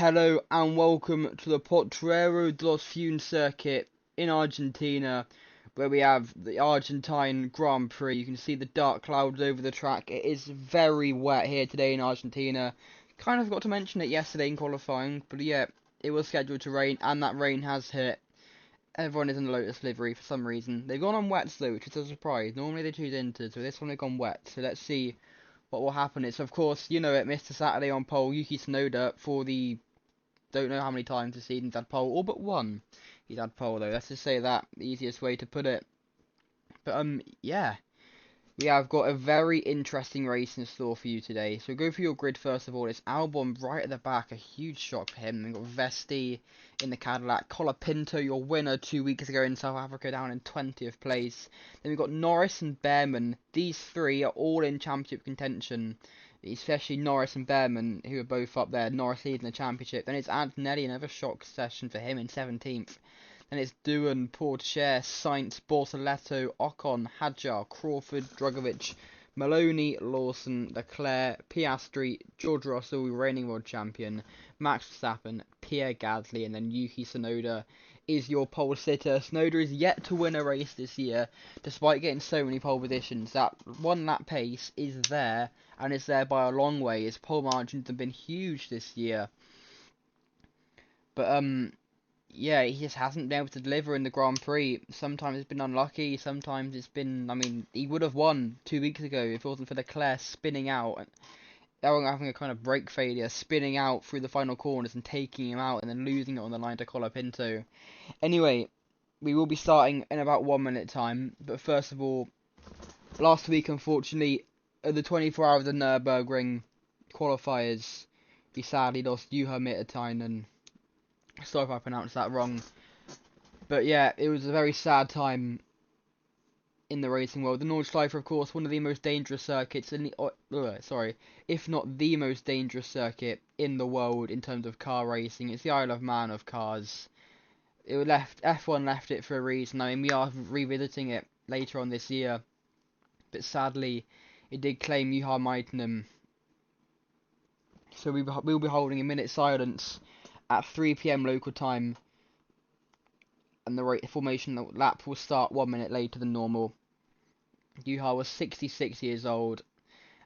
Hello and welcome to the Potrero de los Funes circuit in Argentina, where we have the Argentine Grand Prix. You can see the dark clouds over the track. It is very wet here today in Argentina. Kind of forgot to mention it yesterday in qualifying, but yeah, it was scheduled to rain, and that rain has hit. Everyone is in the Lotus livery for some reason. They've gone on wets though, which is a surprise. Normally they choose inters, so this one they've gone wet. So let's see what will happen. It's of course, you know it, Mr. Saturday on pole, Yuki Tsunoda for the don't know how many times this season's had pole, all but one he's had pole though. Let's just say that, the easiest way to put it. But yeah, we have got a very interesting race in store for you today. So go for your grid first of all. It's Albon right at the back, a huge shock for him. We've got Vesti in the Cadillac, Colapinto, your winner 2 weeks ago in South Africa, down in 20th place. Then we've got Norris and Behrman. These three are all in championship contention, especially Norris and Behrman, who are both up there. Norris leading the championship. Then it's Antonelli, another shock session for him in 17th. Then it's Doohan, Portier, Sainz, Bortoletto, Ocon, Hadjar, Crawford, Drugovic, Maloney, Lawson, Leclerc, Piastri, George Russell, reigning world champion, Max Verstappen, Pierre Gasly, and then Yuki Tsunoda is your pole sitter. Tsunoda is yet to win a race this year, despite getting so many pole positions. That one lap pace is there, and it's there by a long way. His pole margins have been huge this year. But yeah, he just hasn't been able to deliver in the Grand Prix. Sometimes it's been unlucky, sometimes it's been, I mean, he would have won 2 weeks ago if it wasn't for Leclerc spinning out, and having a kind of brake failure, spinning out through the final corners and taking him out and then losing it on the line to Colapinto. Anyway, we will be starting in about 1 minute time, but first of all, last week unfortunately, at the 24 hours of Nürburgring qualifiers, we sadly lost Juha Miettinen. Sorry if I pronounced that wrong. But yeah, it was a very sad time in the racing world. The Nordschleife, of course, one of the most dangerous circuits in the, if not the most dangerous circuit in the world in terms of car racing. It's the Isle of Man of cars. F1 left it for a reason. I mean, we are revisiting it later on this year, but sadly, it did claim Juha Miettinen. So we'll be holding a minute's silence at 3 PM local time, and the formation lap will start 1 minute later than normal. Juha was 66 years old,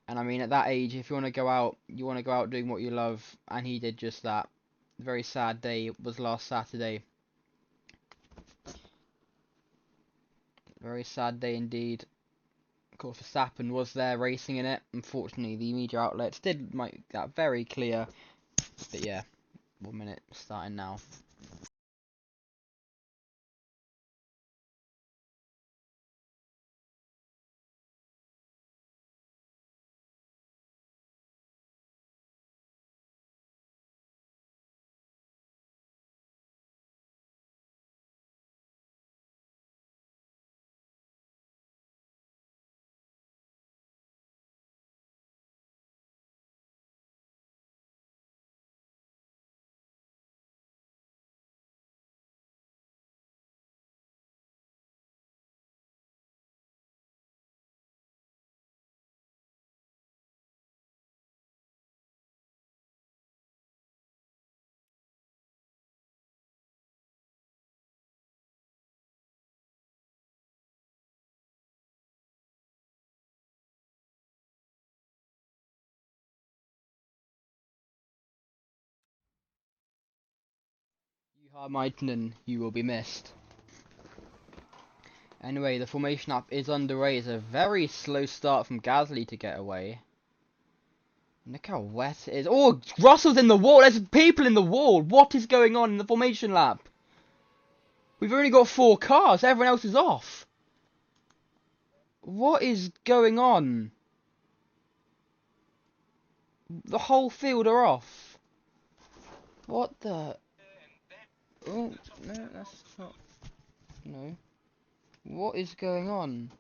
and I mean, at that age, if you want to go out, doing what you love, and he did just that. A very sad day was last Saturday. Very sad day indeed. Of course, Verstappen was there racing in it. Unfortunately, the media outlets did make that very clear. But yeah, 1 minute starting now. Juha Miettinen, you will be missed. Anyway, the formation up is underway. It's a very slow start from Gasly to get away. Look how wet it is. Oh, Russell's in the wall. There's people in the wall. What is going on in the formation lap? We've only got 4 cars. Everyone else is off. What is going on? The whole field are off. What the? Oh, no, that's not... No. What is going on?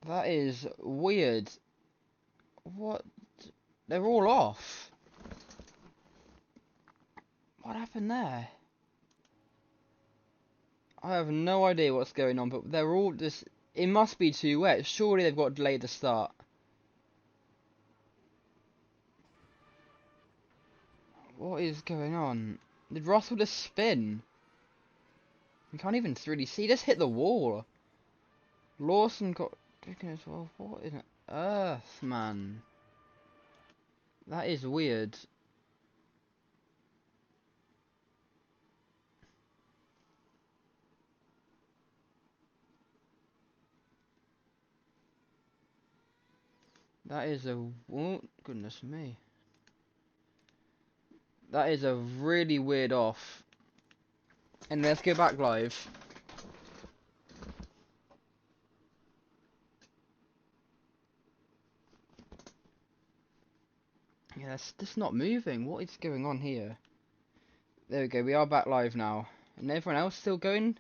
That is weird. What? They're all off. What happened there? I have no idea what's going on, but they're all just... It must be too wet. Surely they've got to delay the start. What is going on? Did Russell just spin? You can't even really see. He just hit the wall. Lawson got taken as well. What in earth, man? That is weird. That is a... Oh, goodness me. That is a really weird off. And let's go back live. Yeah, it's just not moving. What is going on here? There we go, we are back live now. And everyone else still going?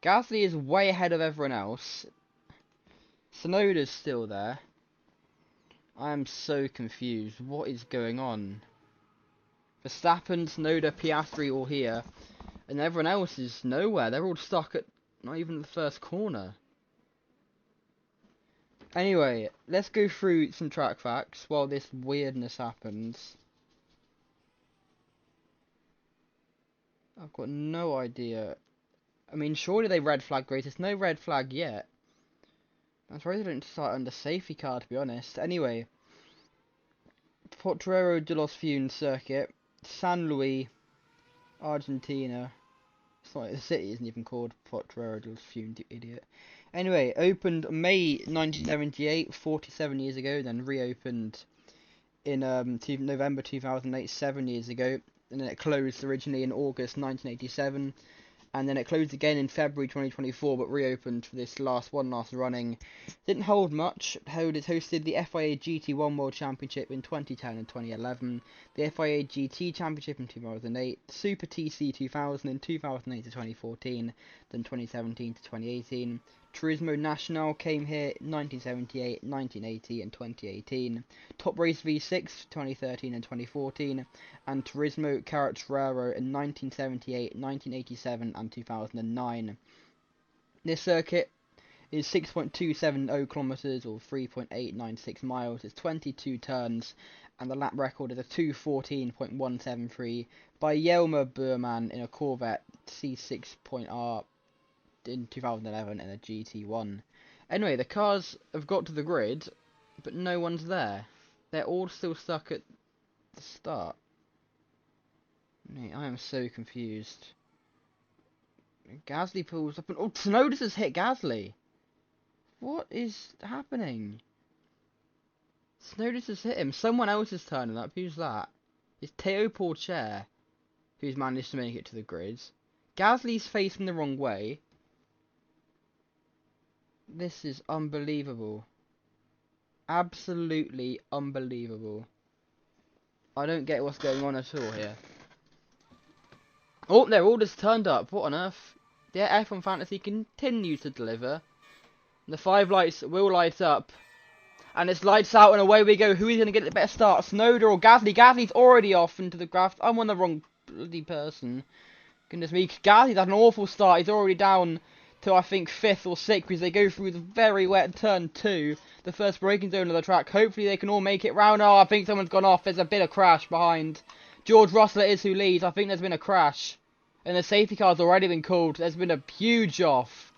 Gasly is way ahead of everyone else. Tsunoda's still there. I am so confused. What is going on? Verstappen, Tsunoda, Piastri all here. And everyone else is nowhere. They're all stuck at not even the first corner. Anyway, let's go through some track facts while this weirdness happens. I've got no idea. I mean, surely they red flag race. There's no red flag yet. I'm surprised they don't start under safety car, to be honest. Anyway, Potrero de los Funes circuit, San Luis, Argentina. It's not, the city isn't even called Potrero de los Funes, you idiot. Anyway, opened May 1978, 47 years ago, then reopened in November 2008, 7 years ago, and then it closed originally in August 1987. And then it closed again in February 2024, but reopened for this last running. Didn't hold much. It hosted the FIA GT1 World Championship in 2010 and 2011, the FIA GT Championship in 2008, Super TC 2000 in 2008 to 2014, then 2017 to 2018. Turismo Nacional came here 1978, 1980 and 2018. Top Race V6 2013 and 2014, and Turismo Carretera in 1978, 1987 and 2009. This circuit is 6.270 kilometers or 3.896 miles. It's 22 turns, and the lap record is a 2:14.173 by Jelmer Burman in a Corvette C6.R in 2011 in a GT1. Anyway, the cars have got to the grid, but no one's there. They're all still stuck at the start. Mate, I am so confused. Gasly pulls up and... Oh, Tsunoda has hit Gasly! What is happening? Tsunoda has hit him. Someone else is turning up. Who's that? It's Teo Porcher, who's managed to make it to the grids. Gasly's facing the wrong way. This is unbelievable. Absolutely unbelievable. I don't get what's going on at all here. Oh, they're all just turned up. What on earth? Yeah, F1 Fantasy continues to deliver. The 5 lights will light up. And it's lights out and away we go. Who is going to get the better start? Tsunoda or Gasly? Gasly's already off into the graph. I'm on the wrong bloody person. Goodness me. Gasly's had an awful start. He's already down to, I think, 5th or 6th because they go through the very wet turn 2. The first braking zone of the track. Hopefully they can all make it round. Oh, I think someone's gone off. There's a bit of crash behind. George Russell is who leads. I think there's been a crash. And the safety car's already been called. There's been a huge off.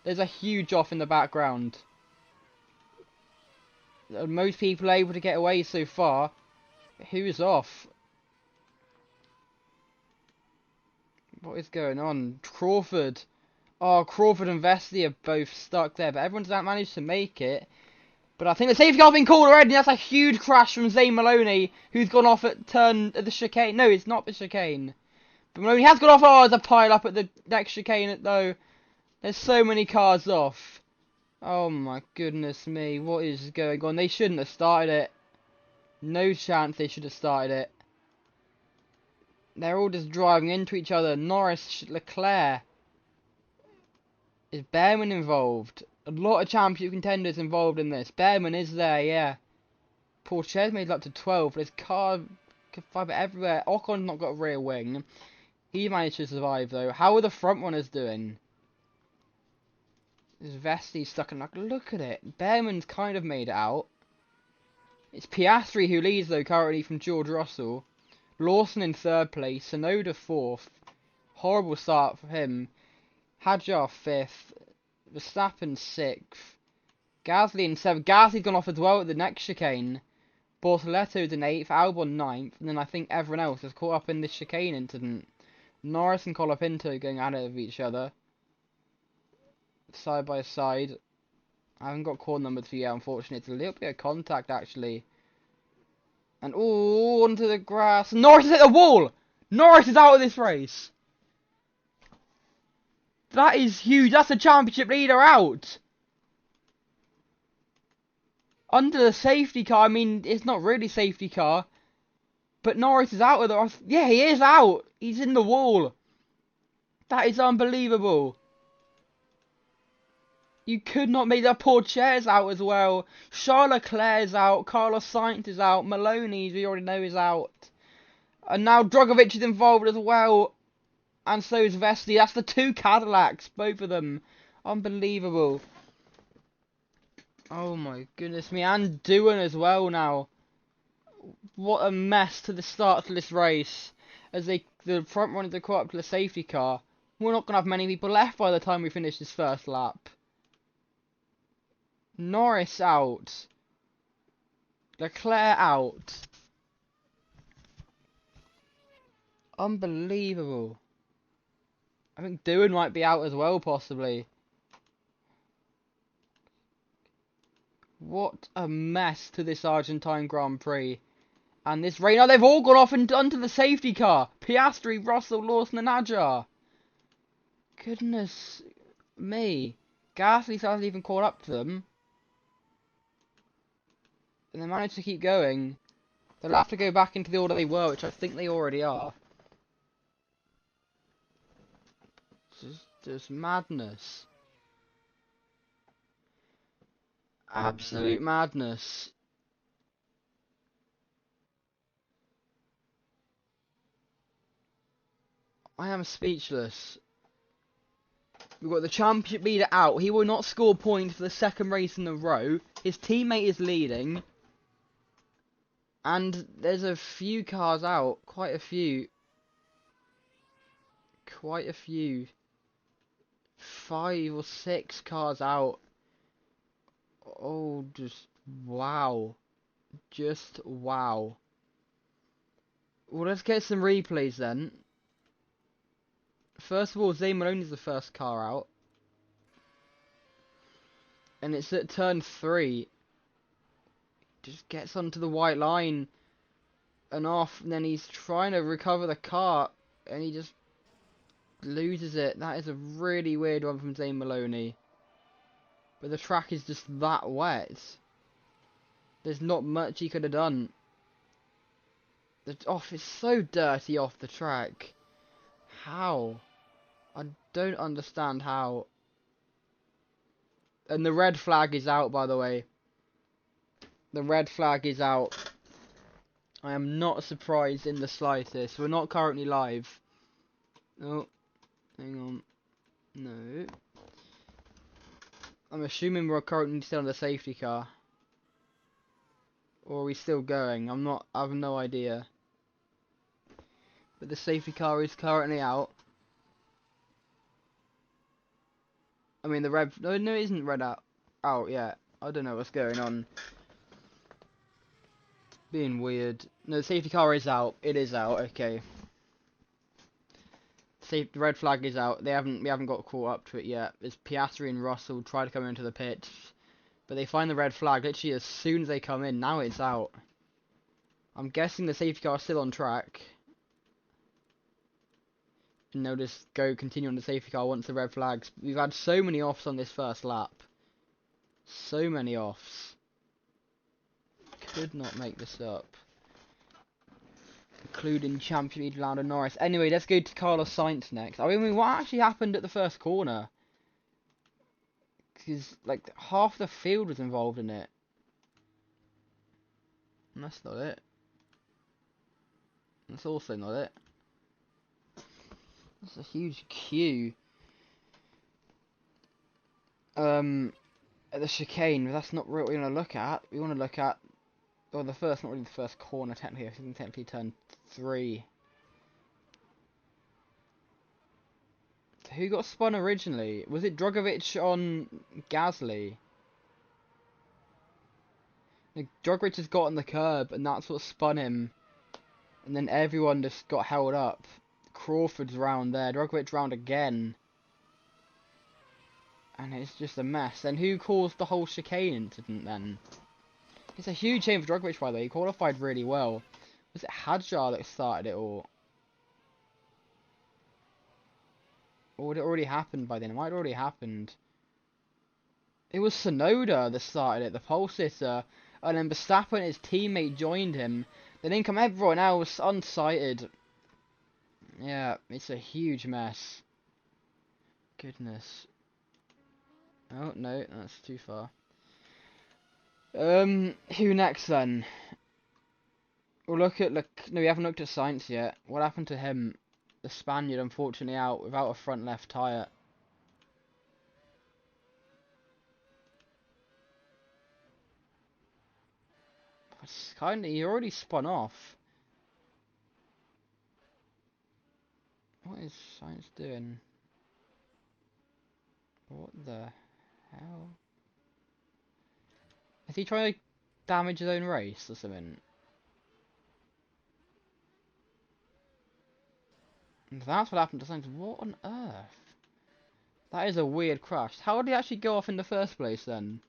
There's a huge off in the background. Most people are able to get away so far. Who's off? What is going on? Crawford. Oh, Crawford and Vesty are both stuck there, but everyone's not managed to make it. But I think the safety car's been called already. That's a huge crash from Zane Maloney, who's gone off at the chicane. No, it's not the chicane. But Maloney has gone off. Oh, there's a pile up at the next chicane, though. There's so many cars off. Oh my goodness me, what is going on? They shouldn't have started it. No chance they should have started it. They're all just driving into each other. Norris, Leclerc. Is Behrman involved? A lot of championship contenders involved in this. Behrman is there, yeah. Porsche's made it up to 12. There's car fibre everywhere. Ocon's not got a rear wing. He managed to survive though. How are the front runners doing? There's Vesti stuck in, like, look at it. Behrman's kind of made it out. It's Piastri who leads though currently from George Russell. Lawson in 3rd place, Sonoda 4th. Horrible start for him. Hadjar 5th. Verstappen 6th. Gasly in 7th. Gasly's gone off as well at the next chicane. Bortoletto's in 8th. Albon 9th. And then I think everyone else is caught up in this chicane incident. Norris and Colapinto going at it with each other. Side by side. I haven't got core numbers for you yet, unfortunately. It's a little bit of contact, actually. And, oh, onto the grass. Norris has hit the wall! Norris is out of this race! That is huge. That's the championship leader out! Under the safety car. I mean, it's not really safety car. But Norris is out of the... Yeah, he is out! He's in the wall. That is unbelievable. You could not make that. Poor Chair's out as well. Charles Leclerc's out. Carlos Sainz is out. Maloney, we already know, is out. And now Drogovic is involved as well. And so is Vesti. That's the 2 Cadillacs. Both of them. Unbelievable. Oh my goodness me. And Doohan as well now. What a mess to the start to this race. As the front runners are caught up to the safety car. We're not going to have many people left by the time we finish this first lap. Norris out. Leclerc out. Unbelievable. I think Doohan might be out as well, possibly. What a mess to this Argentine Grand Prix. And this rain. Oh, they've all gone off and onto the safety car. Piastri, Russell, Lawson and Hadjar. Goodness me. Gasly hasn't even caught up to them. And they managed to keep going. They'll have to go back into the order they were, which I think they already are. This is just madness. Absolute madness. I am speechless. We've got the championship leader out. He will not score points for the 2nd race in a row. His teammate is leading. And there's a few cars out. Quite a few. Quite a few. 5 or 6 cars out. Oh, just wow. Just wow. Well, let's get some replays then. First of all, Zane Maloney's the first car out. And it's at turn 3. Just gets onto the white line and off, and then he's trying to recover the car, and he just loses it. That is a really weird one from Zane Maloney. But the track is just that wet. There's not much he could have done. The off is so dirty off the track. How? I don't understand how. And the red flag is out, by the way. The red flag is out. I am not surprised in the slightest. We're not currently live. Oh, hang on. No. I'm assuming we're currently still on the safety car. Or are we still going? I have no idea. But the safety car is currently out. I mean, the red... No, it isn't red out yet. I don't know what's going on. Being weird. No, the safety car is out. It is out. Okay. The red flag is out. We haven't got caught up to it yet. It's Piastri and Russell try to come into the pits, but they find the red flag literally as soon as they come in. Now it's out. I'm guessing the safety car is still on track. And they'll just continue on the safety car once the red flags. We've had so many offs on this first lap. So many offs. Could not make this up. Including champion leader Lando Norris. Anyway, let's go to Carlos Sainz next. I mean, what actually happened at the first corner? Because, like, half the field was involved in it. And that's not it. That's also not it. That's a huge queue. At the chicane, but that's not what we want to look at. We want to look at Or the first, not really the first corner technically. I think technically turn 3. So who got spun originally? Was it Drogovic on Gasly? Like, Drogovic just got on the curb, and that's what spun him. And then everyone just got held up. Crawford's round there, Drogovic round again. And it's just a mess. Then who caused the whole chicane incident then? It's a huge shame for Drogovic, by the way. He qualified really well. Was it Hadjar that started it all? Or would it already happened by then? It might have already happened. It was Sonoda that started it, the pole sitter. And then Verstappen and his teammate joined him. Then in come everyone else, unsighted. Yeah, it's a huge mess. Goodness. Oh, no, that's too far. Who next then? We'll look at, no, we haven't looked at Sainz yet. What happened to him? The Spaniard, unfortunately, out without a front left tyre. It's kinda, he already spun off. What is Sainz doing? What the hell? Is he trying to damage his own race or something? And that's what happened to Sainz. What on earth? That is a weird crash. How did he actually go off in the first place then?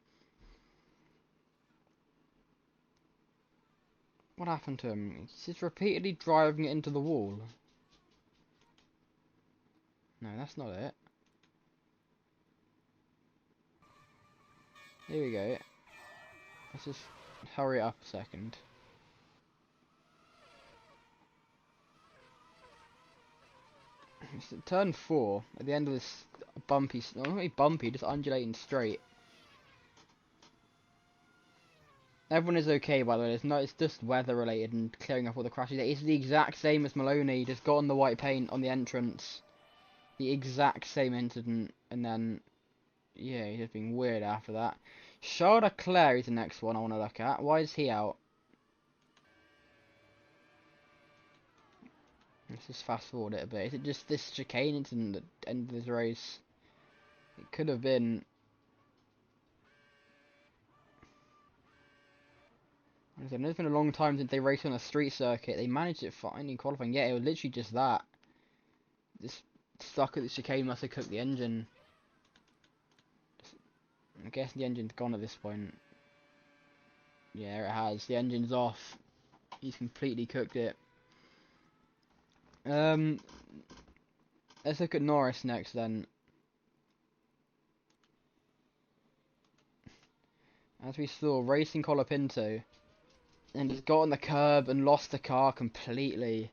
What happened to him? He's just repeatedly driving it into the wall. No, that's not it. Here we go. Let's just hurry up a second. It's at turn 4, at the end of this bumpy, not really bumpy, just undulating straight. Everyone is okay, by the way. It's just weather related and clearing up all the crashes. It's the exact same as Maloney, just got on the white paint on the entrance. The exact same incident, and then, yeah, he's just being weird after that. Charles Leclerc is the next one I want to look at. Why is he out? Let's just fast forward it a bit. Is it just this chicane incident that ended his race? It could have been. It's been a long time since they raced on a street circuit. They managed it fine in qualifying. Yeah, it was literally just that. Just stuck at the chicane, must have cooked the engine. I guess the engine's gone at this point. Yeah, it has. The engine's off. He's completely cooked it. Let's look at Norris next then. As we saw, racing Colapinto, and he's got on the curb and lost the car completely.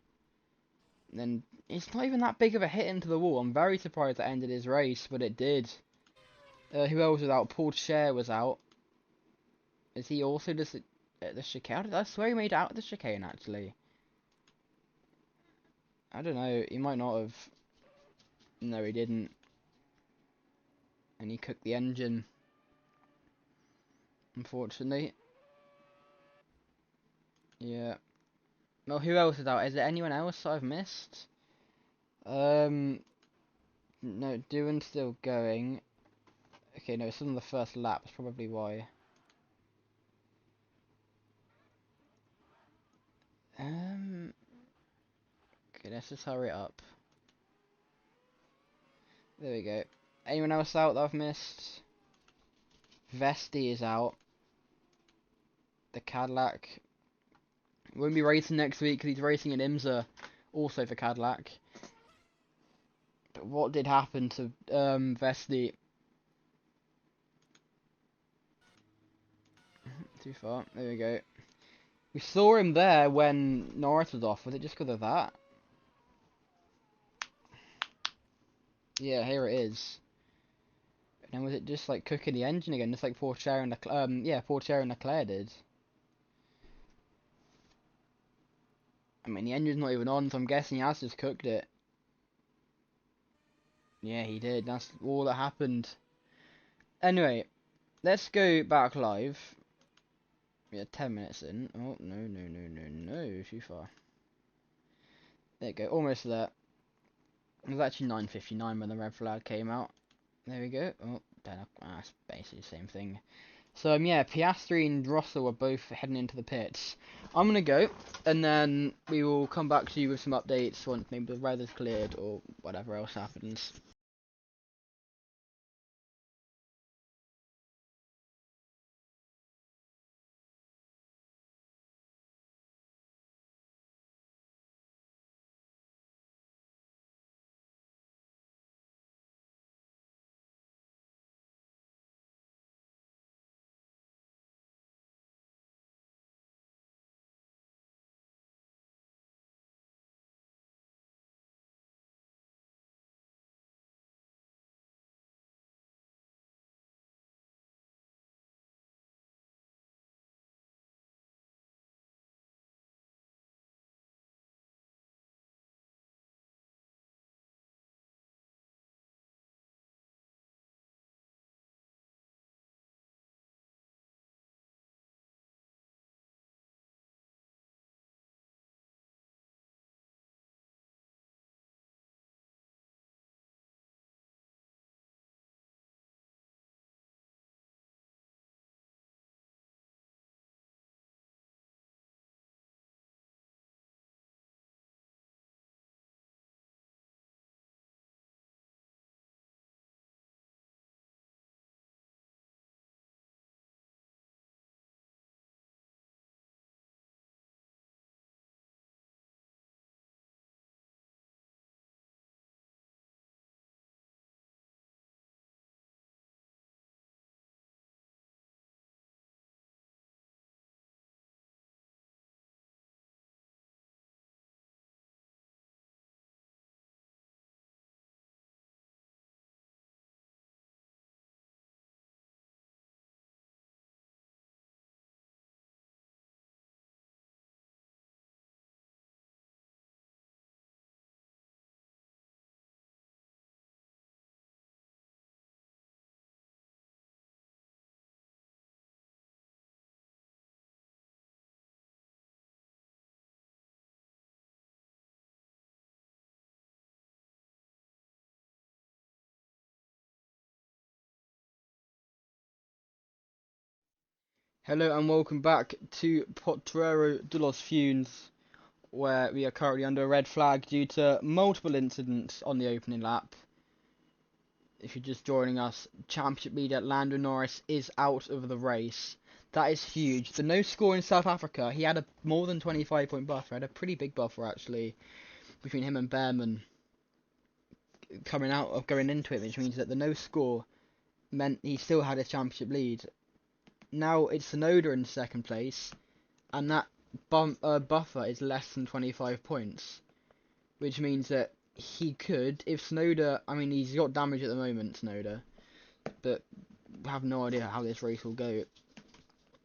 And then it's not even that big of a hit into the wall. I'm very surprised that ended his race, but it did. Who else was out? Paul Scher was out. Is he also just at the chicane? I swear he made it out of the chicane actually. I don't know. He might not have. No, he didn't. And he cooked the engine. Unfortunately. Yeah. Well, who else is out? Is there anyone else I've missed? No, Doohan's still going. Okay, no, it's still on the first lap. That's probably why. Okay, let's just hurry it up. There we go. Anyone else out that I've missed? Vesti is out. The Cadillac won't be racing next week because he's racing in IMSA, also for Cadillac. But what did happen to Vesti? Too far. There we go. We saw him there when Norris was off. Was it just because of that? Yeah, here it is. And then was it just like cooking the engine again, just like Porsche and Porsche and Leclerc did? I mean, the engine's not even on, so I'm guessing he has just cooked it. Yeah, he did. That's all that happened. Anyway, let's go back live. Yeah, 10 minutes in. Oh, no, no, no, no, no, too far. There you go, almost there. It was actually 9:59 when the red flag came out. There we go. Oh, that's basically the same thing. So, yeah, Piastri and Russell are both heading into the pits. I'm going to go, and then we will come back to you with some updates once maybe the weather's cleared or whatever else happens. Hello and welcome back to Potrero de los Funes, where we are currently under a red flag due to multiple incidents on the opening lap. If you're just joining us, championship leader Lando Norris is out of the race. That is huge. The no score in South Africa, he had a more than 25-point buffer, had a pretty big buffer actually, between him and Behrman coming out of going into it, which means that the no score meant he still had his championship lead. Now it's Tsunoda in second place, and that buffer is less than 25 points, which means that he could, if Tsunoda, I mean, he's got damage at the moment, Tsunoda, but I have no idea how this race will go.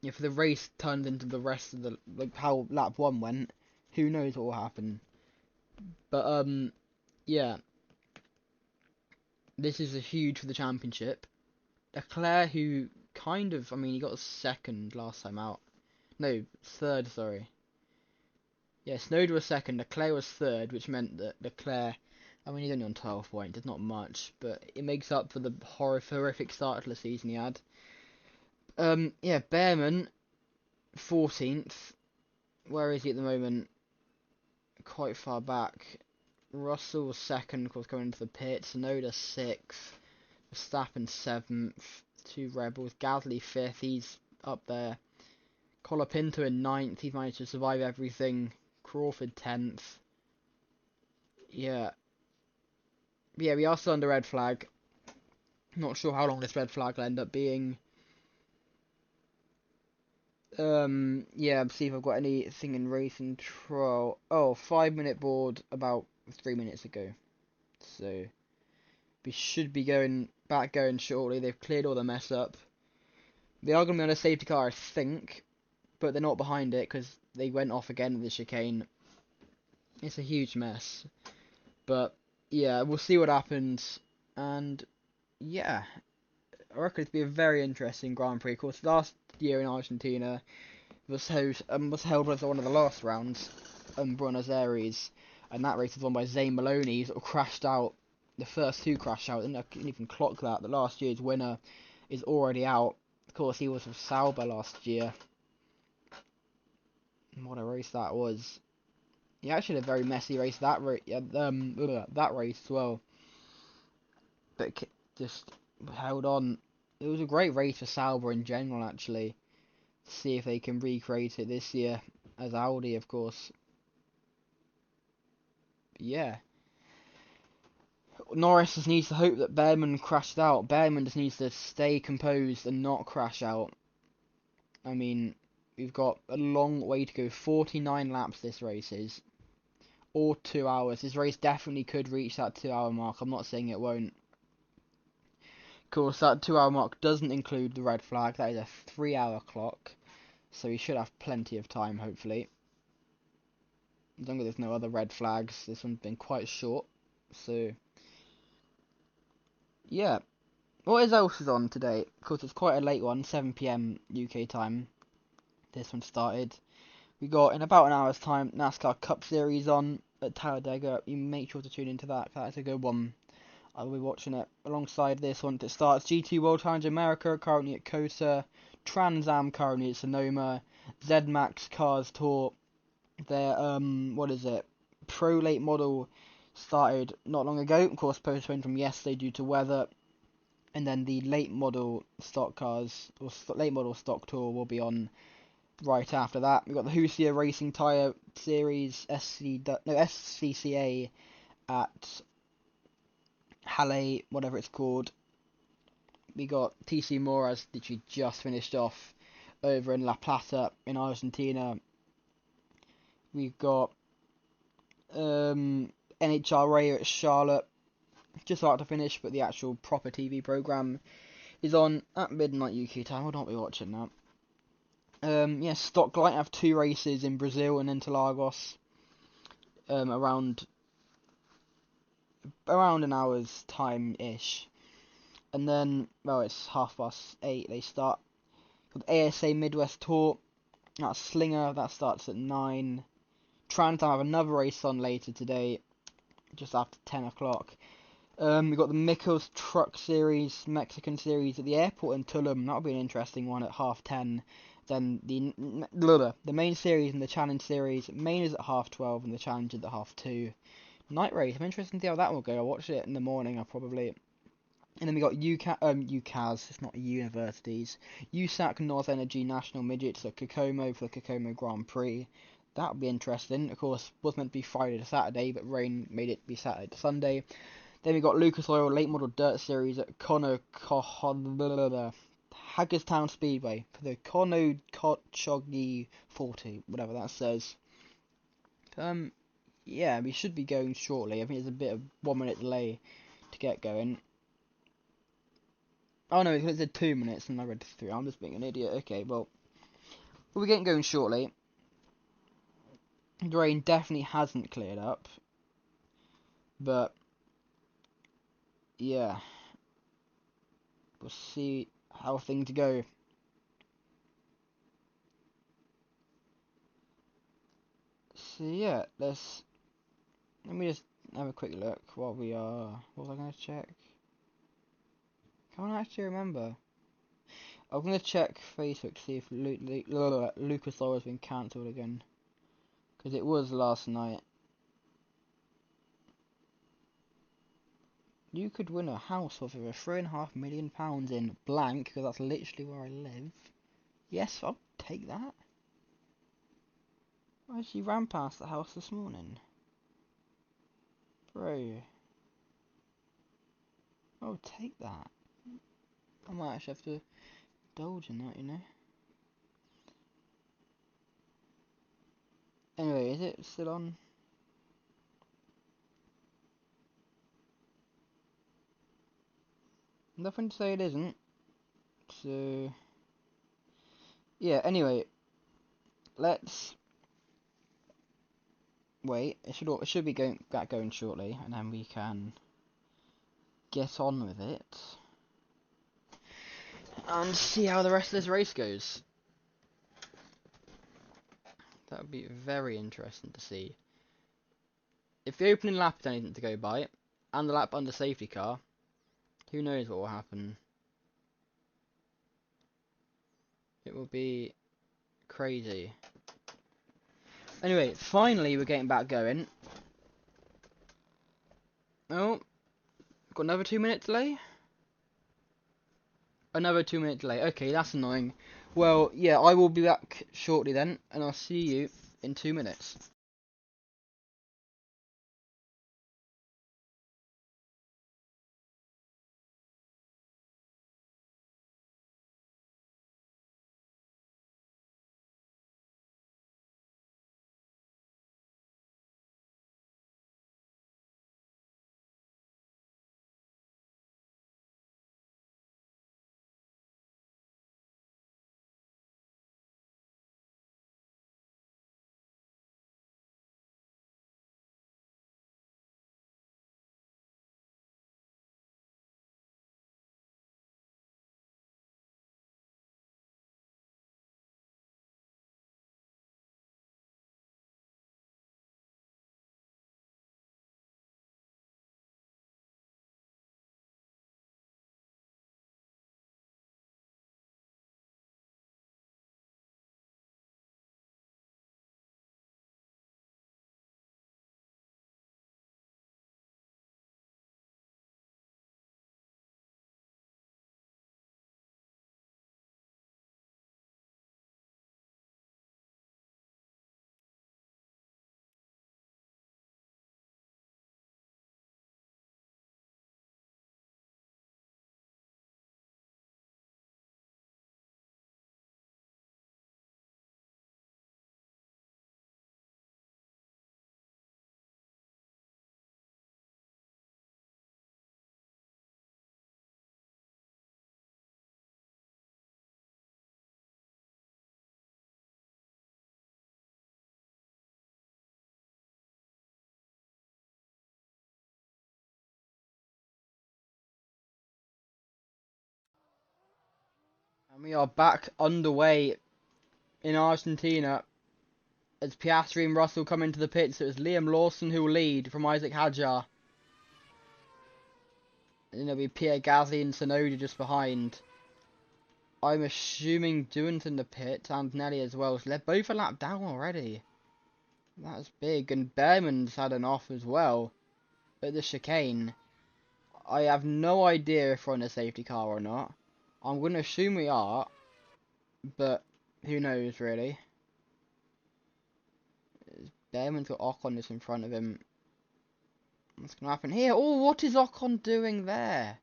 If the race turned into the rest of the, like how lap 1 went, who knows what will happen. But, yeah, this is a huge for the championship. Leclerc, who kind of, I mean, he got second last time out. No, third, sorry. Yeah, Tsunoda was second, Leclerc was third, which meant that Leclerc, I mean, he's only on 12 points, it's not much, but it makes up for the horrific start to the season he had. Yeah, Behrman, 14th. Where is he at the moment? Quite far back. Russell was second, of course, going into the pits. Tsunoda 6th. Verstappen 7th. Two Rebels. Gasly 5th, he's up there. Colapinto in 9th, he's managed to survive everything. Crawford 10th. Yeah. Yeah, we are still under red flag. Not sure how long this red flag will end up being. Yeah, see if I've got anything in race control. Oh, 5-minute board about 3 minutes ago. So, we should be going shortly. They've cleared all the mess up. They are going to be on a safety car, I think, but they're not behind it because they went off again in the chicane. It's a huge mess. But, yeah, we'll see what happens. And, yeah, I reckon it's be a very interesting Grand Prix. Of course, last year in Argentina, was held as one of the last rounds, Buenos Aires, and that race was won by Zane Maloney. He sort of crashed out. The first two crashed out, and I couldn't even clock that. The last year's winner is already out. Of course, he was with Sauber last year. What a race that was! He actually had a very messy race that that race as well, but just held on. It was a great race for Sauber in general, actually. See if they can recreate it this year as Audi, of course. But yeah. Norris just needs to hope that Behrman crashed out. Behrman just needs to stay composed and not crash out. I mean, we've got a long way to go. 49 laps this race is. Or 2 hours. This race definitely could reach that 2 hour mark. I'm not saying it won't. Of course, that 2 hour mark doesn't include the red flag. That is a 3 hour clock. So we should have plenty of time, hopefully. As long as there's no other red flags. This one's been quite short. So, yeah. What else is on today? Of course, it's quite a late one. 7 PM UK time. This one started. We got, in about an hour's time, NASCAR Cup Series on at Talladega. You make sure to tune into that. That's a good one. I will be watching it alongside this one. It starts GT World Challenge America, currently at COTA. Trans Am currently at Sonoma. Z-Max Cars Tour. Their what is it? Pro Late Model started not long ago. Of course, postponed from yesterday due to weather. And then the Late Model Stock Cars or Late Model Stock Tour will be on right after that. We've got the Husia Racing Tyre Series SCCA at Halle, whatever it's called. We got TC Moras, literally just finished off over in La Plata in Argentina. We've got NHRA at Charlotte, just about to finish, but the actual proper TV program is on at midnight UK time. We'll not be watching that. Yeah, Stocklight have 2 races in Brazil and Interlagos. Around an hour's time-ish. And then, well, it's 8:30 they start. Got the ASA Midwest Tour, that's Slinger, that starts at 9. Trans Am have another race on later today, just after 10 o'clock. We've got the Mikkels Truck Series, Mexican Series at the airport in Tulum. That'll be an interesting one at 10:30. Then the main series and the challenge series. Main is at 12:30 and the challenge is at 2:30. Night race. I'm interested to see how that will go. I'll watch it in the morning. I'll probably. And then we got UCAS. It's not universities. USAC North Energy National Midgets at Kokomo for the Kokomo Grand Prix. That would be interesting. Of course, was meant to be Friday to Saturday, but rain made it be Saturday to Sunday. Then we got Lucas Oil Late Model Dirt Series at Hagerstown Speedway for the Konokochogi 40, whatever that says. Yeah, we should be going shortly. I think there's a bit of 1 minute delay to get going. Oh no, it said 2 minutes and I read 3. I'm just being an idiot. Okay, well, we'll be getting going shortly. The rain definitely hasn't cleared up, but yeah, we'll see how things go. So yeah, let me just have a quick look while we are. What was I going to check? Can't actually remember. I'm going to check Facebook to see if Lucas Oil has been cancelled again, because it was last night. You could win a house worth over £3.5 million in blank, because that's literally where I live. Yes, I'll take that. I actually ran past the house this morning. Bro. I'll take that. I might actually have to indulge in that, you know. Anyway, is it still on? Nothing to say it isn't. So yeah, anyway, let's wait. It should be going shortly, and then we can get on with it and see how the rest of this race goes. That would be very interesting to see. If the opening lap is anything to go by, and the lap under safety car, who knows what will happen. It will be crazy. Anyway, finally we're getting back going. Oh, got another 2-minute delay? Another 2-minute delay. Okay, that's annoying. Well, yeah, I will be back shortly then, and I'll see you in 2 minutes. And we are back underway in Argentina as Piastri and Russell come into the pits. So it's Liam Lawson who will lead from Isaac Hadjar. And then there'll be Pierre Gasly and Tsunoda just behind. I'm assuming Doohan's in the pit and Nelly as well. So they're both a lap down already. That's big. And Behrman's had an off as well at the chicane. I have no idea if we're on a safety car or not. I'm going to assume we are. But who knows really. Behrman's got Ocon just in front of him. What's going to happen here? Oh, what is Ocon doing there?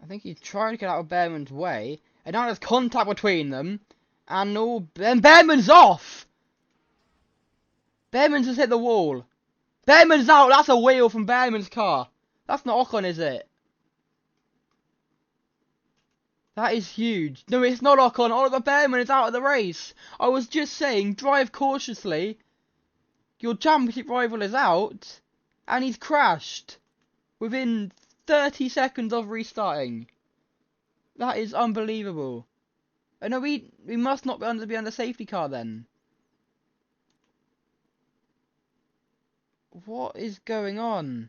I think he's trying to get out of Behrman's way. And now there's contact between them. And Behrman's off! Behrman's just hit the wall. Behrman's out! That's a wheel from Behrman's car. That's not Ocon, is it? That is huge. No, it's not Ocon. Oliver Behrman is out of the race. I was just saying, drive cautiously. Your championship rival is out. And he's crashed. Within 30 seconds of restarting. That is unbelievable. Oh no, we must not be under safety car then. What is going on?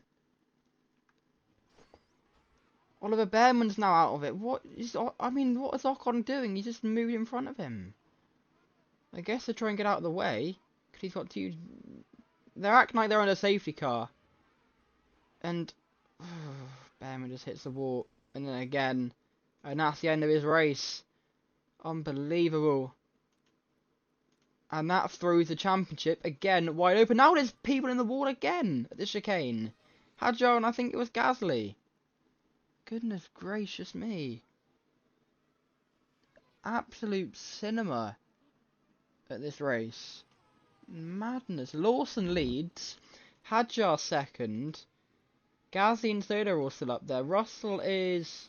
Oliver Behrman's now out of it. What is Ocon doing? He's just moved in front of him. I guess to try and get out of the way. Because he's got two... They're acting like they're on a safety car. And... Behrman just hits the wall. And then again. And that's the end of his race. Unbelievable. And that throws the championship again wide open. Now there's people in the wall again at the chicane. Hadjar and I think it was Gasly. Goodness gracious me. Absolute cinema at this race. Madness. Lawson leads. Hadjar second. Gasly and Soda are all still up there. Russell is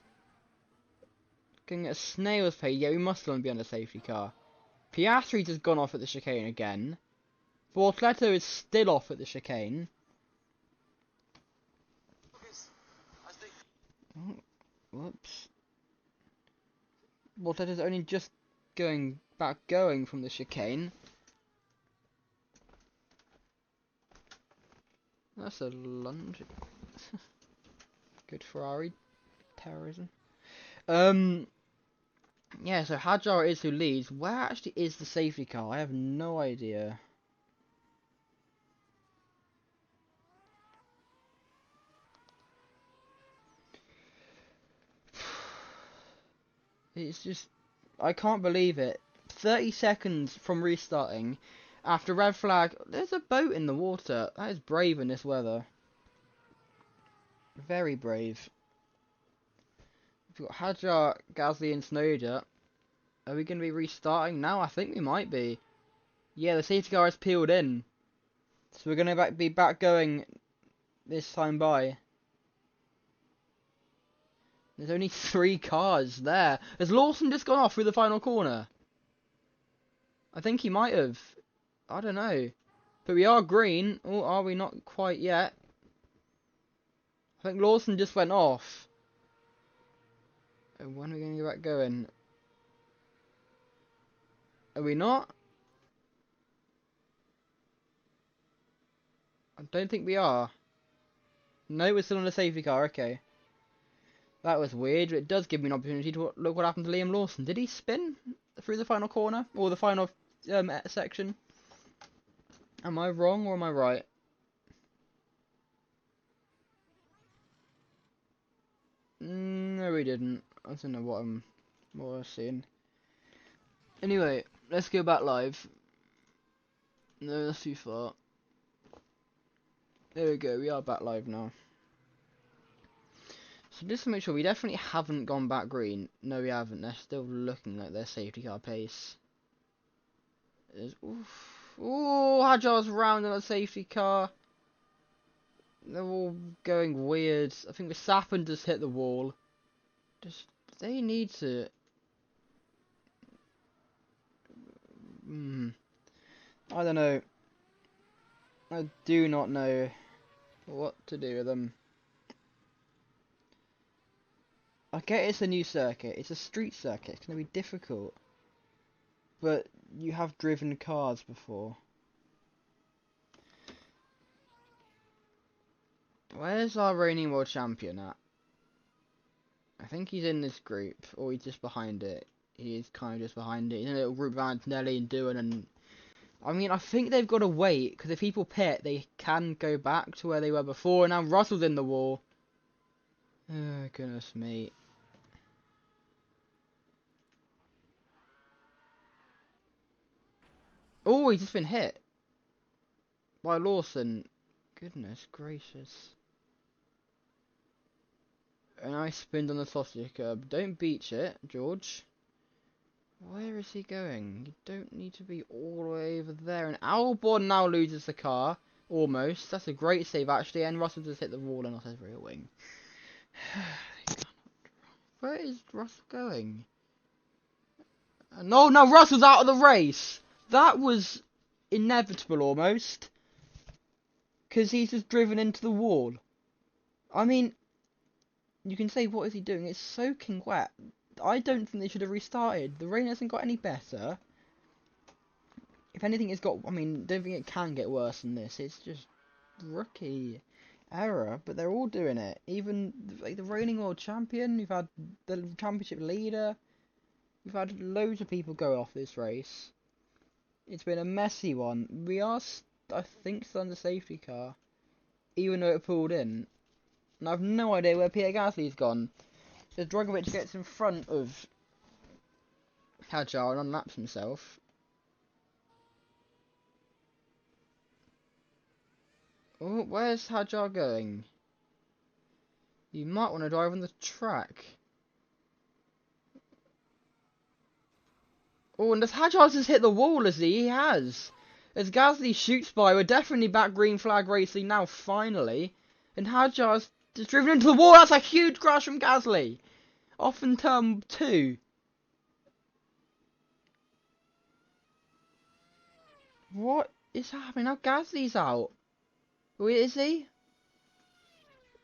going at a snail's pace. Yeah, we must still be on the safety car. Piastri's has gone off at the chicane again. Bortoleto is still off at the chicane. Oh, whoops. Bortoleto's only just going from the chicane. That's a lunge. Good Ferrari. Terrorism. Yeah, so Hadjar is who leads. Where actually is the safety car? I have no idea. It's just... I can't believe it. 30 seconds from restarting. After red flag, there's a boat in the water. That is brave in this weather. Very brave. We've got Hadjar, Gasly and Snowder. Are we going to be restarting now? I think we might be. Yeah, the safety car is peeled in. So we're going to be back going this time by. There's only 3 cars there. Has Lawson just gone off through the final corner? I think he might have. I don't know. But we are green. Oh, are we not quite yet? I think Lawson just went off. And when are we going to get back going? Are we not? I don't think we are. No, we're still on the safety car. Okay. That was weird, but it does give me an opportunity to look what happened to Liam Lawson. Did he spin through the final corner? Or the final section? Am I wrong or am I right? No, we didn't. I don't know what I was seeing. Anyway, let's go back live. No, that's too far. There we go, we are back live now. So just to make sure, we definitely haven't gone back green. No, we haven't. They're still looking like their safety car pace. Ooh, Hadjar's round on a safety car. They're all going weird. I think Verstappen just hit the wall. They need to... I don't know. I do not know what to do with them. I get it's a new circuit. It's a street circuit. It's going to be difficult. But you have driven cars before. Where's our reigning world champion at? I think he's in this group, or he's just behind it. He is kind of just behind it. He's in a little group of Antonelli and Doohan, and I mean, I think they've got to wait, because if people pit, they can go back to where they were before, and now Russell's in the wall. Oh, goodness me. Oh, he's just been hit by Lawson. Goodness gracious. A nice spin on the sausage curb. Don't beach it, George. Where is he going? You don't need to be all the way over there. And Albon now loses the car. Almost. That's a great save, actually. And Russell just hit the wall and off his rear wing. Where is Russell going? No, no, Russell's out of the race. That was inevitable, almost. Because he's just driven into the wall. I mean, you can say, what is he doing? It's soaking wet. I don't think they should have restarted. The rain hasn't got any better. If anything, it's got... I mean, don't think it can get worse than this. It's just rookie error. But they're all doing it. Even like the reigning world champion. We've had the championship leader. We've had loads of people go off this race. It's been a messy one. We are, I think, still on the safety car. Even though it pulled in. And I have no idea where Pierre Gasly's gone. So Drogovic gets in front of Hadjar and unlaps himself. Oh, where's Hadjar going? You might want to drive on the track. Oh, and does Hadjar just hit the wall as he has? As Gasly shoots by, we're definitely back green flag racing now, finally. And Hadjar's just driven into the wall. That's a huge crash from Gasly. Off in turn 2. What is happening? Now Gasly's out. Where is he?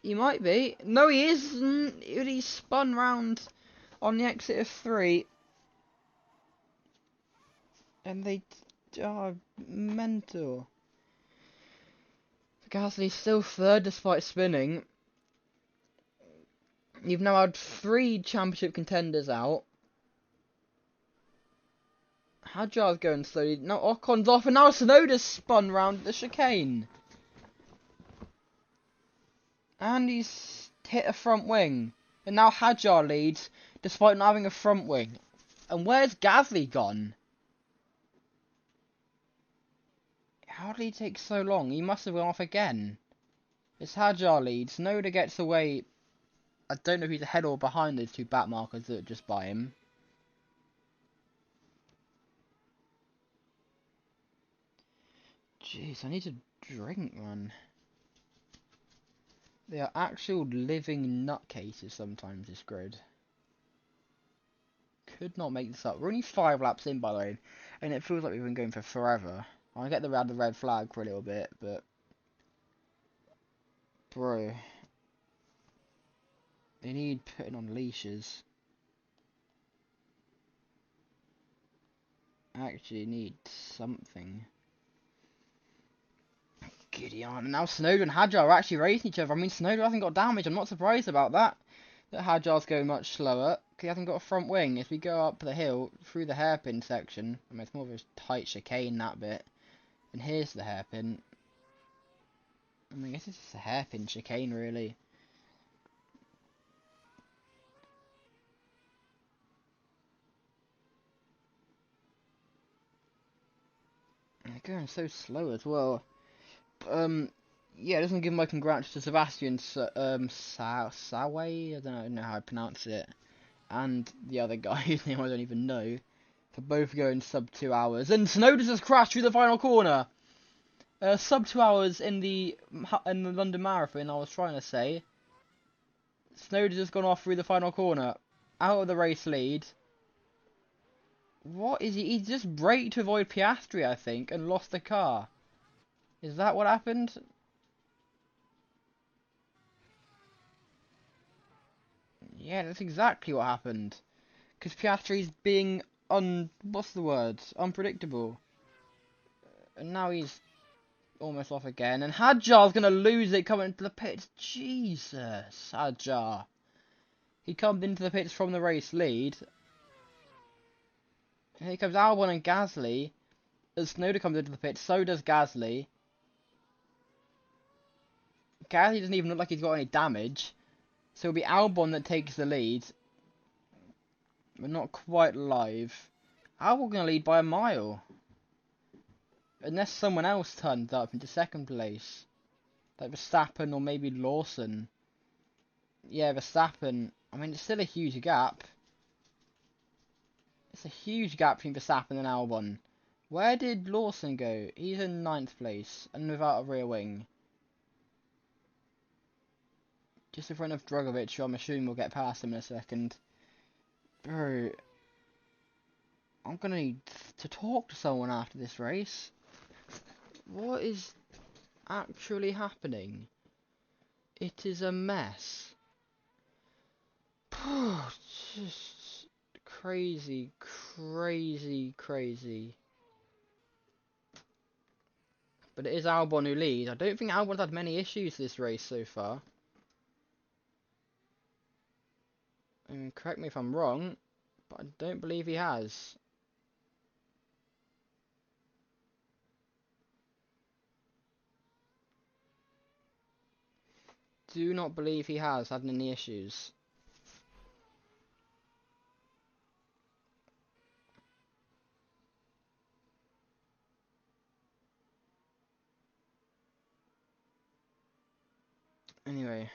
He might be. No, he isn't. He spun round on the exit of 3. And they are mental. Gasly's still third despite spinning. You've now had 3 championship contenders out. Hadjar's going slowly. Now Ocon's off, and now Tsunoda's spun round the chicane. And he's hit a front wing. And now Hadjar leads, despite not having a front wing. And where's Gasly gone? How did he take so long? He must have gone off again. It's Hadjar leads. Tsunoda gets away. I don't know if he's ahead or behind those 2 back markers that are just by him. Jeez, I need to drink, man. They are actual living nutcases sometimes, this grid. Could not make this up. We're only 5 laps in, by the way, and it feels like we've been going for forever. I get the red flag for a little bit, but... Bro. They need putting on leashes. I actually need something. Giddy on. And now Tsunoda and Hadjar are actually racing each other. I mean, Tsunoda hasn't got damage. I'm not surprised about that. That Hadjar's going much slower. He hasn't got a front wing. As we go up the hill through the hairpin section, I mean, it's more of a tight chicane, that bit. And here's the hairpin. I mean, I guess it's just a hairpin chicane, really. They're going so slow as well. Yeah, it doesn't give my congrats to Sebastian Saway, I don't know how I pronounce it, and the other guy whose name I don't even know, for both going sub 2 hours. And Tsunoda's just crashed through the final corner. Sub 2 hours in the London Marathon, I was trying to say. Tsunoda's just gone off through the final corner, out of the race lead. What is he? He just braked to avoid Piastri, I think, and lost the car. Is that what happened? Yeah, that's exactly what happened. Because Piastri's being what's the word? Unpredictable. And now he's almost off again. And Hadjar's going to lose it coming into the pits. Jesus, Hadjar. He comes into the pits from the race lead. And here comes Albon and Gasly. As Tsunoda comes into the pits, so does Gasly. Gasly doesn't even look like he's got any damage. So it'll be Albon that takes the lead. We're not quite live. Albon going to lead by a mile. Unless someone else turns up into second place. Like Verstappen or maybe Lawson. Yeah, Verstappen. I mean, it's still a huge gap. It's a huge gap between Verstappen and Albon. Where did Lawson go? He's in 9th place and without a rear wing. Just in front of Drogovic, who I'm assuming we'll get past him in a second. Bro, I'm gonna need to talk to someone after this race. What is actually happening? It is a mess. Just crazy, crazy, crazy. But it is Albon who leads. I don't think Albon's had many issues this race so far. And correct me if I'm wrong, but I don't believe he has. Do not believe he has had any issues. Anyway,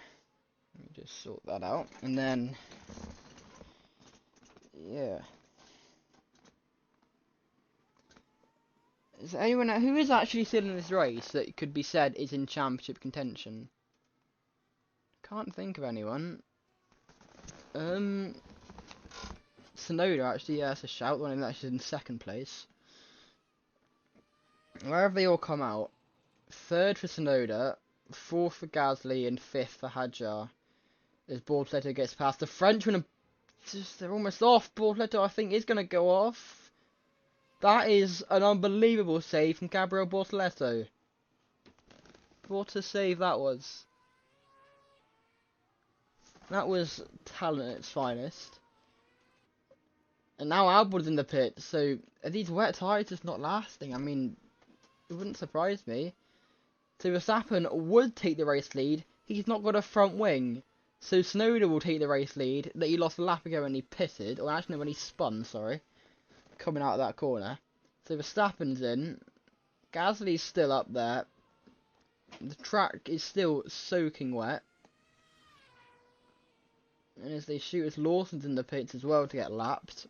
let me just sort that out, and then, yeah. Is there anyone who is actually still in this race that could be said is in championship contention? Can't think of anyone. Tsunoda actually, yeah, that's a shout. One of them actually in 2nd place. Wherever they all come out, 3rd for Tsunoda, 4th for Gasly, and 5th for Hadjar. As Bortoleto gets past the Frenchman, and they're almost off. Bortoleto, I think, is going to go off. That is an unbelievable save from Gabriel Bortoleto. What a save that was. That was talent at its finest. And now Albon's in the pit, so are these wet tyres just not lasting? I mean, it wouldn't surprise me. So Verstappen would take the race lead. He's not got a front wing. So Tsunoda will take the race lead. That he lost a lap ago when he pitted. Or actually, when he spun, sorry. Coming out of that corner. So Verstappen's in. Gasly's still up there. The track is still soaking wet. And as they shoot, as Lawson's in the pits as well to get lapped.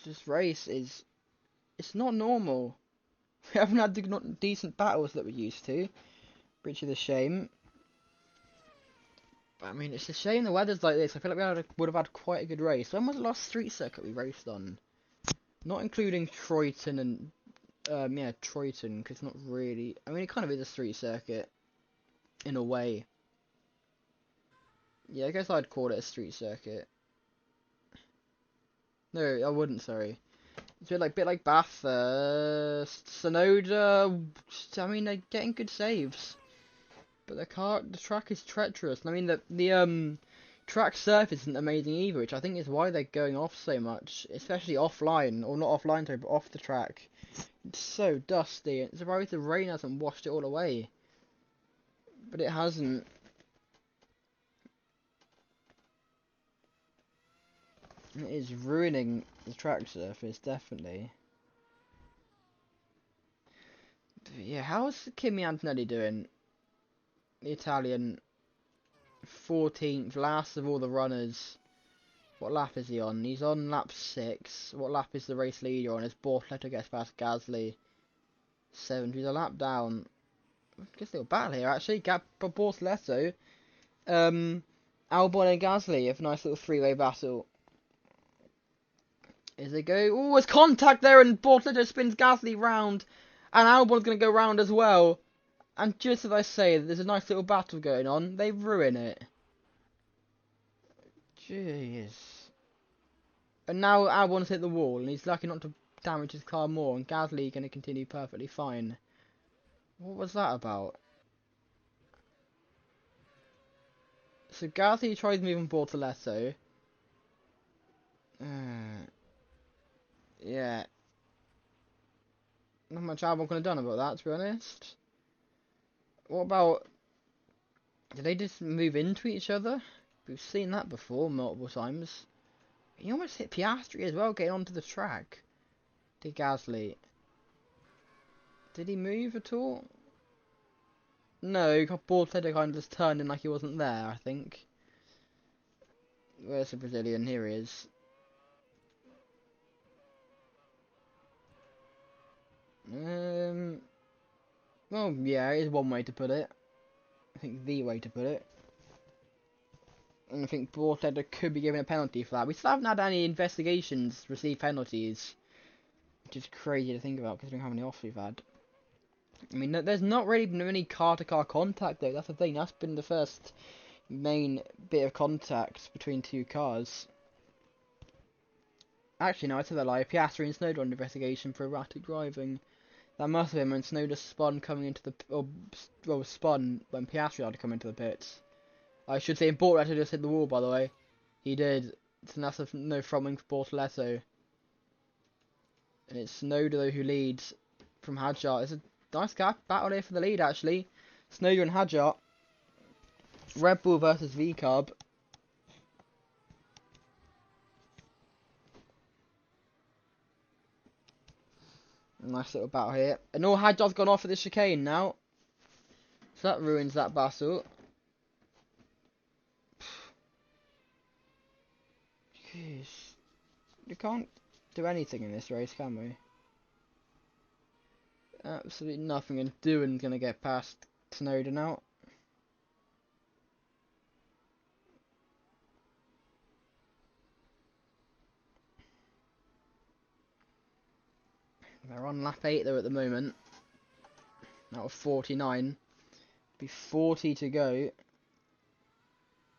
This race is... It's not normal. We haven't had the decent battles that we're used to. Which is a shame. But I mean, it's a shame the weather's like this. I feel like we would have had quite a good race. When was the last street circuit we raced on? Not including Troyton and... yeah, Troyton, because not really... I mean, it kind of is a street circuit. In a way. Yeah, I guess I'd call it a street circuit. No, I wouldn't, sorry. It's a bit like Bathurst, Sonoda. I mean, they're getting good saves. But the track is treacherous. I mean, the track surface isn't amazing either, which I think is why they're going off so much. Especially offline, or not offline, sorry, but off the track. It's so dusty. It's surprised the rain hasn't washed it all away. But it hasn't. It is ruining the track surface, definitely. But yeah, how's Kimi Antonelli doing? The Italian, 14th, last of all the runners. What lap is he on? He's on lap 6. What lap is the race leader on? As Bortoleto gets past Gasly. 7th, he's a lap down. Guess little battle here, actually. Bortoleto. Albon and Gasly have a nice little three-way battle. As they go, oh, there's contact there, and Bortoleto spins Gasly round, and Albon's going to go round as well. And just as I say, there's a nice little battle going on, they ruin it. Jeez. And now Albon's hit the wall, and he's lucky not to damage his car more, and Gasly going to continue perfectly fine. What was that about? So Gasly tries moving Bortoleto. Yeah. Not much Albon could have done about that, to be honest. What about... Did they just move into each other? We've seen that before multiple times. He almost hit Piastri as well, getting onto the track. Did Gasly? Did he move at all? No, Bortoleto kind of just turned in like he wasn't there, I think. Where's the Brazilian? Here he is. Well, yeah, it is one way to put it. I think the way to put it. And I think Bortoleto could be given a penalty for that. We still haven't had any investigations receive penalties. Which is crazy to think about, considering how many offs we've had. I mean, there's not really been any car-to-car contact, though. That's the thing. That's been the first main bit of contact between two cars. Actually, no, I said that lie. Piastri and Tsunoda on investigation for erratic driving. That must have been when Tsunoda spun coming into the... Well, spun when Piastri had to come into the pits. I should say Bortoleto just hit the wall, by the way. He did. So that's no front wing for Bortoleto. And it's Tsunoda, though, who leads from Hadjar. It's a nice gap battle here for the lead, actually. Tsunoda and Hadjar. Red Bull versus V-Carb. Nice little battle here. And all Hadjar's gone off at the chicane now. So that ruins that battle. Jeez. We can't do anything in this race, can we? Absolutely nothing, and Doohan's going to get past Tsunoda now. They're on lap 8 though at the moment. Out of 49. Be 40 to go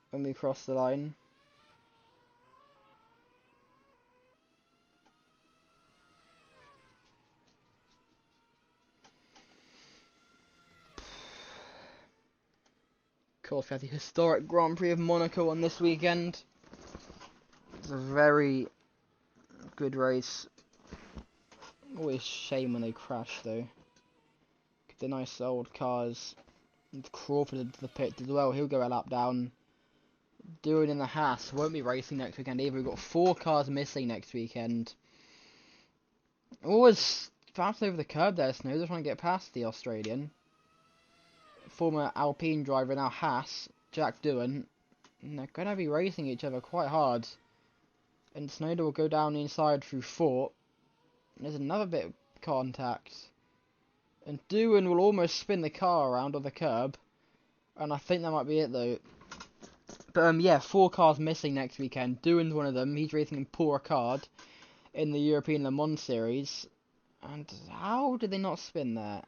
when we cross the line. course, we have the historic Grand Prix of Monaco on this weekend. It's a very good race. Always shame when they crash, though. The nice old cars. And Crawford into the pit as well. He'll go a lap down. Doing in the Haas won't be racing next weekend either. We've got 4 cars missing next weekend. Always fast over the curb there, Snow. They're trying to get past the Australian. Former Alpine driver, now Haas, Jack Doohan. And they're going to be racing each other quite hard. And Snowden will go down the inside through 4. And there's another bit of contact. And Doohan will almost spin the car around on the curb. And I think that might be it though. But yeah, 4 cars missing next weekend. Doohan's one of them. He's racing in Paul Ricard in the European Le Mans Series. And how did they not spin there?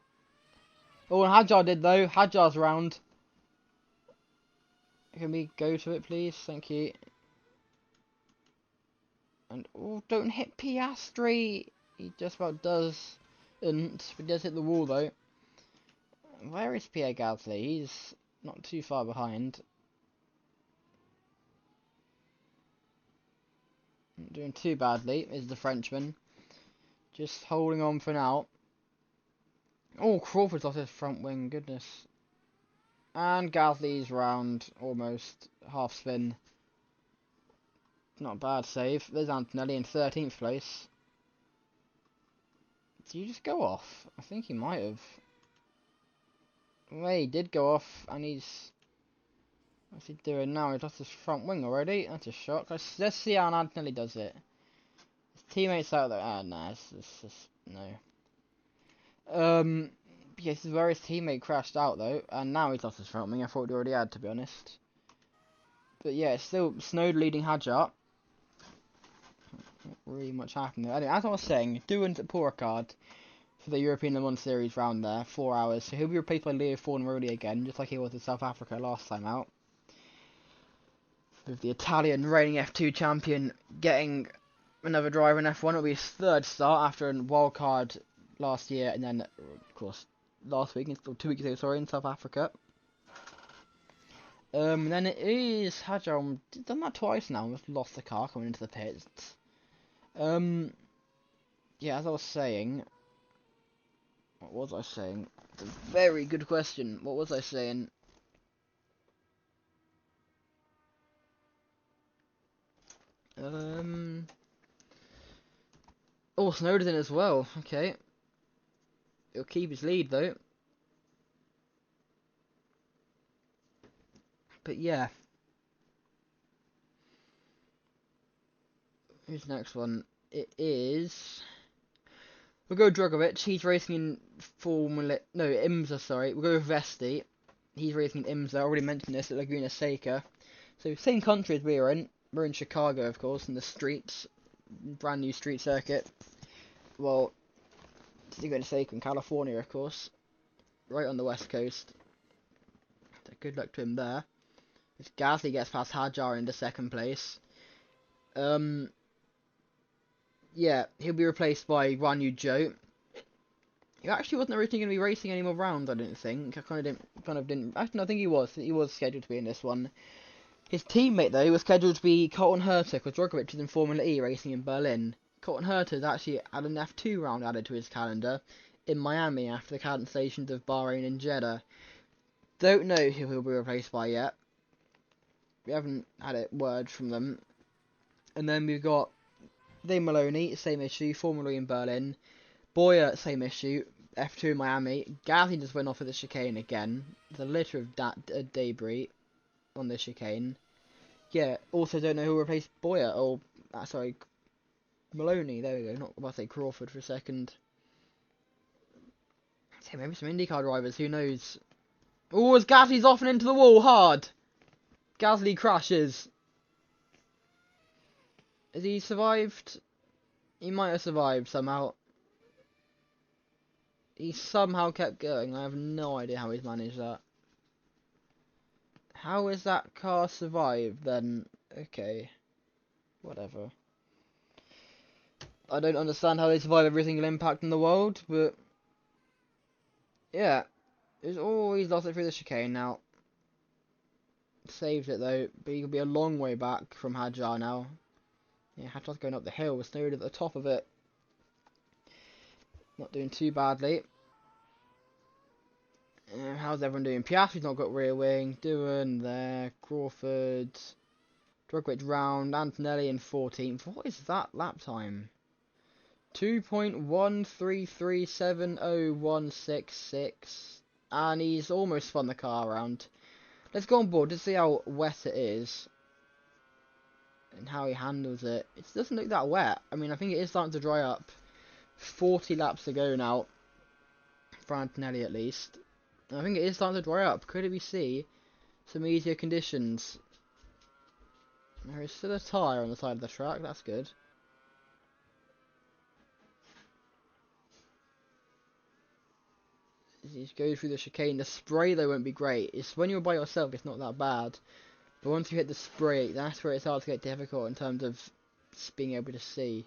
Oh, and Hadjar did though. Hadjar's round. Can we go to it, please? Thank you. And oh, don't hit Piastri. He just about does. And he does hit the wall though. Where is Pierre Gasly? He's not too far behind. Not doing too badly is the Frenchman. Just holding on for now. Oh, Crawford's lost his front wing, goodness. And Gasly's round, almost half spin. Not a bad save. There's Antonelli in 13th place. Did he just go off? I think he might have. Well, he did go off, and he's... What's he doing now? He's lost his front wing already. That's a shock. Let's see how Antonelli does it. His teammates out there. Ah, nah, no. Yeah, this is where his teammate crashed out though, and now he's lost his front wing. I thought he already had, to be honest. But yeah, it's still Snowd leading Hadjar. Not really much happened there. Anyway, as I was saying, Doohan's at Paul Ricard for the European Le Mans Series round there, 4 hours. So he'll be replaced by Leo Fornaroli again, just like he was in South Africa last time out. With the Italian reigning F2 champion getting another driver in F1, it'll be his 3rd start after a wildcard last year, and then, of course, last week, or 2 weeks ago, sorry, in South Africa. And then it is Hadjar. Done that twice now. We've lost the car coming into the pits. Yeah, as I was saying, what was I saying? It's a very good question. What was I saying? Oh, Snowden's in as well. Okay. He'll keep his lead though. But yeah. Who's the next one? It is... We'll go Drogovic. He's racing in IMSA, sorry. We'll go with Vesti. He's racing in IMSA. I already mentioned this at Laguna Seca. So, same country as we are in. We're in Chicago, of course, in the streets. Brand new street circuit. Well, it's Laguna Seca in California, of course. Right on the west coast. So good luck to him there. If Gasly gets past Hadjar into 2nd place. Yeah, he'll be replaced by Guan Yu Zhou. He actually wasn't originally going to be racing any more rounds, I didn't think. I kind of didn't. Actually, no, I think he was. He was scheduled to be in this one. His teammate, though, was scheduled to be Colton Herta, because Drogovic is in Formula E racing in Berlin. Colton Herta has actually had an F2 round added to his calendar in Miami after the cancellations of Bahrain and Jeddah. Don't know who he'll be replaced by yet. We haven't had a word from them. And then we've got Dave Maloney, same issue, Formula E in Berlin. Boyer, same issue, F2 in Miami. Gasly just went off of the chicane again. There's a litter of debris on the chicane. Yeah, also don't know who will replace Boyer, or, sorry, Maloney, there we go, not about to say Crawford for a second. Yeah, maybe some IndyCar drivers, who knows. Oh, as Gasly's off and into the wall, hard! Gasly crashes. Has he survived? He might have survived somehow. He somehow kept going. I have no idea how he's managed that. How has that car survived then? Okay. Whatever. I don't understand how they survive every single impact in the world, but... yeah. He's always lost it through the chicane now. Saved it though, but he could be a long way back from Hadjar now. Yeah, Hadjar's going up the hill with Snowden at the top of it. Not doing too badly. How's everyone doing? Piastri's not got rear wing. Doohan there. Crawford. Drugovich round. Antonelli in 14th. What is that lap time? 2.13370.166. And he's almost spun the car around. Let's go on board to see how wet it is. And how he handles it. It doesn't look that wet. I mean, I think it is starting to dry up. 40 laps to go now. For Antonelli at least. I think it is starting to dry up. Could we see some easier conditions? There is still a tyre on the side of the track. That's good. As you go through the chicane, the spray though won't be great. It's when you're by yourself, it's not that bad. But once you hit the spray, that's where it starts to get difficult in terms of being able to see.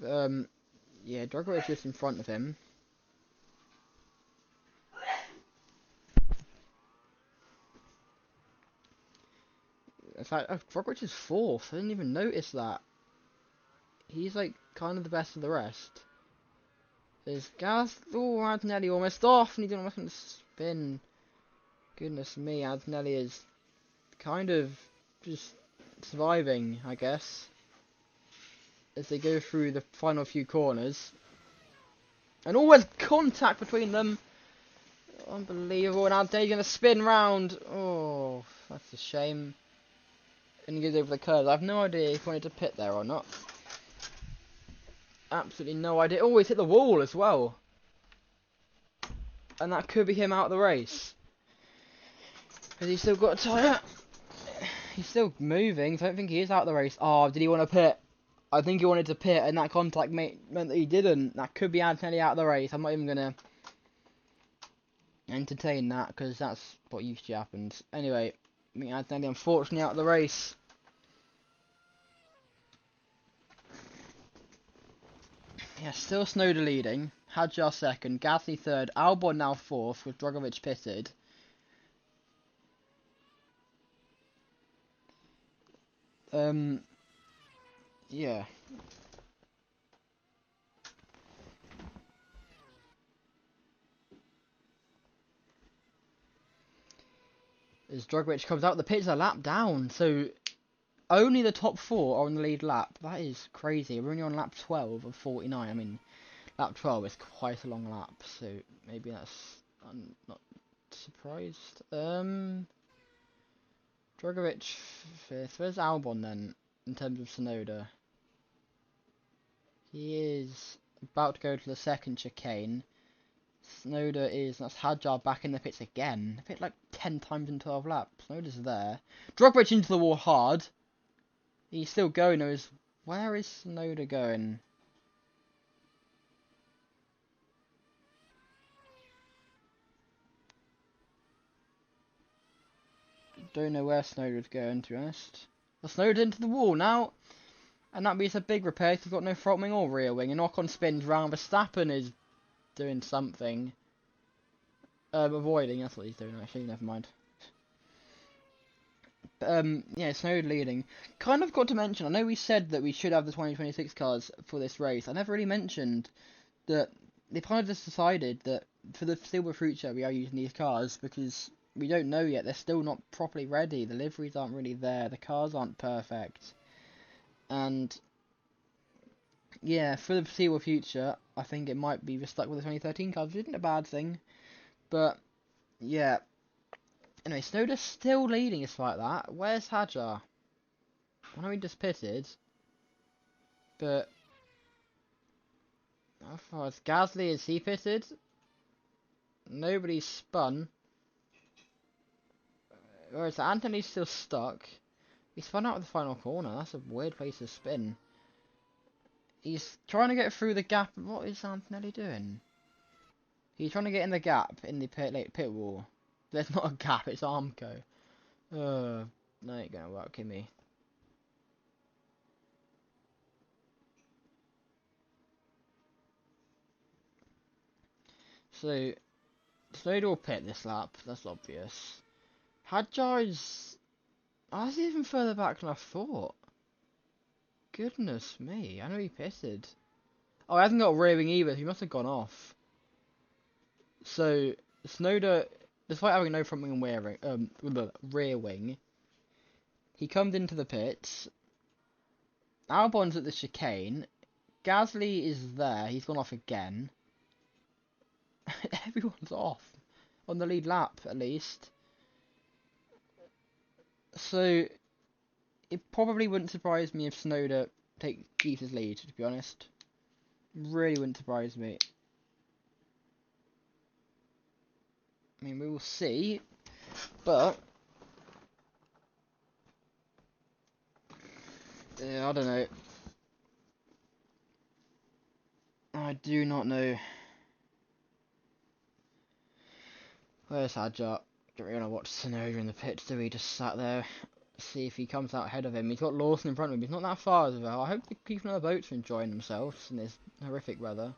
Yeah, Drugovich is just in front of him. In fact, Drugovich is 4th. I didn't even notice that. He's like kind of the best of the rest. There's Gas. Oh, Antonelli almost off, and he's almost going to spin. Goodness me, Antonelli is kind of just surviving, I guess, as they go through the final few corners. And always contact between them. Unbelievable. And Antonelli's going to spin round. Oh, that's a shame. And he goes over the curve. I have no idea if he wanted to pit there or not. Absolutely no idea. Oh, he's hit the wall as well. And that could be him out of the race. Because he's still got a tyre. He's still moving, so I don't think he is out of the race. Oh, did he want to pit? I think he wanted to pit, and that contact meant that he didn't. That could be Antonelli out of the race. I'm not even going to entertain that, because that's what usually happens. Anyway, I think Antonelli unfortunately out of the race. Yeah, still Snowden leading. Hadjar 2nd, Gasly 3rd, Albon now 4th, with Drugovich pitted. Yeah. As Drugovich comes out, the pit's a lap down, so only the top 4 are on the lead lap. That is crazy. We're only on lap 12 of 49. I mean, lap 12 is quite a long lap, so maybe that's... I'm not surprised. Drugovich 5th. Where's Albon then, in terms of Tsunoda? He is about to go to the 2nd chicane. Tsunoda is... That's Hadjar back in the pits again. Pit like 10 times in 12 laps. Tsunoda's there. Drugovich into the wall hard. He's still going though. Where is Tsunoda going? Don't know where Tsunoda's going, to be honest. Well, Tsunoda into the wall now. And that means a big repair. He's got no front wing or rear wing. And knock-on spins round. Verstappen is doing something. Avoiding. That's what he's doing, actually. Never mind. Yeah, Tsunoda leading. Kind of got to mention, I know we said that we should have the 2026 cars for this race. I never really mentioned that they've kind of just decided that for the foreseeable future we are using these cars because we don't know yet. They're still not properly ready. The liveries aren't really there. The cars aren't perfect. And yeah, for the foreseeable future, I think it might be just stuck with the 2013 cars, which isn't a bad thing. But yeah. Anyway, Tsunoda's still leading despite that. Where's Hadjar? I know he just pitted. But how far is Gasly? Is he pitted? Nobody's spun. Whereas Anthony's still stuck. He spun out of the final corner. That's a weird place to spin. He's trying to get through the gap. What is Antonelli doing? He's trying to get in the gap in the pit wall. There's not a gap, it's Armco. No, it ain't gonna work, Kimmy. So, Snowden will pit this lap, that's obvious. Hadjar is... Oh, that's even further back than I thought. Goodness me, I know he pitted. Oh, he hasn't got a rear wing either, so he must have gone off. So, Snowden, despite having no front wing and rear wing, he comes into the pits. Albon's at the chicane. Gasly is there, he's gone off again. Everyone's off. On the lead lap, at least. So, it probably wouldn't surprise me if Tsunoda keeps his lead, to be honest. Really wouldn't surprise me. I mean, we will see, but I don't know. I do not know. Where's Hadjar? Don't really want to watch Tsunoda in the pits, do we? Just sat there, see if he comes out ahead of him. He's got Lawson in front of him. He's not that far as well. I hope the people on the boats are enjoying themselves in this horrific weather.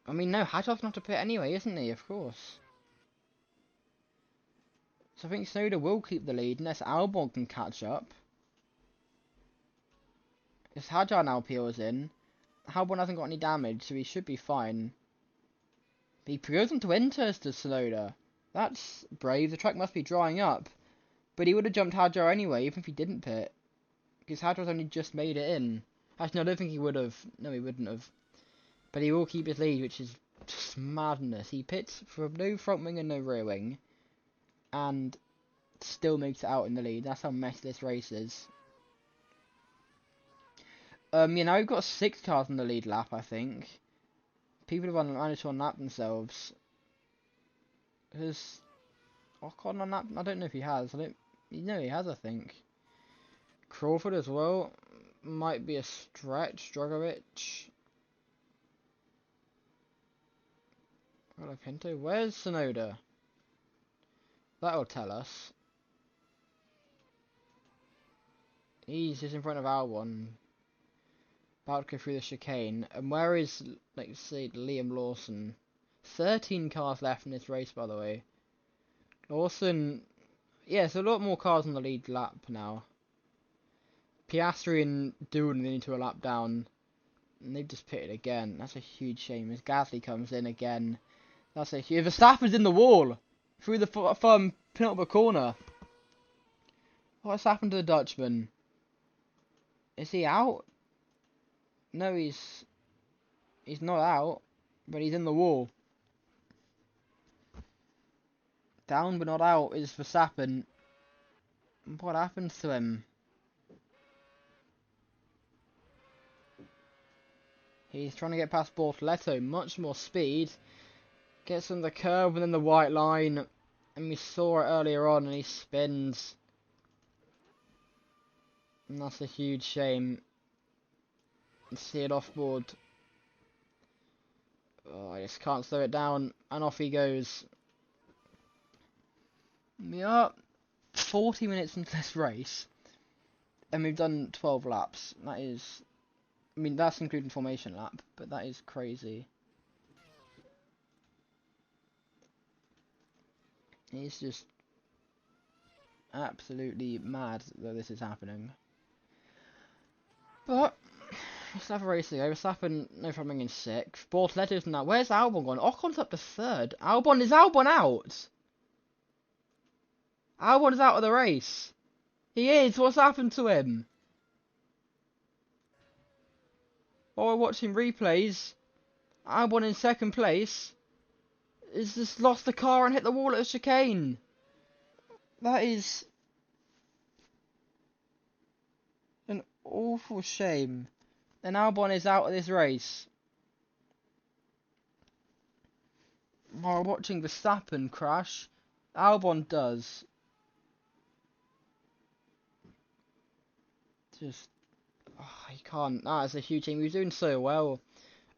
I mean, no, Hadjar's not to pit anyway, isn't he? Of course. So I think Tsunoda will keep the lead unless Albon can catch up. If Hadjar now peels in, Albon hasn't got any damage, so he should be fine. He goes on to enters to Tsunoda. That's brave. The track must be drying up. But he would have jumped Hadjar anyway, even if he didn't pit. Because Hadjar's only just made it in. Actually, no, I don't think he would have. No, he wouldn't have. But he will keep his lead, which is just madness. He pits for no front wing and no rear wing. And still makes it out in the lead. That's how messy this race is. Now we've got 6 cars in the lead lap, I think. People have managed to unlap themselves. Has Ocon unlapped? I don't know if he has. No, he has, I think. Crawford as well. Might be a stretch. Drogovic. Pinto. Where's Tsunoda? That'll tell us. He's just in front of Albon. About to go through the chicane. And where is, let's see, Liam Lawson? 13 cars left in this race, by the way. Lawson, yeah, so a lot more cars on the lead lap now. Piastri and Doohan need to a lap down. And they've just pitted again. That's a huge shame. As Gasly comes in again. That's a huge... Verstappen's in the wall! Through the penultimate corner. What's happened to the Dutchman? Is he out? No, he's not out, but he's in the wall. Down but not out is Verstappen. What happens to him? He's trying to get past Bortoleto, much more speed. Gets on the curve and then the white line. And we saw it earlier on and he spins. And that's a huge shame. See it off board. Oh, I just can't slow it down. And off he goes. We are 40 minutes into this race. And we've done 12 laps. That is... I mean, that's including formation lap. But that is crazy. It's just... absolutely mad that this is happening. But... let's have a race to go. Verstappen, no problem in 6th. Bortoletto's now. Where's Albon gone? Ocon's up to 3rd. Is Albon out? Albon is out of the race. He is. What's happened to him? While we're watching replays, Albon in 2nd place has just lost the car and hit the wall at a chicane. That is an awful shame. And Albon is out of this race. While watching Verstappen crash, Albon does. Just... oh, he can't. That is a huge team. He was doing so well.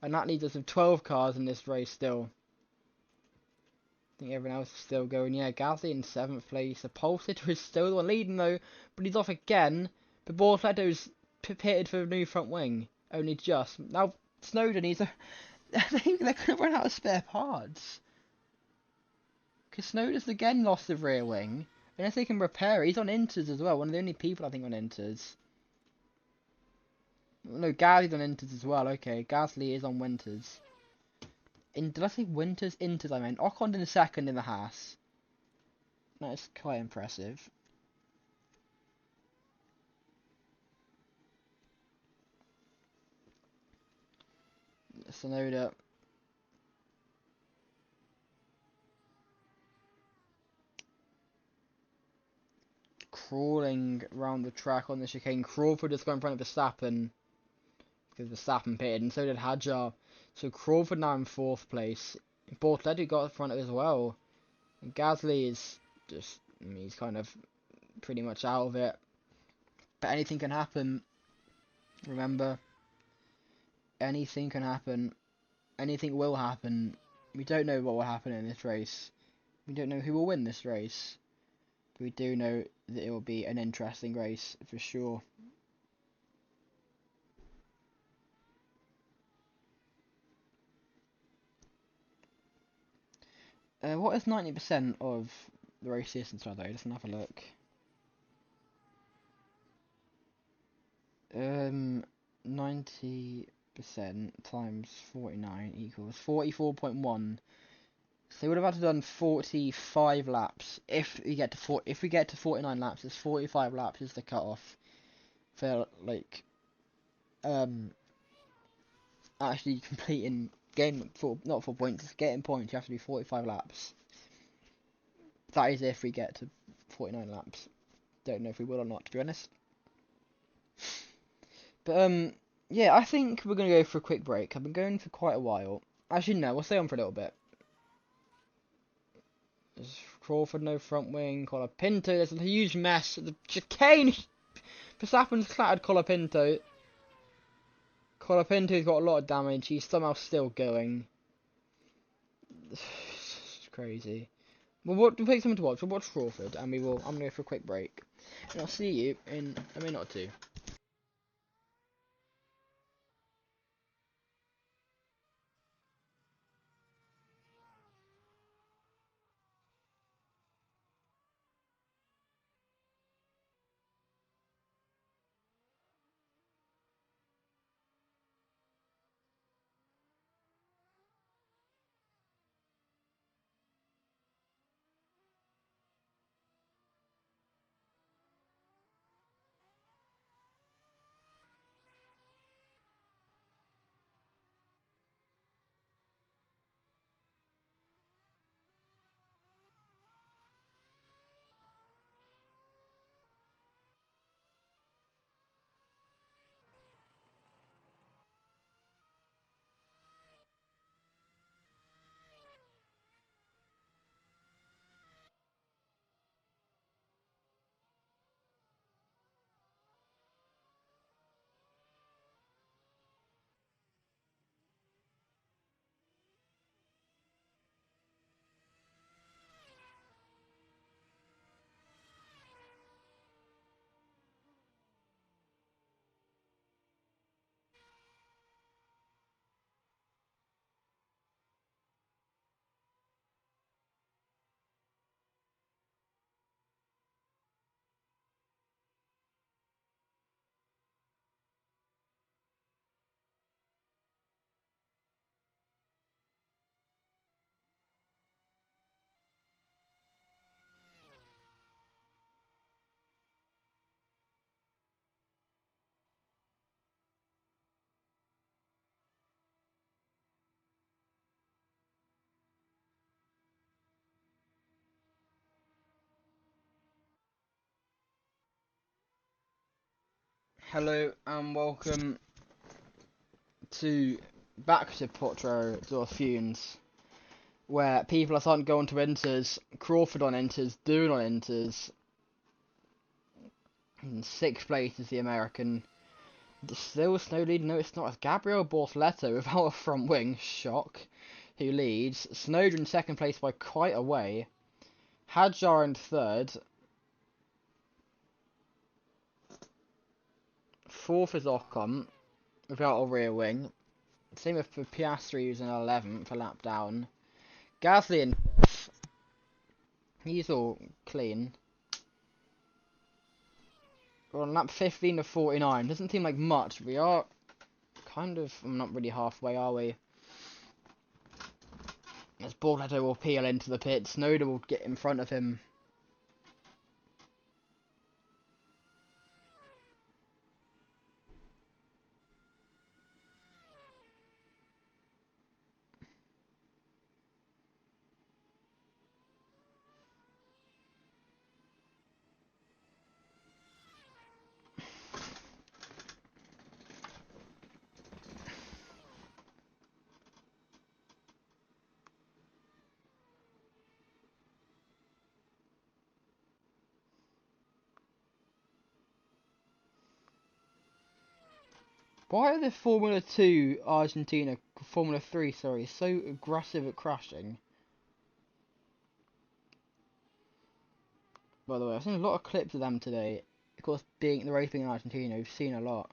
And that leaves us with 12 cars in this race still. I think everyone else is still going. Yeah, Gasly in 7th place. The pole sitter is still the one leading though. But he's off again. But Bortoletto's pitted for a new front wing. Only just. Now, Snowden needs a... they're going to run out of spare parts. Because Snowden's again lost the rear wing. Unless they can repair it. He's on inters as well. One of the only people I think on inters. No, Gasly's on inters as well. Okay, Gasly is on winters. Did I say winters? Inters I meant. Ocon in second in the Haas. That's quite impressive. Sonoda. Crawling around the track on the chicane. Crawford just got in front of Verstappen. Because Verstappen pitted, and so did Hadjar. So Crawford now in 4th place. Bortoletti got in front of it as well. And Gasly is just, he's kind of pretty much out of it. But anything can happen. Remember, anything can happen. Anything will happen. We don't know what will happen in this race. We don't know who will win this race. But we do know that it will be an interesting race for sure. What is 90% of the race distance though? Let's have a look. 90% times 49 equals 44.1. So we would have had to done 45 laps. If we get to 49 laps, it's 45 laps is the cutoff for like actually completing not 4 points, getting points. You have to do 45 laps. That is if we get to 49 laps. Don't know if we will or not, to be honest. But yeah, I think we're gonna go for a quick break. I've been going for quite a while. Actually, no, we'll stay on for a little bit. There's Crawford, no front wing. Colapinto, there's a huge mess. The chicane. Verstappen's clattered Colapinto. Colapinto's got a lot of damage. He's somehow still going. It's crazy. We'll pick something to watch. We'll watch Crawford, and I'm gonna go for a quick break, and I'll see you in a minute or two. Hello and welcome to back to Portro Dorfunes, where people are starting to go on to enters. Crawford on enters, Doohan on enters. In 6th place is the American. Still Snow lead. No, it's not. It's Gabriel Bortoletti without a front wing. Shock. Who leads? Snowden in 2nd place by quite a way. Hadjar in 3rd. 4th is Ocon without a rear wing. Same with for Piastri, who's in 11th, a lap down. Gasly in 5th. He's all clean. We're on lap 15 of 49. Doesn't seem like much. We are kind of... not really halfway, are we? As Borletto will peel into the pit. Snowden will get in front of him. Why are the Formula 2 Formula 3, sorry, so aggressive at crashing? By the way, I've seen a lot of clips of them today. Of course, being the race being in Argentina, we've seen a lot.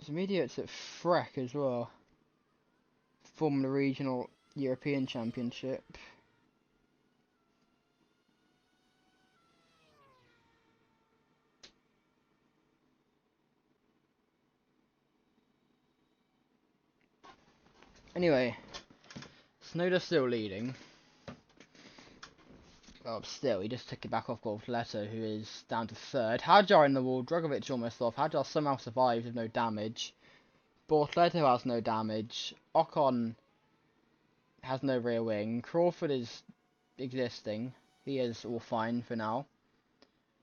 Some idiots at Freck as well. Formula Regional European Championship. Anyway, Snowden's still leading. Oh, still, he just took it back off Borletto, who is down to 3rd. Hadjar in the wall, Drugovic almost off. Hadjar somehow survives with no damage. Borletto has no damage. Ocon has no rear wing. Crawford is existing. He is all fine for now.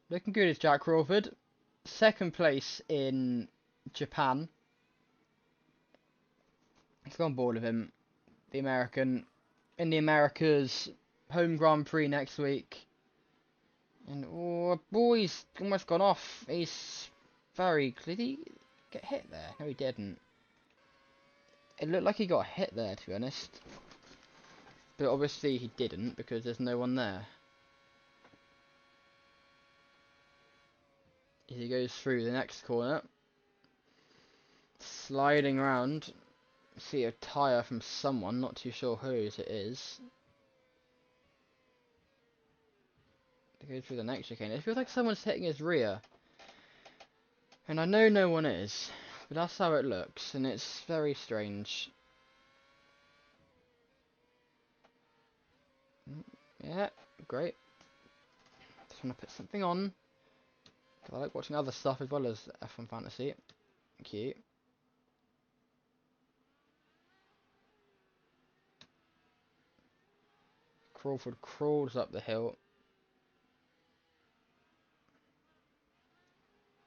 Looking good is Jack Crawford. 2nd place in Japan. Let's go on board with him. The American. In the Americas. Home Grand Prix next week. And oh boy, he's almost gone off. He's very... Did he get hit there? No, he didn't. It looked like he got hit there, to be honest. But obviously he didn't, because there's no one there. As he goes through the next corner. Sliding around. See a tyre from someone, not too sure whose it is. To go through the next chicane. It feels like someone's hitting his rear. And I know no one is. But that's how it looks, and it's very strange. Yeah, great. Just want to put something on. Because I like watching other stuff as well as F1 Fantasy. Thank you. Crawford crawls up the hill.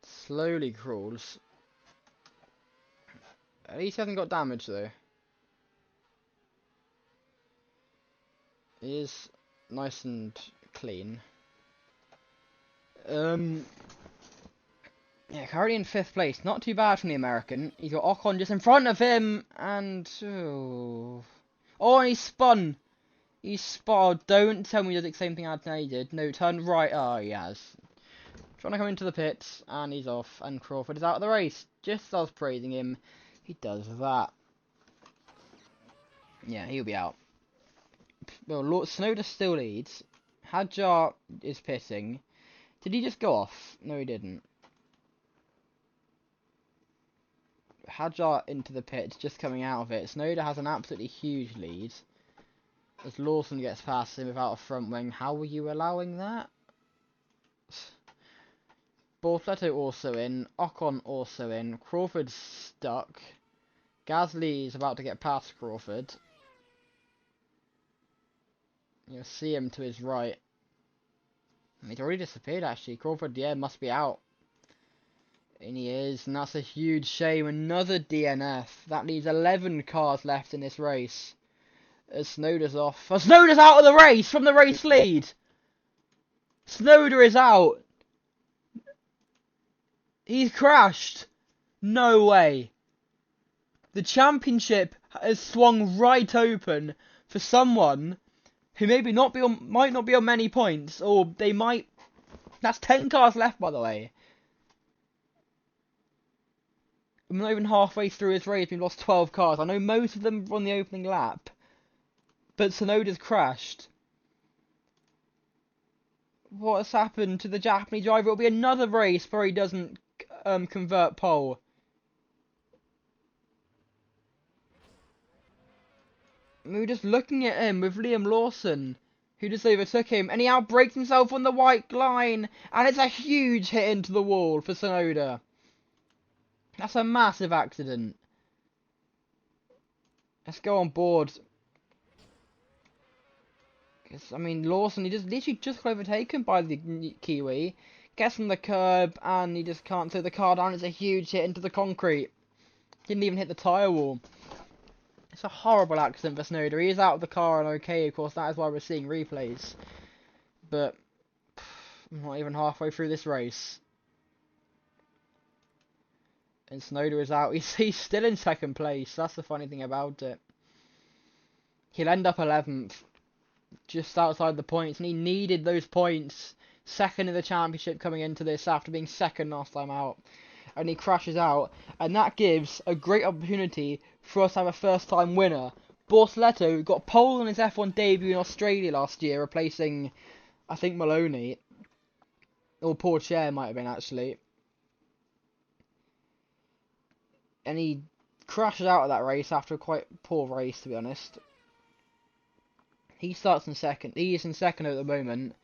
Slowly crawls. At least he hasn't got damage though. He is nice and clean. Yeah, currently in 5th place. Not too bad from the American. He's got Ocon just in front of him, and oh, and he spun. He spun. Don't tell me he does the same thing Anthony did. No, turn right. Oh, he has. Trying to come into the pits, and he's off. And Crawford is out of the race. Just as I was praising him, he does that. Yeah, he'll be out. Well, Snowden still leads. Hadjar is pitting. Did he just go off? No, he didn't. Hadjar into the pits, just coming out of it. Snowden has an absolutely huge lead. As Lawson gets past him without a front wing. How were you allowing that? Borletto also in. Ocon also in. Crawford's stuck. Gasly is about to get past Crawford. You'll see him to his right. He's already disappeared actually. Crawford, yeah, must be out. And he is, and that's a huge shame. Another DNF. That leaves 11 cars left in this race. As Snowder's off. Oh, Snowder's out of the race from the race lead. Snowder is out. He's crashed. No way. The championship has swung right open for someone who maybe might not be on many points, or they might. That's 10 cars left, by the way. I'm not even halfway through his race, we've lost 12 cars. I know most of them were on the opening lap, but Tsunoda's crashed. What has happened to the Japanese driver? It'll be another race where he doesn't convert pole. We were just looking at him with Liam Lawson, who just overtook him, and he outbrakes himself on the white line, and it's a huge hit into the wall for Tsunoda. That's a massive accident. Let's go on board. I mean, Lawson, he just literally just got overtaken by the Kiwi. Gets on the curb, and he just can't slow the car down. It's a huge hit into the concrete. Didn't even hit the tyre wall. It's a horrible accident for Tsunoda. He is out of the car and okay, of course, that is why we're seeing replays. But, I'm not even halfway through this race. And Tsunoda is out. He's still in second place. That's the funny thing about it. He'll end up 11th. Just outside the points, and he needed those points. Second in the championship coming into this after being second last time out. And he crashes out, and that gives a great opportunity for us to have a first-time winner. Bortoleto got pole on his F1 debut in Australia last year, replacing, I think, Maloney. Or Pourchaire might have been, actually. And he crashes out of that race after a quite poor race, to be honest. He starts in second. He is in second at the moment.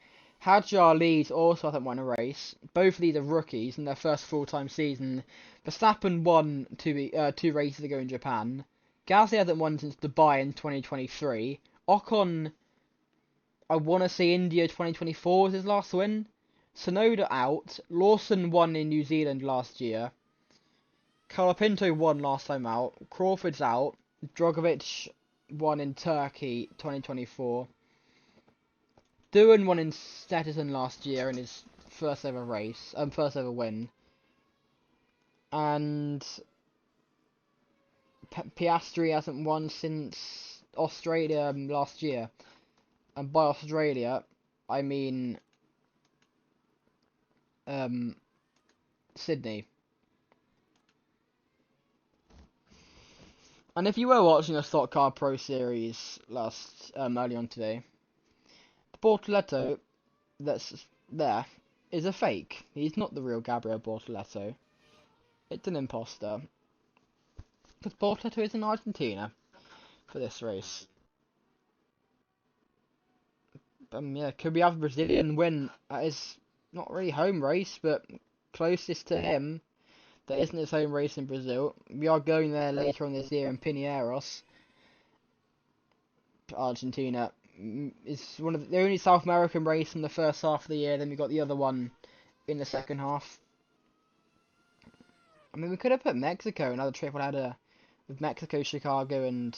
Hadjar leads also, I think, won a race. Both of these are rookies in their first full-time season. Verstappen won two races ago in Japan. Gasly hasn't won since Dubai in 2023. Ocon, I want to say India 2024 was his last win. Tsunoda out. Lawson won in New Zealand last year. Colapinto won last time out. Crawford's out. Drogovic won in Turkey 2024. Doohan won in Stetson last year in his first ever race, first ever win. And Piastri hasn't won since Australia last year. And by Australia, I mean Sydney. And if you were watching a Stock Car Pro Series early on today, the Bortoleto that's there is a fake. He's not the real Gabriel Bortoleto. It's an imposter. Because Bortoleto is in Argentina for this race. Yeah, could we have a Brazilian win at his not really home race, but closest to him? That isn't his home race in Brazil. We are going there later on this year in Pinheiros. Argentina is one of the only South American race in the first half of the year. Then we got the other one in the second half. I mean, we could have put Mexico, another triple header with Mexico, Chicago, and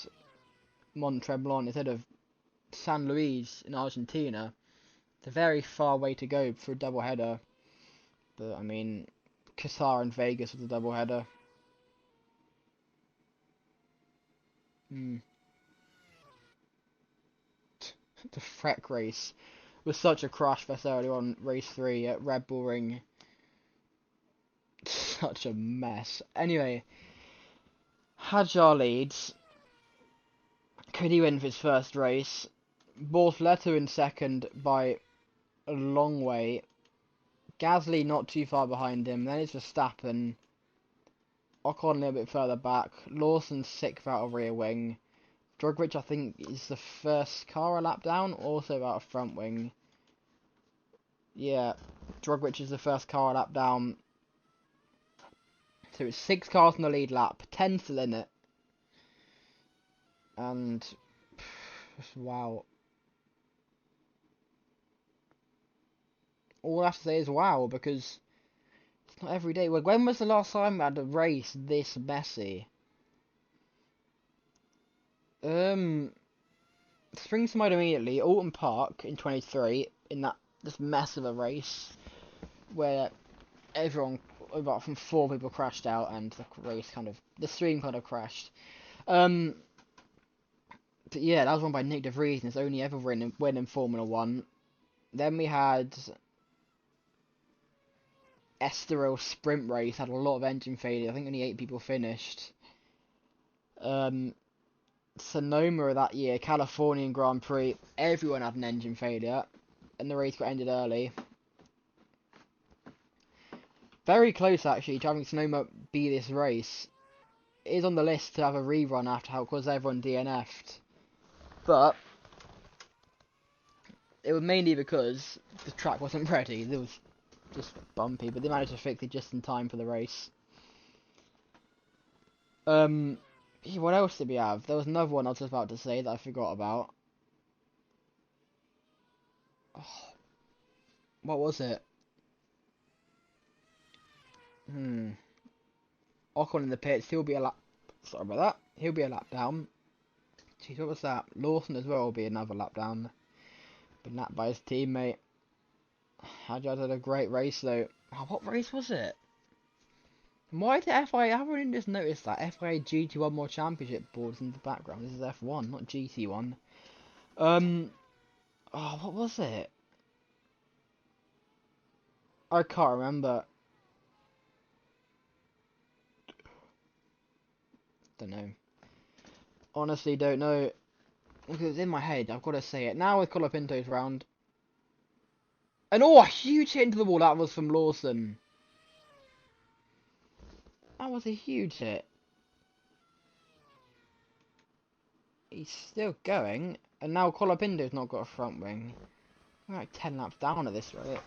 Montreblon instead of San Luis in Argentina. It's a very far way to go for a double header. But I mean, Qatar and Vegas with a double header. The Freck race was such a crash fest early on race 3 at Red Bull Ring. Such a mess. Anyway, Hadjar leads. Could he win his first race? Bortoleto in second by a long way. Gasly not too far behind him. Then it's Verstappen. Ocon a little bit further back. Lawson 6th out of rear wing. Drogovic, I think, is the first car a lap down. Also out of front wing. Yeah, Drogovic is the first car a lap down. So it's 6 cars in the lead lap. 10 still in it. And wow. All I have to say is wow, because it's not every day. When was the last time we had a race this messy? Springs to mind immediately. Alton Park in 23, in this mess of a race, where apart from 4 people crashed out, and the stream kind of crashed. But yeah, that was won by Nick De Vries, and his only ever win in Formula 1. Then we had Estoril sprint race had a lot of engine failure. I think only 8 people finished. Sonoma that year, Californian Grand Prix, everyone had an engine failure, and the race got ended early. Very close actually to having Sonoma be this race. It is on the list to have a rerun after how because everyone DNF'd, but it was mainly because the track wasn't ready. It was just bumpy, but they managed to fix it just in time for the race. What else did we have? There was another one I was just about to say that I forgot about. Oh, what was it? Ocon in the pits. He'll be a lap. Sorry about that. He'll be a lap down. Jeez, what was that? Lawson as well will be another lap down. Been lapped by his teammate. Hadjar had a great race though. Oh, what race was it? Why did FIA? I haven't just noticed that FIA GT1 More Championship boards in the background. This is F1, not GT1. Oh, what was it? I can't remember. Don't know. Honestly, don't know. Because it's in my head. I've got to say it now with Colapinto's round. And oh, a huge hit into the wall. That was from Lawson. That was a huge hit. He's still going, and now Colapinto's not got a front wing. We're like 10 laps down at this rate.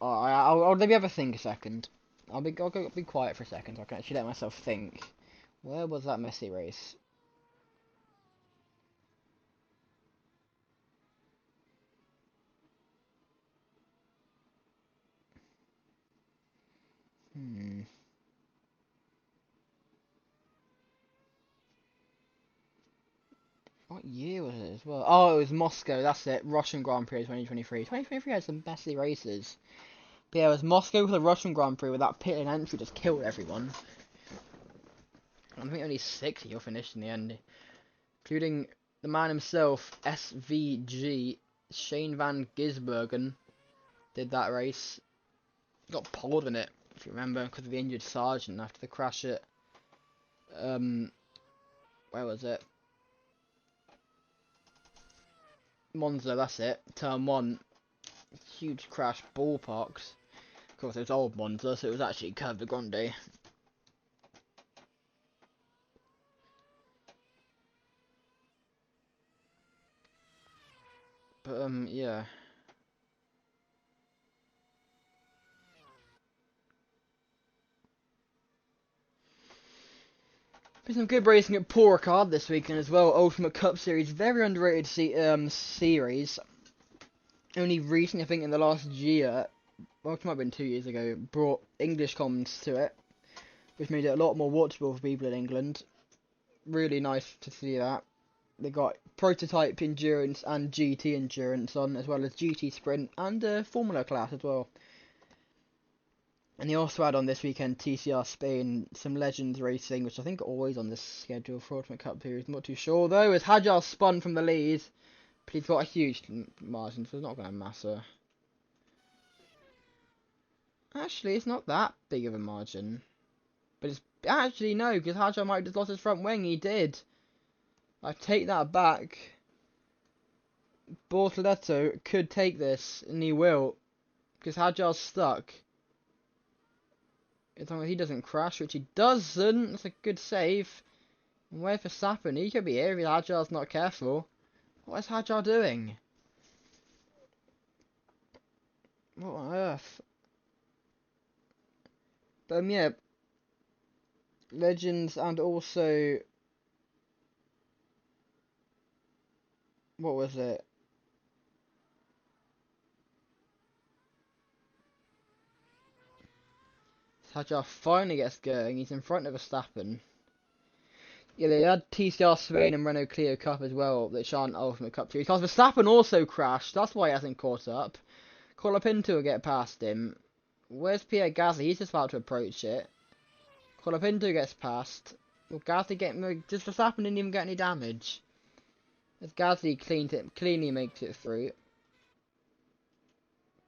I'll maybe have a think a second. I'll be quiet for a second so I can actually let myself think. Where was that messy race? What year was it as well? Oh, it was Moscow, that's it. Russian Grand Prix 2023. 2023 had some messy races. But yeah, it was Moscow with the Russian Grand Prix where that pit and entry just killed everyone. I think only 6 people finished in the end. Including the man himself, SVG, Shane van Gisbergen, did that race. Got pulled in it, if you remember, because of the injured sergeant after the crash at, where was it? Monza, that's it. Turn 1. Huge crash, ballparks. Of course, it was old Monza, so it was actually Curve de Grande. But, yeah. Been some good racing at Paul Ricard this weekend as well. Ultimate Cup Series, very underrated series. Only recently, I think in the last year, well, it might have been 2 years ago, brought English comms to it, which made it a lot more watchable for people in England. Really nice to see that. They got prototype endurance and GT endurance on, as well as GT sprint and Formula class as well. And they also had on this weekend TCR Spain, some Legends racing, which I think are always on this schedule for Ultimate Cup Series. I'm not too sure though, as Hadjar spun from the lead. But he's got a huge margin, so it's not going to matter. Actually, it's not that big of a margin. But it's actually no, because Hadjar might have just lost his front wing. He did. I take that back. Bortoletto could take this, and he will, because Hadjar's stuck. As long as he doesn't crash, which he doesn't. That's a good save. And where's Verstappen? He could be here if Hadjar's not careful. What is Hadjar doing? What on earth? But yeah, Legends and also, what was it? Hadjar finally gets going. He's in front of Verstappen. Yeah, they had TCR Spain and Renault Clio Cup as well, which aren't Ultimate Cup Series. Because Verstappen also crashed, that's why he hasn't caught up. Colapinto will get past him. Where's Pierre Gasly? He's just about to approach it. Colapinto gets past. Will Gasly get... Does Verstappen didn't even get any damage? As Gasly cleanly makes it through.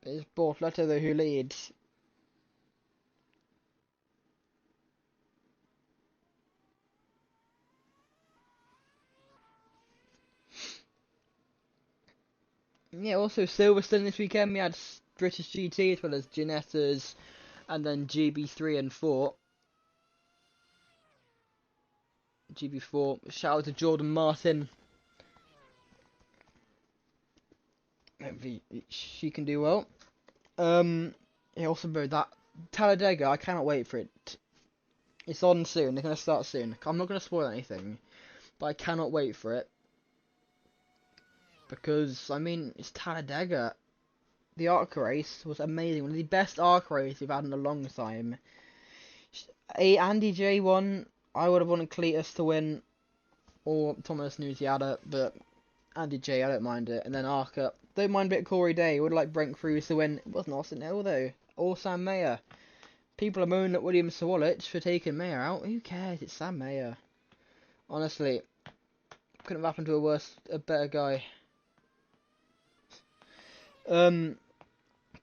It's Bortoleto though who leads. Yeah, also Silverstone this weekend we had British GT as well as Ginetta's and then GB3 and 4. GB4. Shout out to Jordan Martin. Hopefully she can do well. Yeah, also bro, that Talladega, I cannot wait for it. It's on soon. They're gonna start soon. I'm not gonna spoil anything, but I cannot wait for it because I mean it's Talladega. The ARC race was amazing. One of the best ARC races we've had in a long time. Andy J won. I would have wanted Cletus to win or Thomas Nunziata, but Andy J, I don't mind it. And then ARCA, don't mind a bit Corey Day. Would like Brent Cruz to win. It wasn't Austin Hill though, or Sam Mayer. People are moaning at William Sawalich for taking Mayer out. Who cares? It's Sam Mayer. Honestly, couldn't have happened to a better guy.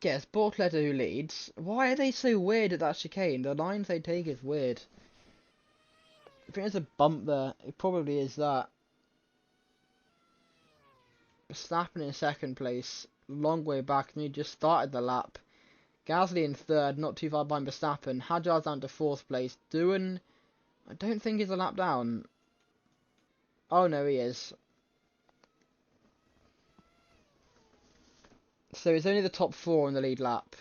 Yes, Bortoleto who leads. Why are they so weird at that chicane? The lines they take is weird. I think there's a bump there. It probably is that. Verstappen in second place. Long way back, and he just started the lap. Gasly in third, not too far behind Verstappen. Hadjar's down to fourth place. Doohan, I don't think he's a lap down. Oh no, he is. So it's only the top four in the lead lap.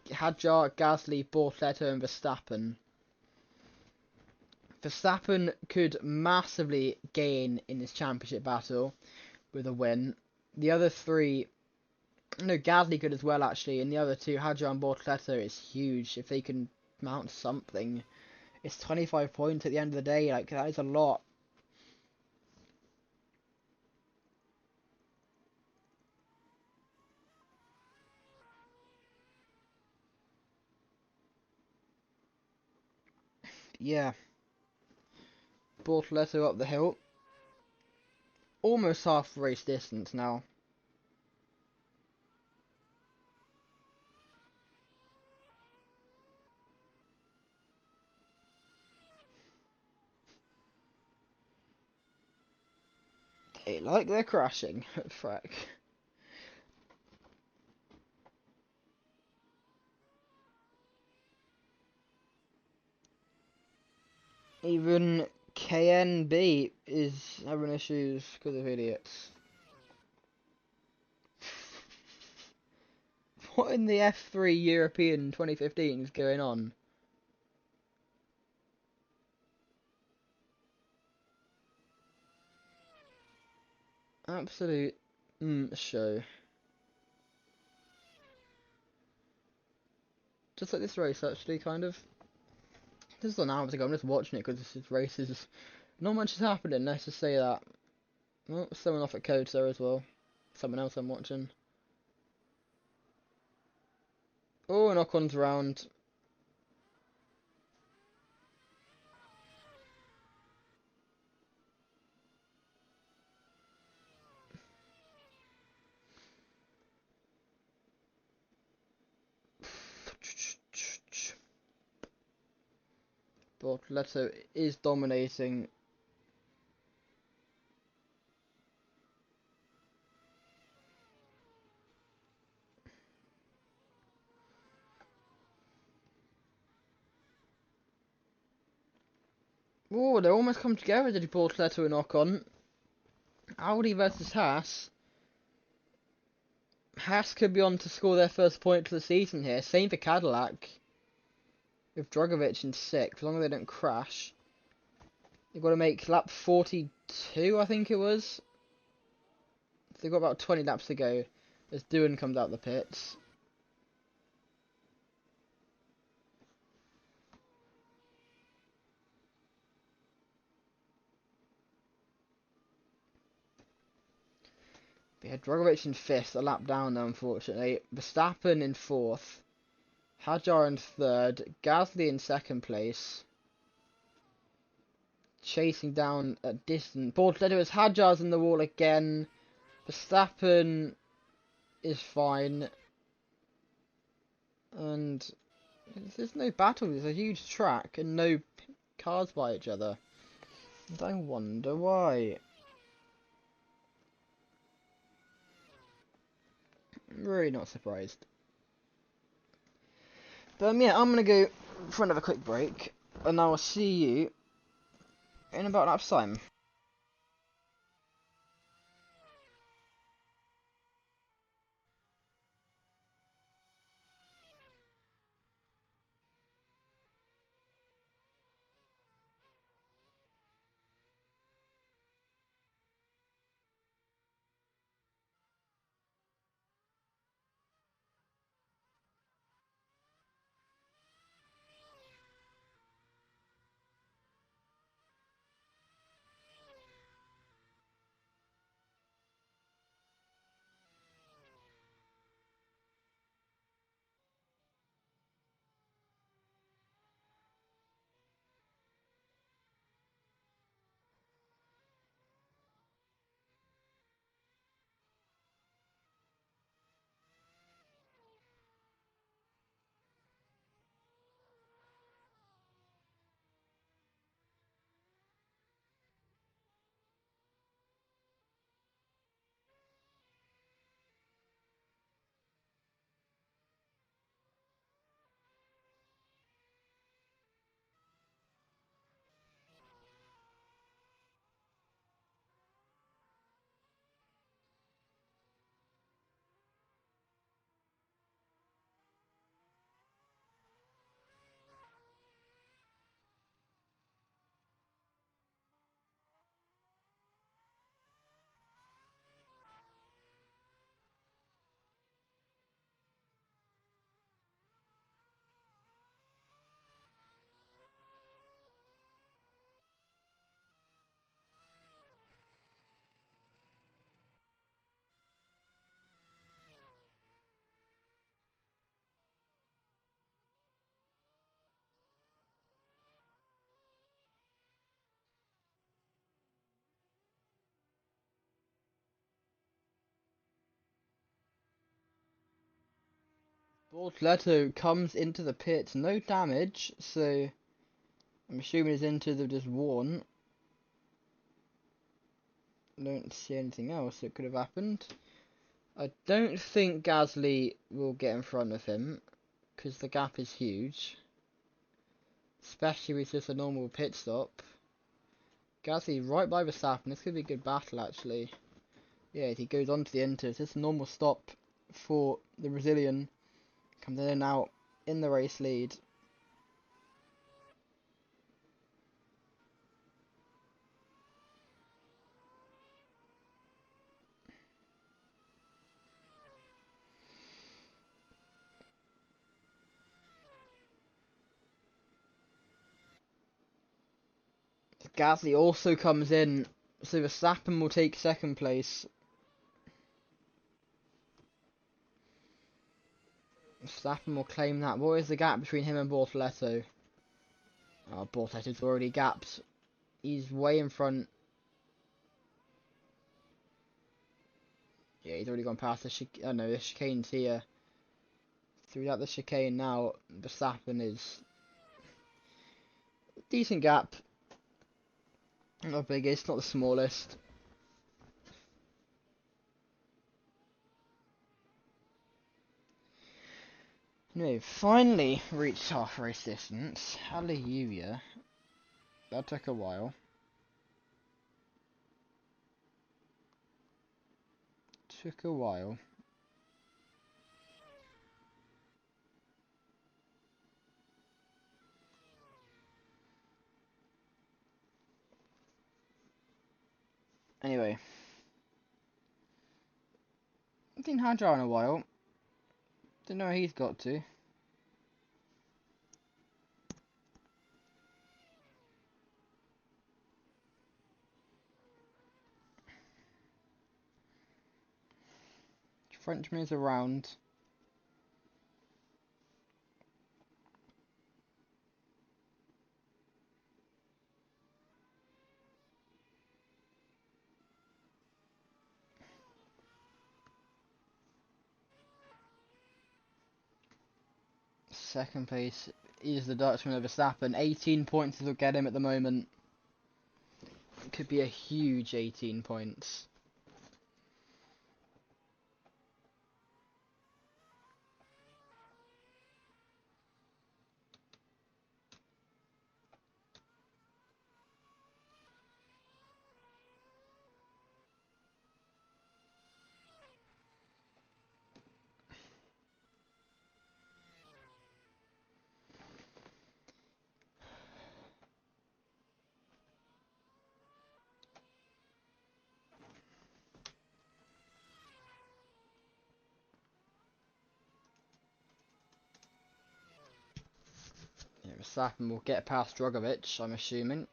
Hadjar, Gasly, Bortoleto and Verstappen. Verstappen could massively gain in this championship battle with a win. The other three, no, Gasly could as well actually, and the other two, Hadjar and Bortoleto, is huge if they can mount something. It's 25 points at the end of the day, like that is a lot. Yeah. Bortoleto up the hill. Almost half race distance now. They like they're crashing at Freck. Even KNB is having issues because of idiots. What in the F3 European 2015 is going on? Absolute show. Just like this race actually, kind of. This is an hour ago, I'm just watching it because this race is... Not much is happening, let's just say that. Well, someone off at codes there as well. Someone else I'm watching. Oh, an Ocon's round. Bortoleto is dominating. Oh, they almost come together, did Bortoleto and Ocon. Audi versus Haas. Haas could be on to score their first point of the season here. Same for Cadillac. With Drogovic in sixth, as long as they don't crash. They've got to make lap 42, I think it was. They've got about 20 laps to go as Doohan comes out the pits. But yeah, Drogovic in fifth, a lap down though, unfortunately. Verstappen in fourth. Hadjar in third. Gasly in second place. Chasing down at distance. Bortoleto as Hadjar's in the wall again. Verstappen is fine. And there's no battle. It's a huge track and no cars by each other. And I wonder why. I'm really not surprised. But yeah, I'm gonna go for another quick break, and I will see you in about an hour's time. Bortoleto comes into the pit, no damage, so I'm assuming he's into the just worn. Don't see anything else that could have happened. I don't think Gasly will get in front of him, because the gap is huge. Especially with just a normal pit stop. Gasly right by Verstappen, this could be a good battle actually. Yeah, he goes on to the inters, it's a normal stop for the Brazilian. Comes in and out in the race lead. Gasly also comes in, so Verstappen will take second place. Verstappen will claim that. What is the gap between him and Bortoleto? Oh, Bortoleto's already gapped. He's way in front. Yeah, he's already gone past the chicane. Oh no, the chicane's here. Through that the chicane now, Verstappen is decent gap. Not the biggest, not the smallest. No, finally reached half race distance. Hallelujah. That took a while. Took a while. Anyway. I've seen Hadjar in a while. Don't know where he's got to. Frenchman is around. Second place is the Dutchman of Verstappen. 18 points will get him at the moment. It could be a huge 18 points. Yeah, Verstappen will get past Drogovic, I'm assuming.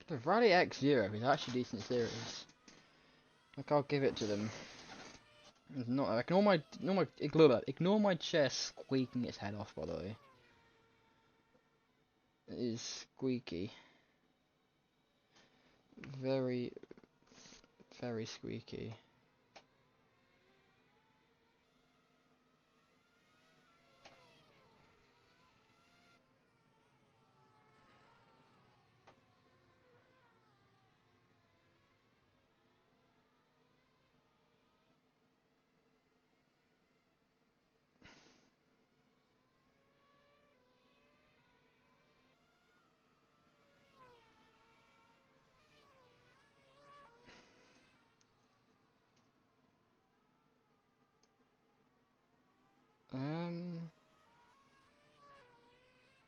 The Rally X Europe is actually a decent series. Like, I'll give it to them. It's not. Ignore my chair squeaking its head off. By the way, it is squeaky. Very, very squeaky.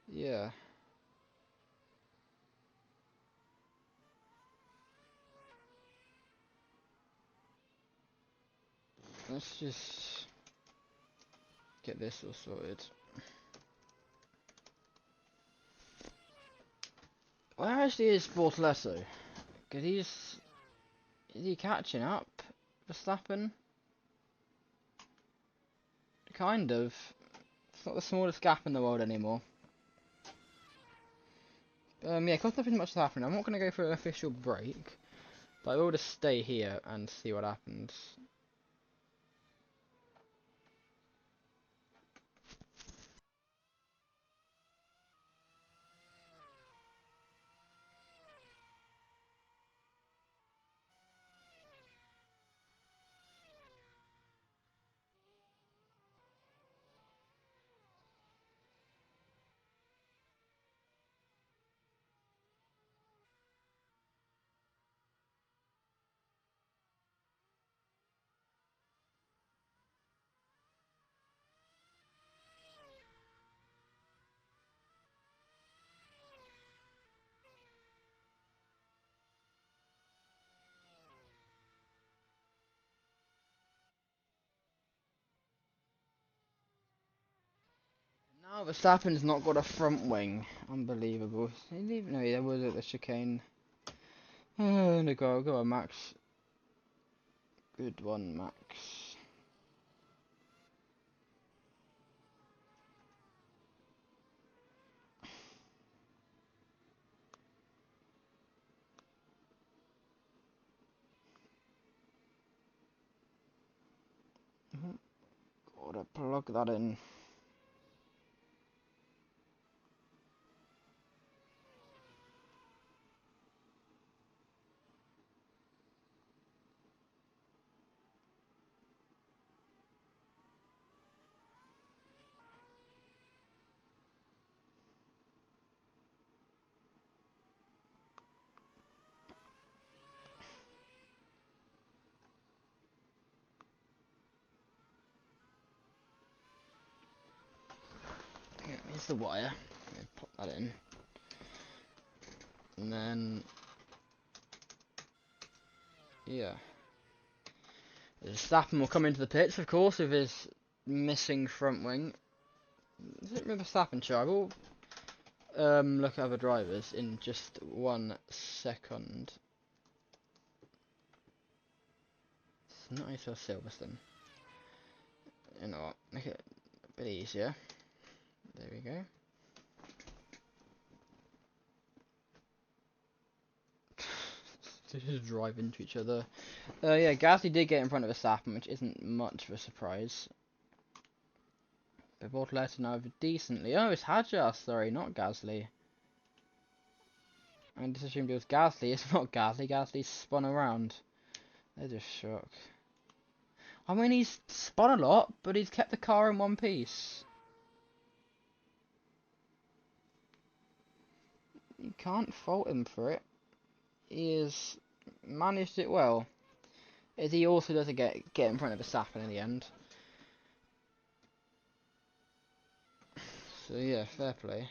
Yeah. Let's just get this all sorted. Where actually is Bortolesso? Cause is he catching up? Verstappen? Kind of. It's not the smallest gap in the world anymore. Yeah, cause nothing much is happening. I'm not gonna go for an official break, but I will just stay here and see what happens. Now Verstappen's not got a front wing. Unbelievable. No, there was at the chicane. No, go on, Max. Good one, Max. Gotta plug that in. Yeah, here's the wire. Pop that in. And then, yeah. Verstappen will come into the pits, of course, with his missing front wing. Is it with Verstappen? Sure, I will look at other drivers in just 1 second. It's nice or Silverstone. You know what? Make it a bit easier. There we go. They just drive into each other. Yeah, Gasly did get in front of Verstappen, which isn't much of a surprise. But Bortoletti over decently. Oh, it's Hadjar, sorry, not Gasly. I just assumed it was Gasly. It's not Gasly. Gasly spun around. They're just shook. I mean, he's spun a lot, but he's kept the car in one piece. You can't fault him for it. He has managed it well. As he also doesn't get in front of Verstappen in the end. So yeah, fair play.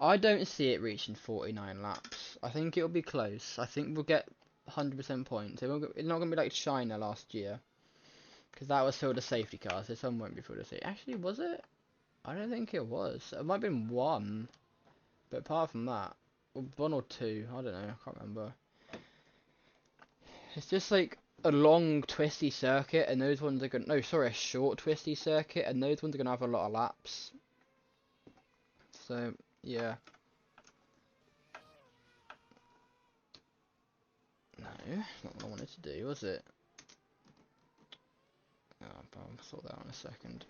I don't see it reaching 49 laps. I think it'll be close. I think we'll get 100% points. It's not going to be like China last year. Because that was still the safety car, so some won't be full of safety. Actually, was it? I don't think it was. It might have been one. But apart from that, one or two, I don't know, I can't remember. It's just like a long twisty circuit, and those ones are going. No, sorry, a short twisty circuit, and those ones are going to have a lot of laps. So yeah. No, not what I wanted to do, was it? Oh, I'll sort that out in a second.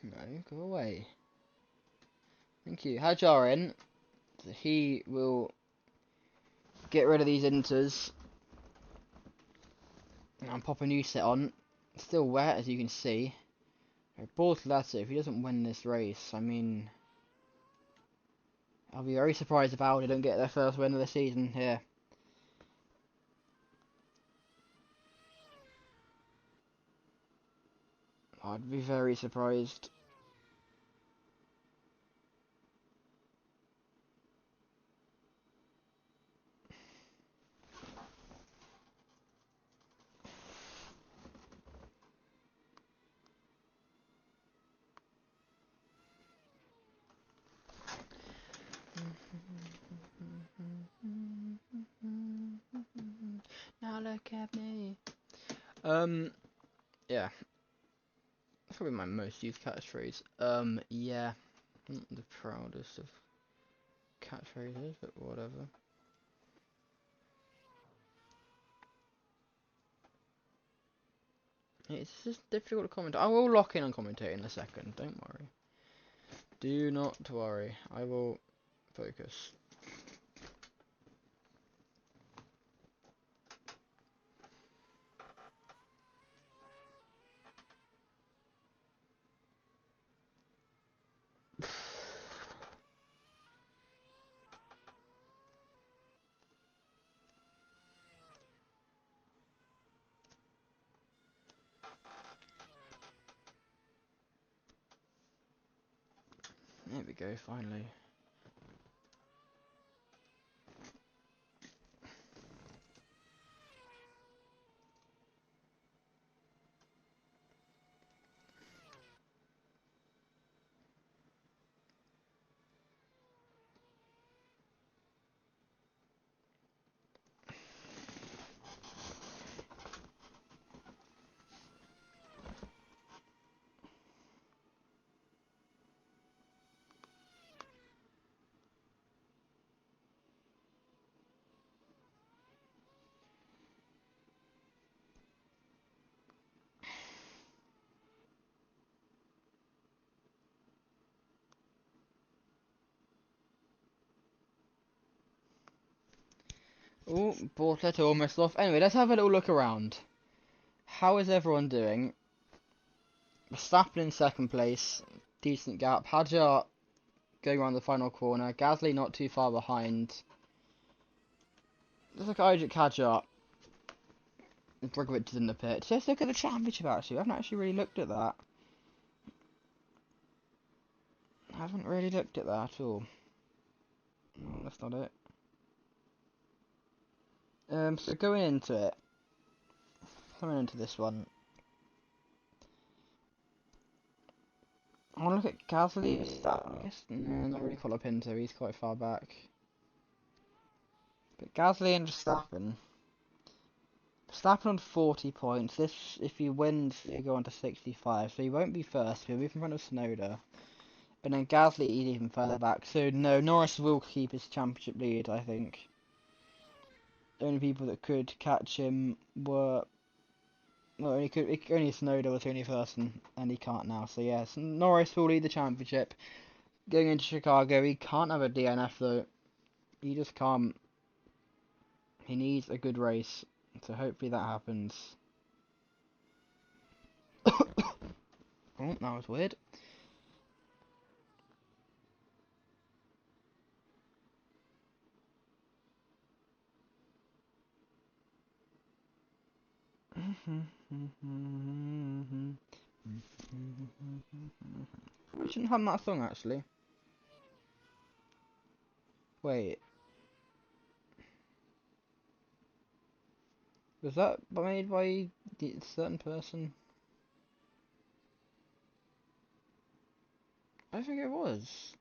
No, go away. Thank you. Hajar in. So he will get rid of these inters. And pop a new set on. It's still wet, as you can see. Bortoletti, if he doesn't win this race, I mean, I'll be very surprised if Audi don't get their first win of the season here. I'd be very surprised. Now look at me. Yeah. That's probably my most used catchphrase. Yeah. Not the proudest of catchphrases, but whatever. It's just difficult to comment. I will lock in on commentating in a second, don't worry. Do not worry. I will focus. There we go, finally. Oh, Bortlet almost off. Anyway, let's have a little look around. How is everyone doing? Verstappen in second place. Decent gap. Hadjar going around the final corner. Gasly not too far behind. Let's look at Isaac Hadjar. Drogovic is in the pit. Let's look at the championship actually. I haven't actually really looked at that. I haven't really looked at that at all. No, that's not it. So going into it. Coming into this one. I want to look at Gasly. I guess, no, not really Colapinto. He's quite far back. But Gasly and Verstappen. Verstappen on 40 points. This, if he wins, he'll go on to 65. So he won't be first. He'll be in front of Tsunoda. And then Gasly is even further back. So no, Norris will keep his championship lead, I think. The only people that could catch him were... Well, only Tsunoda was the only person, and he can't now. So yes, Norris will lead the championship. Going into Chicago, he can't have a DNF though. He just can't. He needs a good race. So hopefully that happens. Oh, that was weird. We shouldn't have that song actually. Wait. Was that made by a certain person? I think it was.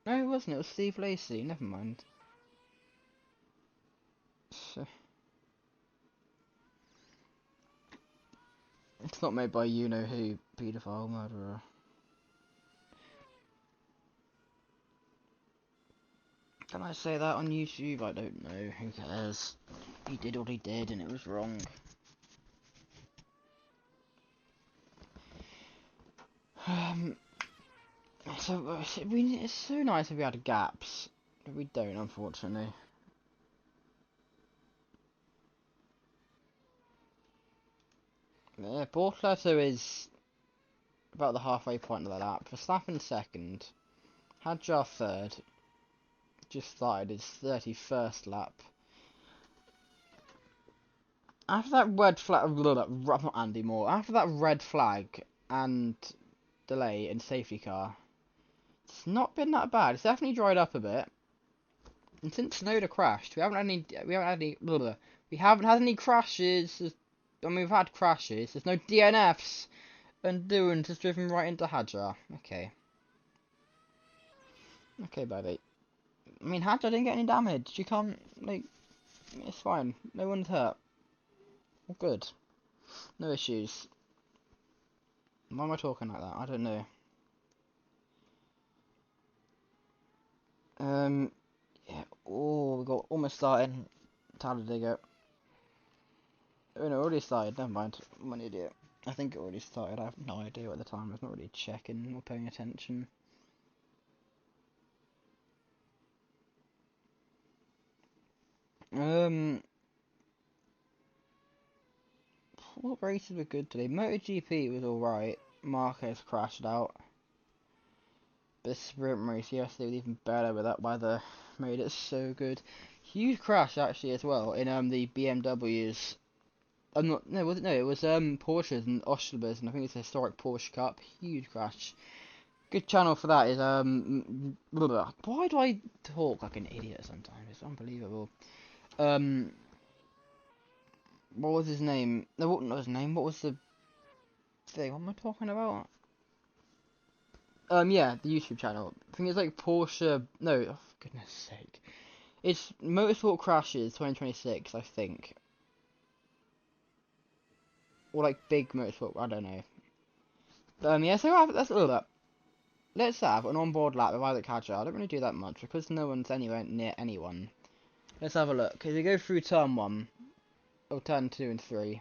No, it wasn't. It was Steve Lacy. Never mind. It's not made by you know who, paedophile murderer. Can I say that on YouTube? I don't know. Who cares? He did what he did, and it was wrong. So it's so nice if we had gaps, but we don't, unfortunately. Yeah, Bortletto is about the halfway point of the lap. Verstappen second. Hadjar third. Just started his 31st lap. After that red flag, not Andy Moore. After that red flag and delay and safety car, it's not been that bad. It's definitely dried up a bit. And since Tsunoda crashed, we haven't had any crashes. I mean, we've had crashes. There's no DNFs, and Doohan's just driven right into Hadjar. Okay. Okay, baby. I mean, Hadjar didn't get any damage. You can't, like, it's fine. No one's hurt. All good. No issues. Why am I talking like that? I don't know. Yeah. Oh, we got almost starting. Talladega. Oh no, already started. Never mind. I'm an idiot. I think it already started. I have no idea at the time. I was not really checking or paying attention. What races were good today? MotoGP was alright. Marquez crashed out. The sprint race yesterday was even better with that weather. Made it so good. Huge crash actually as well in the BMWs. No, was it? No, it was Porsches and Ostlers, and I think it's a historic Porsche Cup. Huge crash. Good channel for that is why do I talk like an idiot sometimes? It's unbelievable. What was his name? No, what was his name? What was the thing? What am I talking about? Yeah, the YouTube channel. I think it's like Porsche. No, oh, for goodness sake, it's Motorsport Crashes 2026, I think, or like Big Motorsport. I don't know. Yeah. So let's look up. Let's have an onboard lap with Isaac Hadjar. I don't really do that much because no one's anywhere near anyone. Let's have a look. As we go through turn 1, or turn 2 and 3,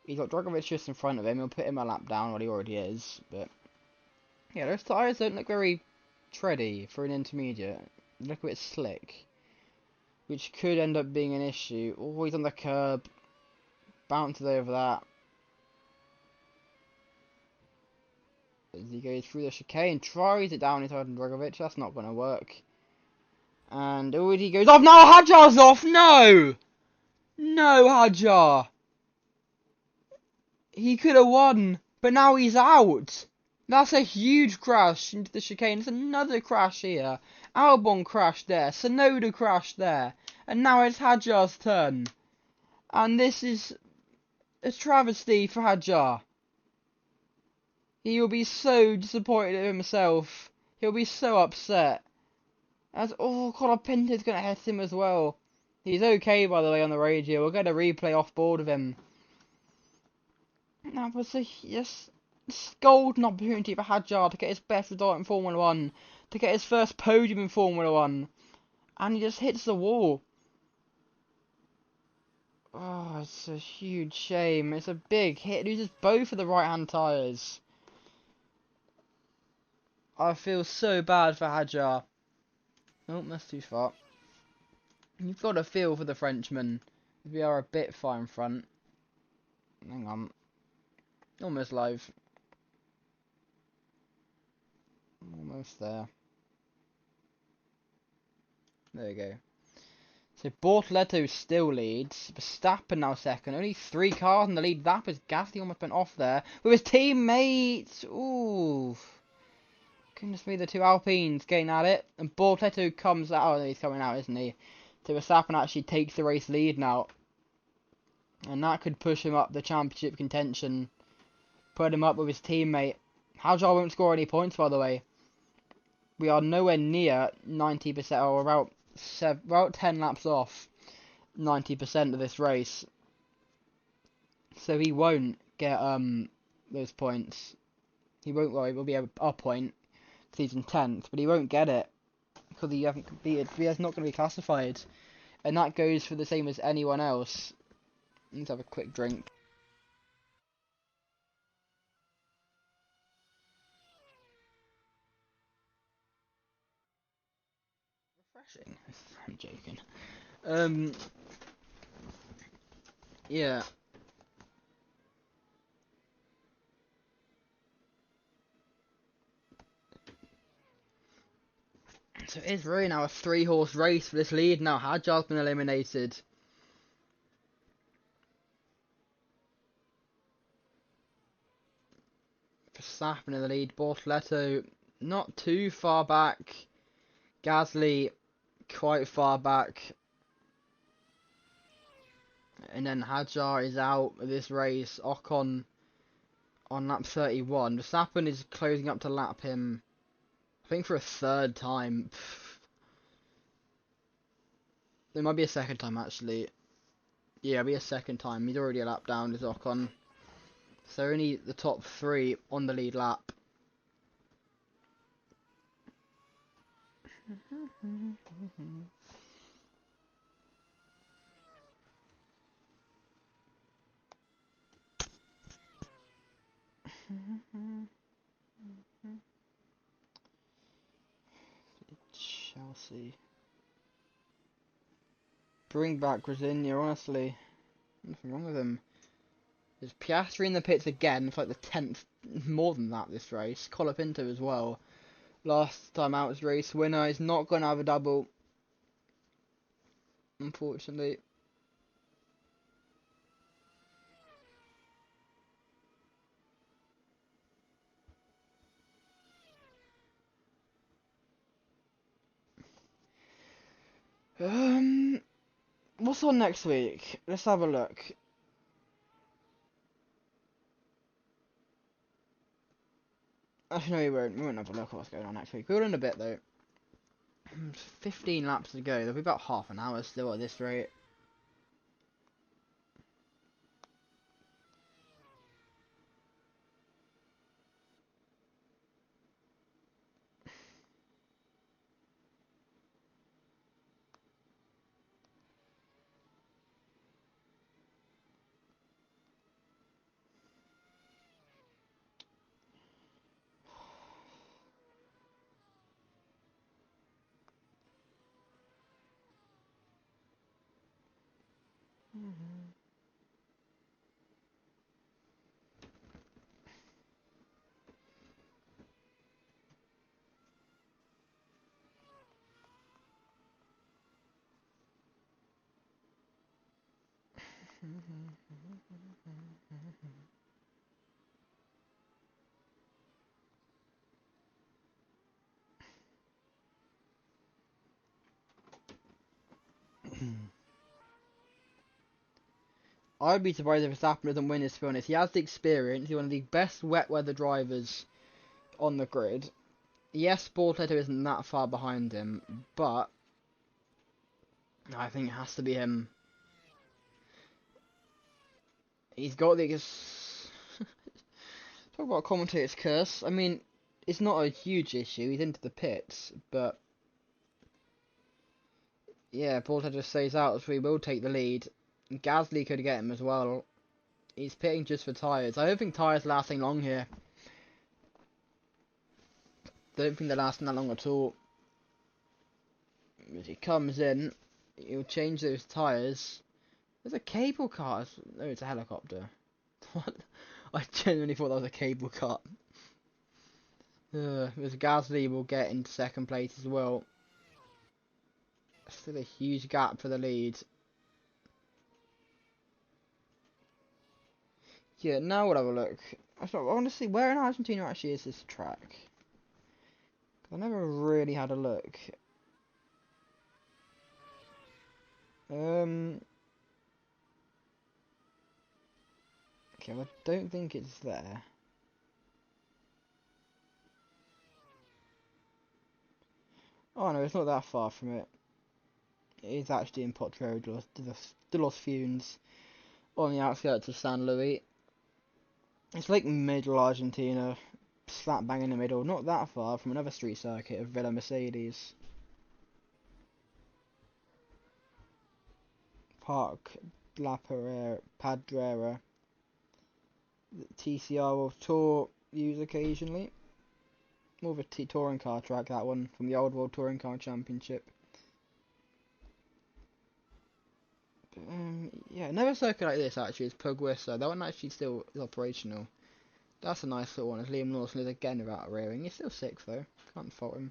he's got Drogovic just in front of him. He'll put him a lap down, well he already is, but yeah, those tyres don't look very tready for an intermediate. They look a bit slick. which could end up being an issue. Oh, he's on the curb. Bounces over that. As he goes through the chicane, tries it down into Dragovic. That's not going to work. And oh, he goes off. No, Hadjar's off. No, no, Hadjar. He could have won, but now he's out. That's a huge crash into the chicane. There's another crash here. Albon crashed there. Sonoda crashed there. And now it's Hadjar's turn. And this is a travesty for Hadjar. He will be so disappointed in himself. He'll be so upset. As Colapinto's going to hit him as well. He's okay, by the way, on the radio. We'll get a replay off board of him. That was a golden opportunity for Hadjar to get his best result in Formula 1. To get his first podium in Formula 1. And he just hits the wall. Oh, it's a huge shame. It's a big hit. Loses both of the right-hand tyres. I feel so bad for Hadjar. Oh, that's too far. You've got a feel for the Frenchman. We are a bit far in front. Hang on. Almost live. Almost there. There we go. So Bortoleto still leads. Verstappen now second. Only 3 cars in the lead. That was Gasly almost went off there. With his teammates. Ooh. Goodness me, the 2 Alpines getting at it. And Bortoleto comes out. Oh, he's coming out, isn't he? So Verstappen actually takes the race lead now. And that could push him up the championship contention. Put him up with his teammate. Hadjar won't score any points, by the way. We are nowhere near 90%, or about 10 laps off 90% of this race. So he won't get those points. He won't. Well, it will be a point because he's in 10th, but he won't get it because he hasn't competed. He is not going to be classified, and that goes for the same as anyone else. Let's have a quick drink. Refreshing. I'm joking. Yeah. So it is really now a 3-horse race for this lead. Now Hadjar's been eliminated. Verstappen in the lead. Bortoleto not too far back. Gasly quite far back. And then Hadjar is out of this race. Ocon on lap 31. Verstappen is closing up to lap him, I think, for a 3rd time. There might be a 2nd time, actually. Yeah, it'll be a 2nd time. He's already a lap down, is Ocon. So only the top 3 on the lead lap. Chelsea. Bring back Grisinia, honestly. Nothing wrong with him. There's Piastri in the pits again. It's like the 10th, more than that, this race. Colapinto as well. Last time out as race winner. He's not going to have a double, unfortunately. What's on next week? Let's have a look. Actually, no, we won't have a look at what's going on next week. We'll in a bit, though. 15 laps to go. There'll be about half an hour still at this rate. I'd be surprised if Verstappen doesn't win this, to be honest. He has the experience. He's one of the best wet weather drivers on the grid. Yes, Bortoleto isn't that far behind him, but I think it has to be him. He's got the... Talk about commentator's curse. I mean, it's not a huge issue. He's into the pits, but... Yeah, Bortoleto just stays out, so he will take the lead. Gasly could get him as well. He's pitting just for tyres. I don't think tyres lasting long here. Don't think they're lasting that long at all. As he comes in, he'll change those tyres. There's a cable car. No, it's a helicopter. What? I genuinely thought that was a cable car. There's Gasly will get into second place as well. Still a huge gap for the lead. Yeah, now we'll have a look. I want to see where in Argentina actually is this track. I never really had a look. Okay, well, I don't think it's there. Oh no, it's not that far from it. It is actually in Potrero de los Funes, on the outskirts of San Luis. It's like middle Argentina, slap bang in the middle, not that far from another street circuit of Villa Mercedes. Park La Padrera. The TCR will tour use occasionally. More of a touring car track, that one, from the old World Touring Car Championship. Yeah, another circuit like this actually is Puguesa. That one actually still is operational. That's a nice little one, as Liam Lawson is again without rearing. He's still 6th though, can't fault him.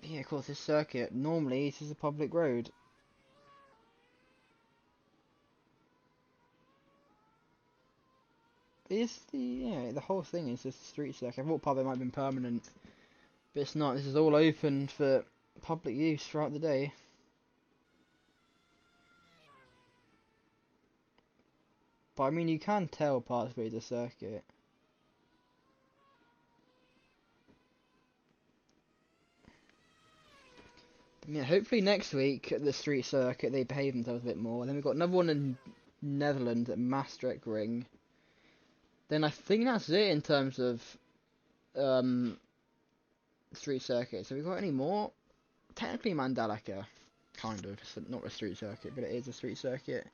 Yeah, of course, this circuit, normally this is a public road. The whole thing is just a street circuit. I thought part of it might have been permanent, but it's not. This is all open for public use throughout the day. But I mean, you can tell parts of it is a circuit. Yeah, hopefully next week at the street circuit they behave themselves a bit more. And then we've got another one in Netherlands at Maastricht Ring. Then I think that's it in terms of street circuits. Have we got any more? Technically Mandalika, kind of. It's not a street circuit, but it is a street circuit.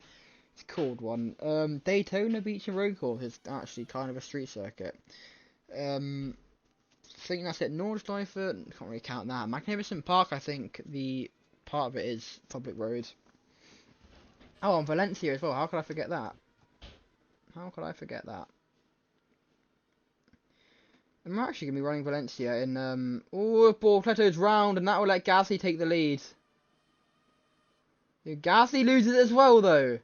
It's called one. Daytona Beach and Road Course is actually kind of a street circuit. I think that's it. Nordschleife, can't really count that. Magnificent Park, I think the part of it is public road. Oh, and Valencia as well. How could I forget that? How could I forget that? And we're actually going to be running Valencia in, oh, Bortoleto's round, and that will let Gasly take the lead. Gasly loses as well, though.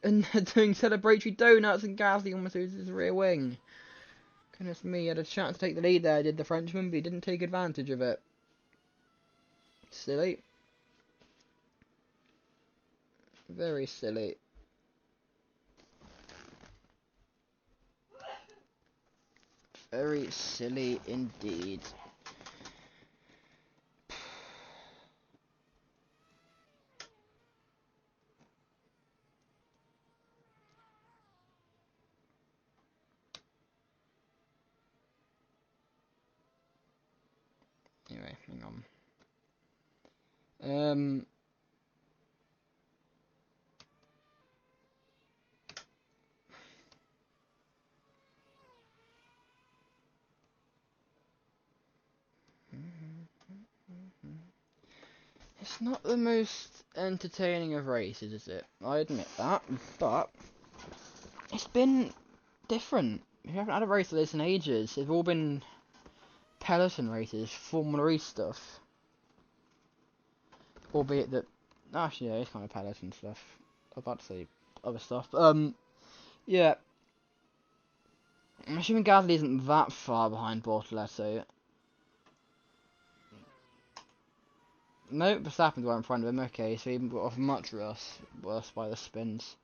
And they're doing celebratory donuts, and Gasly almost loses his rear wing. Goodness me, he had a chance to take the lead there, did the Frenchman, but he didn't take advantage of it. Silly. Very silly. Very silly indeed. Anyway, hang on. It's not the most entertaining of races, is it? I admit that, but it's been different. We haven't had a race like this in ages. They've all been peloton races, Formula E stuff. Albeit that, actually, yeah, it's kind of peloton stuff. I was about to say other stuff. Yeah. I'm assuming Gasly isn't that far behind Bortoleto. No, Verstappen's right in front of him. Okay, so he got off much worse by the spins.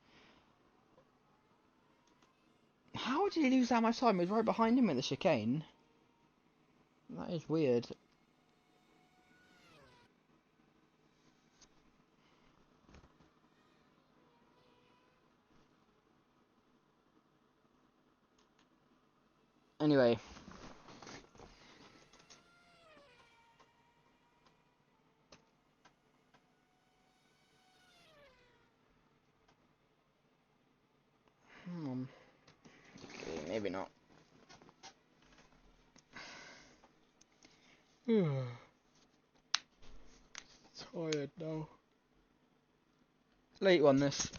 How did he lose that much time? He was right behind him at the chicane. That is weird. Anyway. Okay, maybe not. Tired now. Late one this.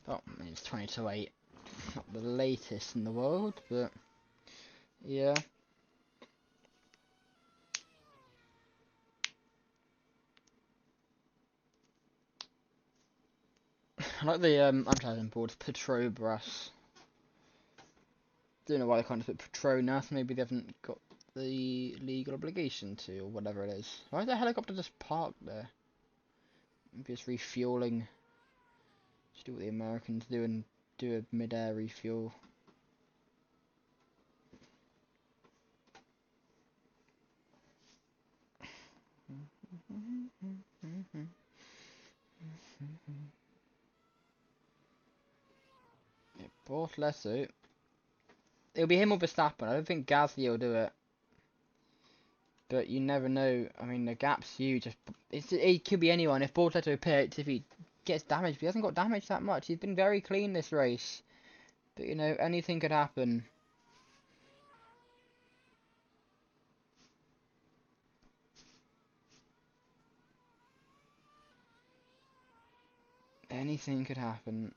Oh, I mean, it's 20 to 8. Not the latest in the world, but yeah. I like the advertising boards, Petrobras. Don't know why they can't just put Petronas. Maybe they haven't got the legal obligation to, or whatever it is. Why is the helicopter just parked there? Maybe it's refueling. Just do what the Americans do and do a mid-air refuel. Yeah, Bortoleto. It'll be him or Verstappen. I don't think Gasly will do it. But you never know. I mean, the gap's huge. It could be anyone. If Bortoleto pits, if he gets damaged, but he hasn't got damaged that much. He's been very clean this race. But, you know, anything could happen. Anything could happen.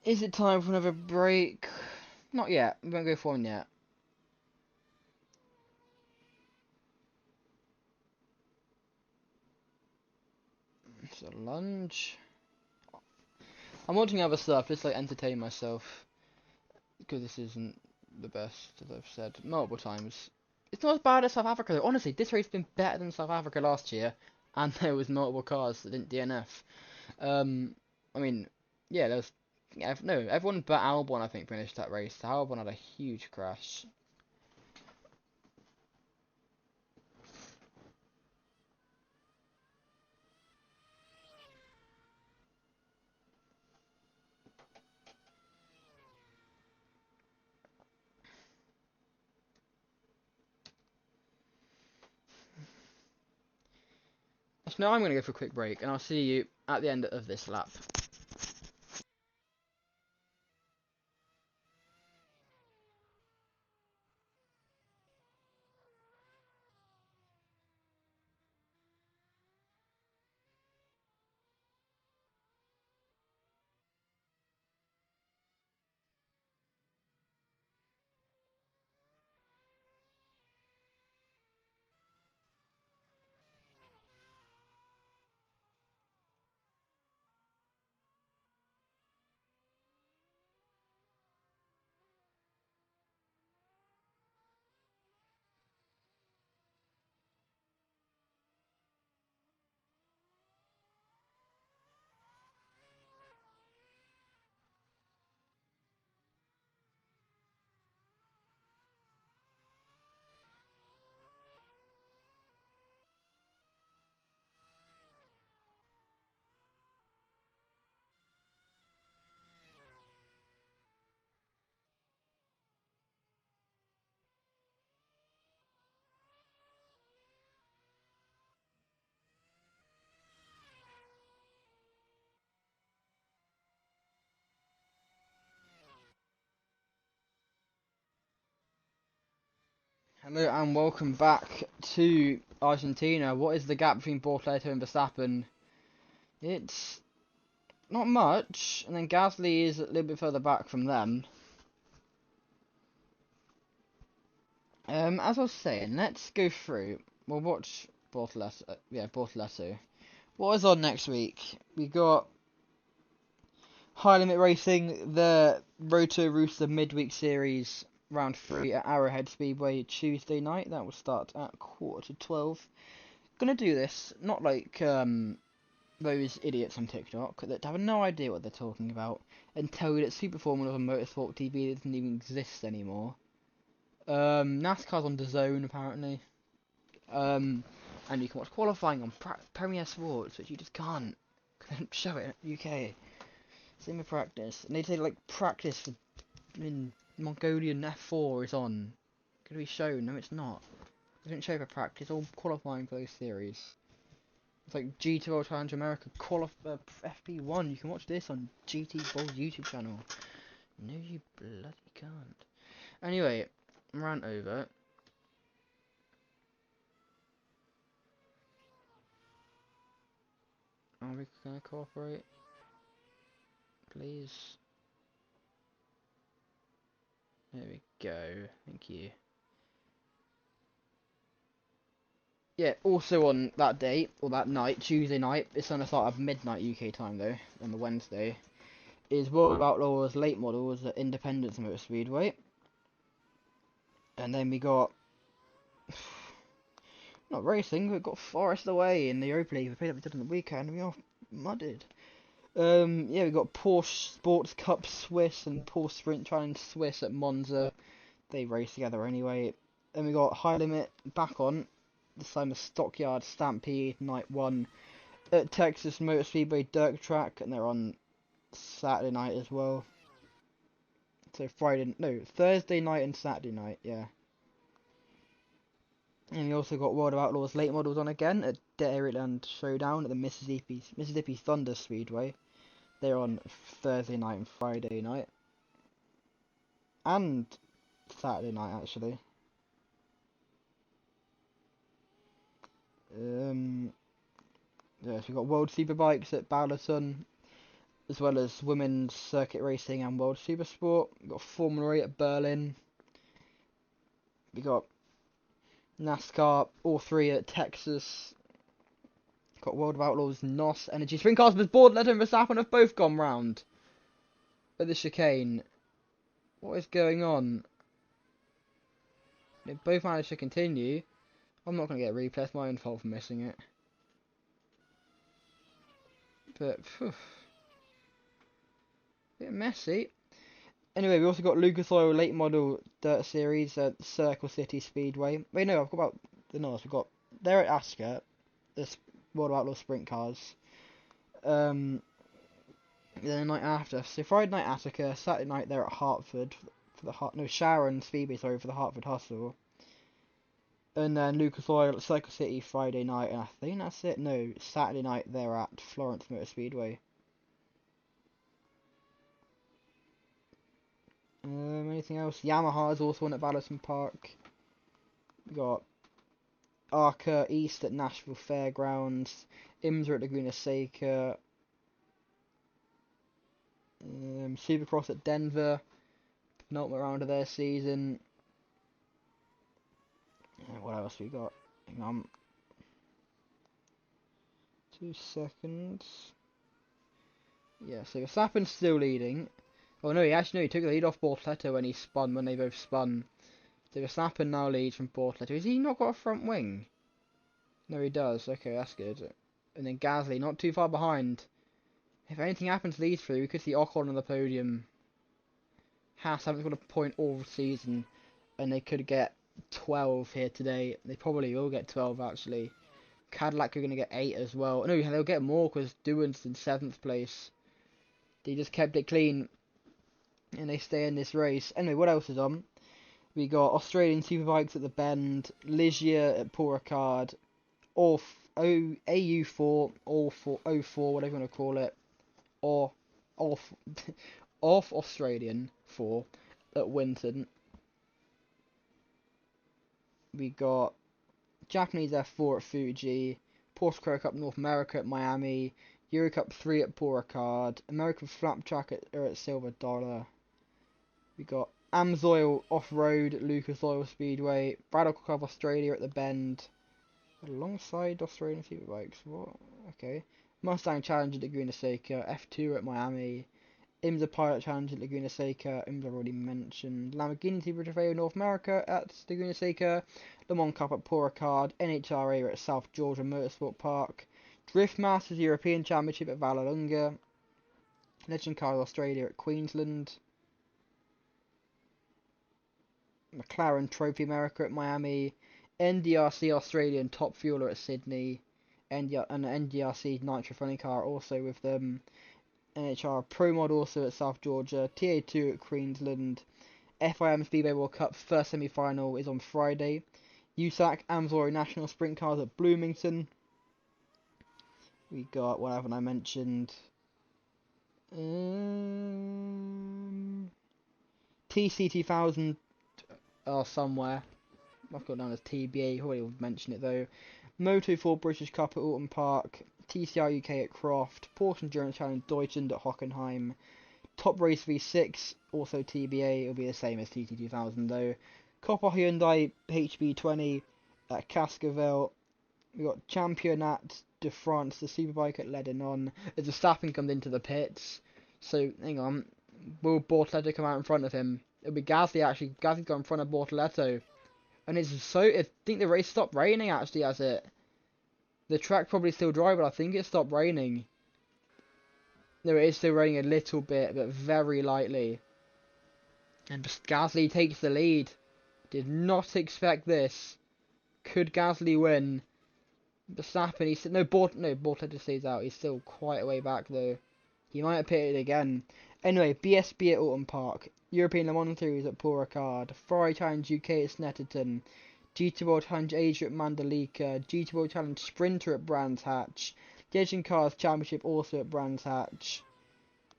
Is it time for another break? Not yet. We won't go for one yet. It's a lunge. I'm watching other stuff just like entertain myself. Because this isn't the best, as I've said multiple times. It's not as bad as South Africa though. Honestly, this race has been better than South Africa last year. And there was multiple cars that didn't DNF. I mean, yeah, there's... Yeah, no, everyone but Albon, I think, finished that race. Albon had a huge crash. So now I'm going to go for a quick break, and I'll see you at the end of this lap. Hello and welcome back to Argentina. What is the gap between Bortoleto and Verstappen? It's not much, and then Gasly is a little bit further back from them. As I was saying, let's go through. We'll watch Bortoleto. Bortoleto. What is on next week? We got High Limit Racing, the Roto Rooster Midweek Series Round 3 at Arrowhead Speedway Tuesday night. That will start at 11:45. Gonna do this, not like those idiots on TikTok that have no idea what they're talking about and tell you that Super Formula and Motorsport TV doesn't even exist anymore. NASCAR's on DAZN apparently. And you can watch qualifying on Premier Sports, which you just can't. Show it in UK. Same with practice. And they say like practice for Mongolian F4 is on. Gonna be shown. No, it's not. It doesn't show for practice. All qualifying for those series. It's like GT World Challenge America FP1. You can watch this on GT Ball's YouTube channel. No, you bloody can't. Anyway, rant over. Are we gonna cooperate? Please. There we go. Thank you. Yeah, also on that day, or that night, Tuesday night, it's going to start at midnight UK time though, on the Wednesday, is World of Outlaws late models at Independence Motor Speedway. And then we got, not racing, we've got Forest Away in the Europa League. We played up on the weekend and we all mudded. Yeah, we got Porsche Sports Cup Swiss and Porsche Sprint Challenge Swiss at Monza. They race together anyway. And we got High Limit back on. This time the Stockyard Stampede Night 1 at Texas Motor Speedway Dirt Track, and they're on Saturday night as well. So Thursday night and Saturday night, yeah. And we also got World of Outlaws late models on again at Dairyland Showdown at the Mississippi Thunder Speedway. They're on Thursday night and Friday night. And Saturday night actually. Yes, we've got World Superbikes at Ballerton, as well as Women's Circuit Racing and World Supersport. We've got Formula 8 at Berlin. We got NASCAR, all three at Texas. Got World of Outlaws, NOS, Energy Sprint Cars, but Bortoleto and Verstappen have both gone round at the chicane. What is going on? They both managed to continue. I'm not going to get a replay, it's my own fault for missing it. But, phew, bit messy. Anyway, we also got Lucas Oil Late Model Dirt Series at Circle City Speedway. Wait, no, I've got about the North. We've got, they're at Ascot, this World of Outlaw Sprint Cars. Then the night after, so Friday night Attica, Saturday night they're at Hartford for the Sharon Speedway, sorry, for the Hartford Hustle. And then Lucas Oil at Circle City Friday night, and I think that's it. No, Saturday night they're at Florence Motor Speedway. Anything else? Yamaha's also on at Ballerton Park. We got Arca East at Nashville Fairgrounds. IMSA at Laguna Seca. Supercross at Denver. Penultimate round of their season. What else we got? Hang on. 2 seconds. Yeah, so Verstappen's still leading. Oh no, he took the lead off Bortoleto when he spun, when they both spun. So Verstappen now leads from Bortoleto. Has he not got a front wing? No, he does. Okay, that's good. And then Gasly, not too far behind. If anything happens to these three, we could see Ocon on the podium. Haas haven't got a point all season, and they could get 12 here today. They probably will get 12 actually. Cadillac are going to get 8 as well. No, they'll get more because Doohan's in 7th place. They just kept it clean. And they stay in this race. Anyway, what else is on? We got Australian Superbikes at the Bend, Ligier at Paul Ricard, AU4, O4, whatever you want to call it, or off Australian 4 at Winton. We got Japanese F4 at Fuji, Porsche Carrera Cup North America at Miami, Euro Cup 3 at Paul Ricard, American Flapjack at Silver Dollar. We got Amsoil Off-Road at Lucas Oil Speedway, Braddock Cup Australia at the Bend, alongside Australian Superbikes. What? Okay. Mustang Challenge at Laguna Seca, F2 at Miami, IMSA Pilot Challenge at Laguna Seca, IMSA I've already mentioned, Lamborghini Super Trofeo North America at Laguna Seca, Le Mans Cup at Paul Ricard, NHRA at South Georgia Motorsport Park, Drift Masters European Championship at Vallelunga, Legend Cars Australia at Queensland, McLaren Trophy America at Miami, NDRC Australian Top Fueler at Sydney, and NDRC Nitro Funny Car also with them, NHR Pro Mod also at South Georgia, TA2 at Queensland, FIM Speedway World Cup first semi-final is on Friday, USAC Amsoil National Sprint Cars at Bloomington. We got, what haven't I mentioned? TC2000 somewhere. I've got it down as TBA, already mentioned it though. Moto4 British Cup at Alton Park, TCR UK at Croft, Porsche Endurance Challenge Deutschland at Hockenheim, Top Race V6, also TBA, it'll be the same as TT2000 though. Copper Hyundai HB20 at Cascavel. We got Championat de France, the Superbike at Lebanon, as Verstappen comes into the pits. So, hang on, will Bortoleto come out in front of him? It'll be Gasly actually, Gasly's got in front of Bortoleto. And it's so, I think the race stopped raining actually, has it? The track probably still dry, but I think it stopped raining. No, it is still raining a little bit, but very lightly. And Gasly takes the lead. Did not expect this. Could Gasly win? Verstappen, he's Bortoleto stays out. He's still quite a way back though. He might have pitted again. Anyway, BSB at Alton Park, European Le Mans Series at Paul Ricard, Ferrari Challenge UK at Snetterton, GT World Challenge Asia at Mandalika, GT World Challenge Sprinter at Brands Hatch, Legend Cars Championship also at Brands Hatch.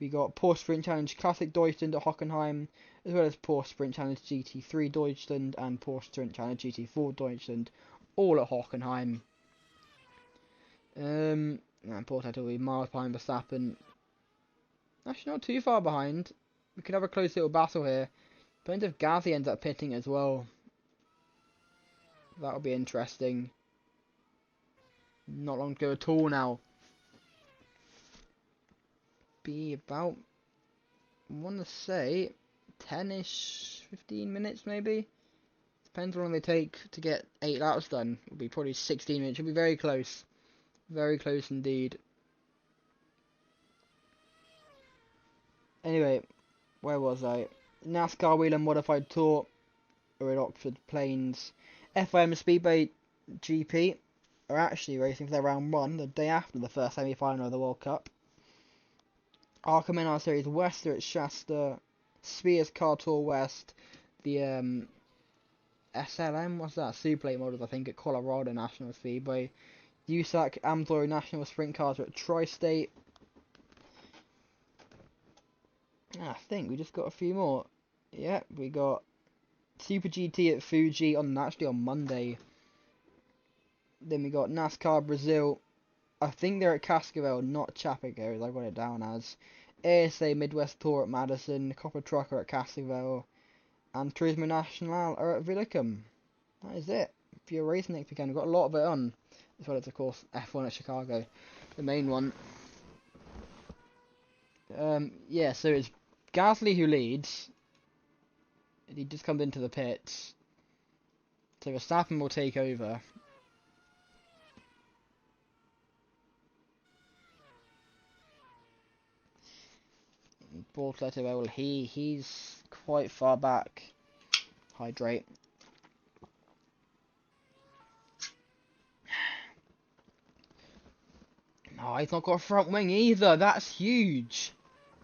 We got Porsche Sprint Challenge Classic Deutschland at Hockenheim, as well as Porsche Sprint Challenge GT3 Deutschland and Porsche Sprint Challenge GT4 Deutschland, all at Hockenheim. And Bortoleto will be miles behind Verstappen. Actually, not too far behind. We could have a close little battle here. Depends if Gasly ends up pitting as well. That'll be interesting. Not long to go at all now. Be about, I want to say, 10-ish, 15 minutes maybe. Depends how long they take to get 8 laps done. It'll be probably 16 minutes. It'll be very close. Very close indeed. Anyway, where was I? NASCAR Wheel and Modified Tour are at Oxford Plains. FIM Speedway GP are actually racing for their round 1 the day after the first semi-final of the World Cup. Arkham NR Series West are at Shasta. Spears Car Tour West. The SLM, what's that? Superlate models, I think, at Colorado National Speedway. USAC Amsoil National Sprint Cars are at Tri-State. I think we just got a few more. Yeah, we got Super GT at Fuji on Monday. Then we got NASCAR Brazil. I think they're at Cascavel, not Chapecó, as I got it down as. ASA Midwest Tour at Madison, Copper Trucker at Cascavel, and Turismo Nacional are at Villicum. That is it. For your racing next weekend, we've got a lot of it on. As well as, of course, F1 at Chicago, the main one. Yeah, so it's Gasly who leads. He just comes into the pits. So Verstappen will take over. Bortoleto, well, he's quite far back. Hydrate. No, he's not got a front wing either. That's huge.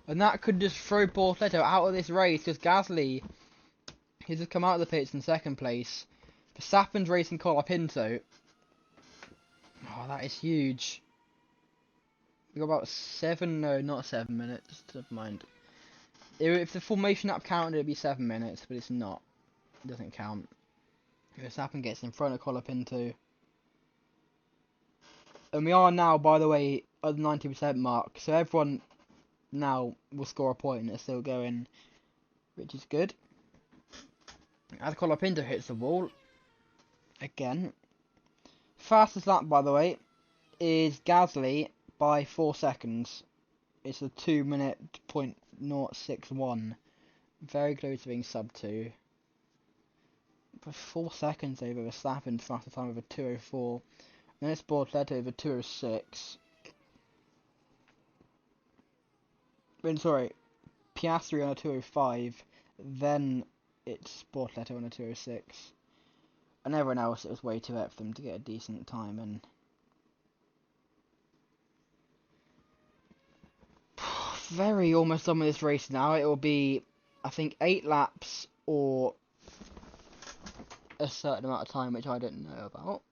And that could just throw Bortoleto out of this race because Gasly, he's just come out of the pits in second place. Verstappen's racing Colapinto. Oh, that is huge. We got about 7, no, not 7 minutes. Never mind. If the formation app counted, it'd be 7 minutes, but it's not. It doesn't count. Verstappen gets in front of Colapinto. And we are now, by the way, at the 90% mark. So everyone now will score a point and it's still going, which is good. As Colapinto hits the wall, again. Fastest lap, by the way, is Gasly by 4 seconds. It's a 2-minute .061. Very close to being sub 2. But 4 seconds over Verstappen's fastest time over 2:04. Then it's Bortoleto over 2:06. Sorry, Piastri on a 2:05. Then it's Bortoleto on a 2:06. And everyone else, it was way too wet for them to get a decent time. And very almost done with this race now. It will be, I think, 8 laps or a certain amount of time, which I don't know about.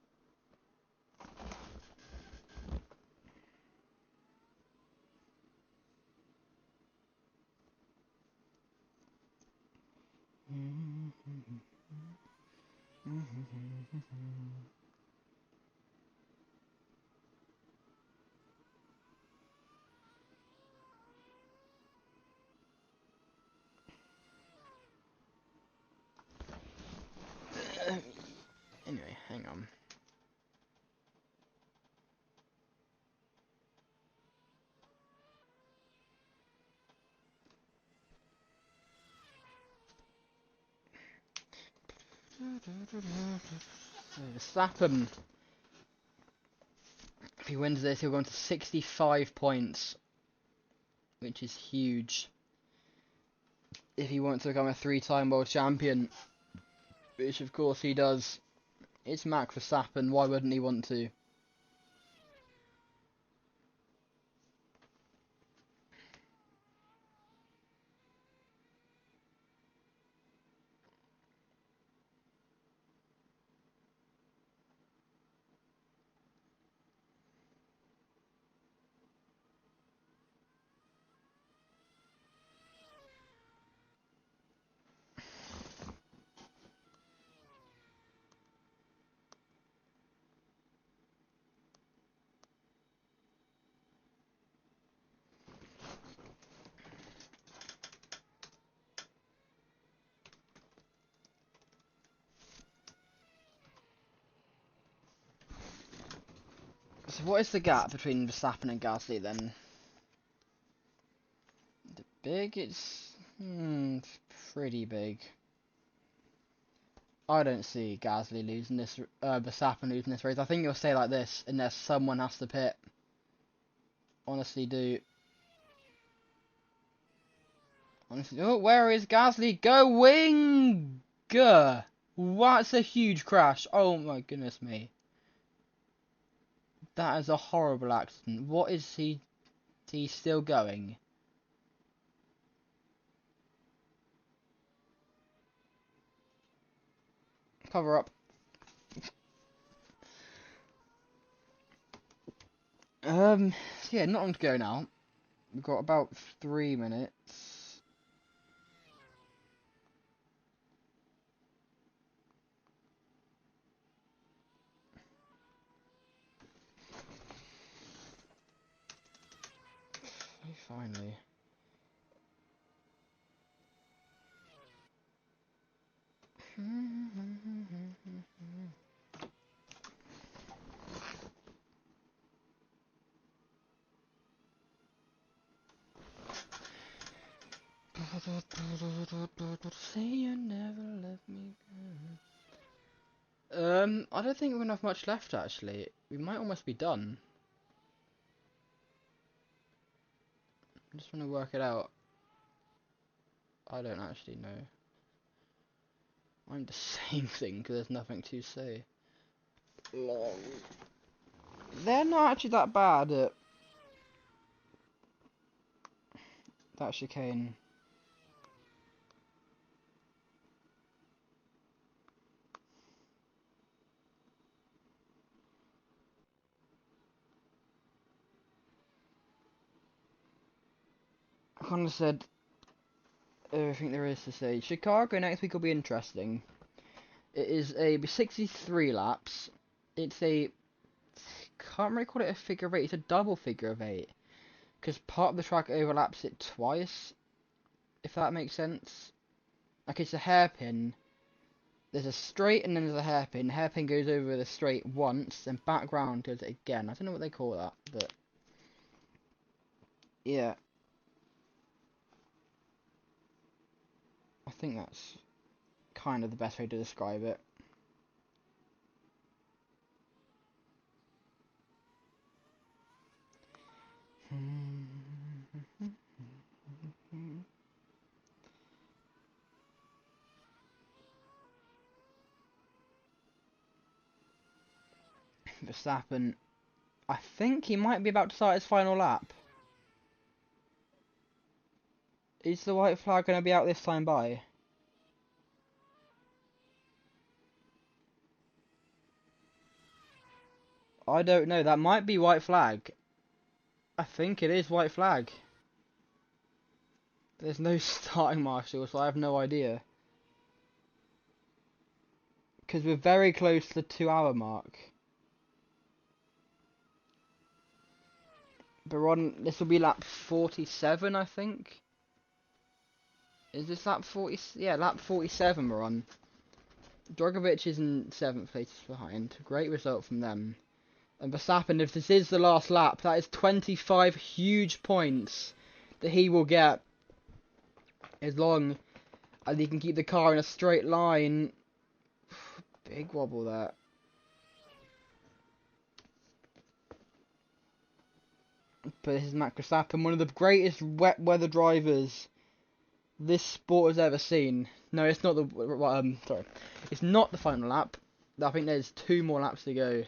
Anyway, hang on. Verstappen, if he wins this, he'll go on to 65 points, which is huge. If he wants to become a 3-time world champion, which of course he does, it's Max Verstappen, why wouldn't he want to? So what is the gap between Verstappen and Gasly then? Big? It's pretty big. I don't see Gasly losing this, Verstappen losing this race. I think you'll stay like this unless someone has to pit. Honestly do. Honestly, oh, where is Gasly going? That's a huge crash. Oh my goodness me. That is a horrible accident. What is he? He's still going. Cover up. So yeah, not long to go now. We've got about 3 minutes. Finally. Say you never let me go. I don't think we're gonna have much left actually. We might almost be done. I'm just trying to work it out. I don't actually know. I'm the same thing because there's nothing to say. Long. They're not actually that bad at that chicane. I kind of said everything there is to say. Chicago next week will be interesting. It is a 63 laps. It's a, can't really call it a figure of eight. It's a double figure of eight, because part of the track overlaps it twice, if that makes sense. Like, it's a hairpin. There's a straight and then there's a hairpin. Hairpin goes over the straight once, then back round does it again. I don't know what they call that, but yeah. I think that's kind of the best way to describe it. Verstappen, I think he might be about to start his final lap. Is the white flag going to be out this time by? I don't know, that might be white flag. I think it is white flag. There's no starting marshal, so I have no idea. Because we're very close to the 2-hour mark. But this will be lap 47, I think. Is this lap 40? Yeah, lap 47 we're on. Drogovic is in 7th place behind. Great result from them. And Verstappen, if this is the last lap, that is 25 huge points that he will get. As long as he can keep the car in a straight line. Big wobble there. But this is Max Verstappen, one of the greatest wet weather drivers this sport has ever seen. No, it's not the sorry, it's not the final lap. I think there's 2 more laps to go.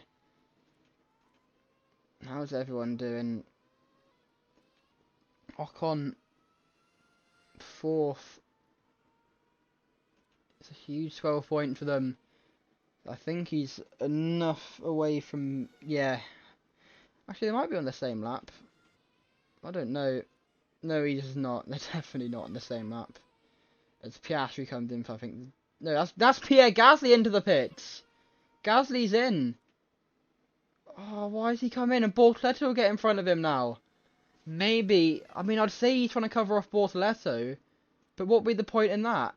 How's everyone doing? Ocon 4th. It's a huge 12 point for them. I think he's enough away from, yeah. Actually, they might be on the same lap. I don't know. No, he's not. They're definitely not on the same lap. As Piastri comes in for, I think. No, that's Pierre Gasly into the pits. Gasly's in. Oh, why has he come in? And Bortoleto will get in front of him now. Maybe. I mean, I'd say he's trying to cover off Bortoleto. But what would be the point in that?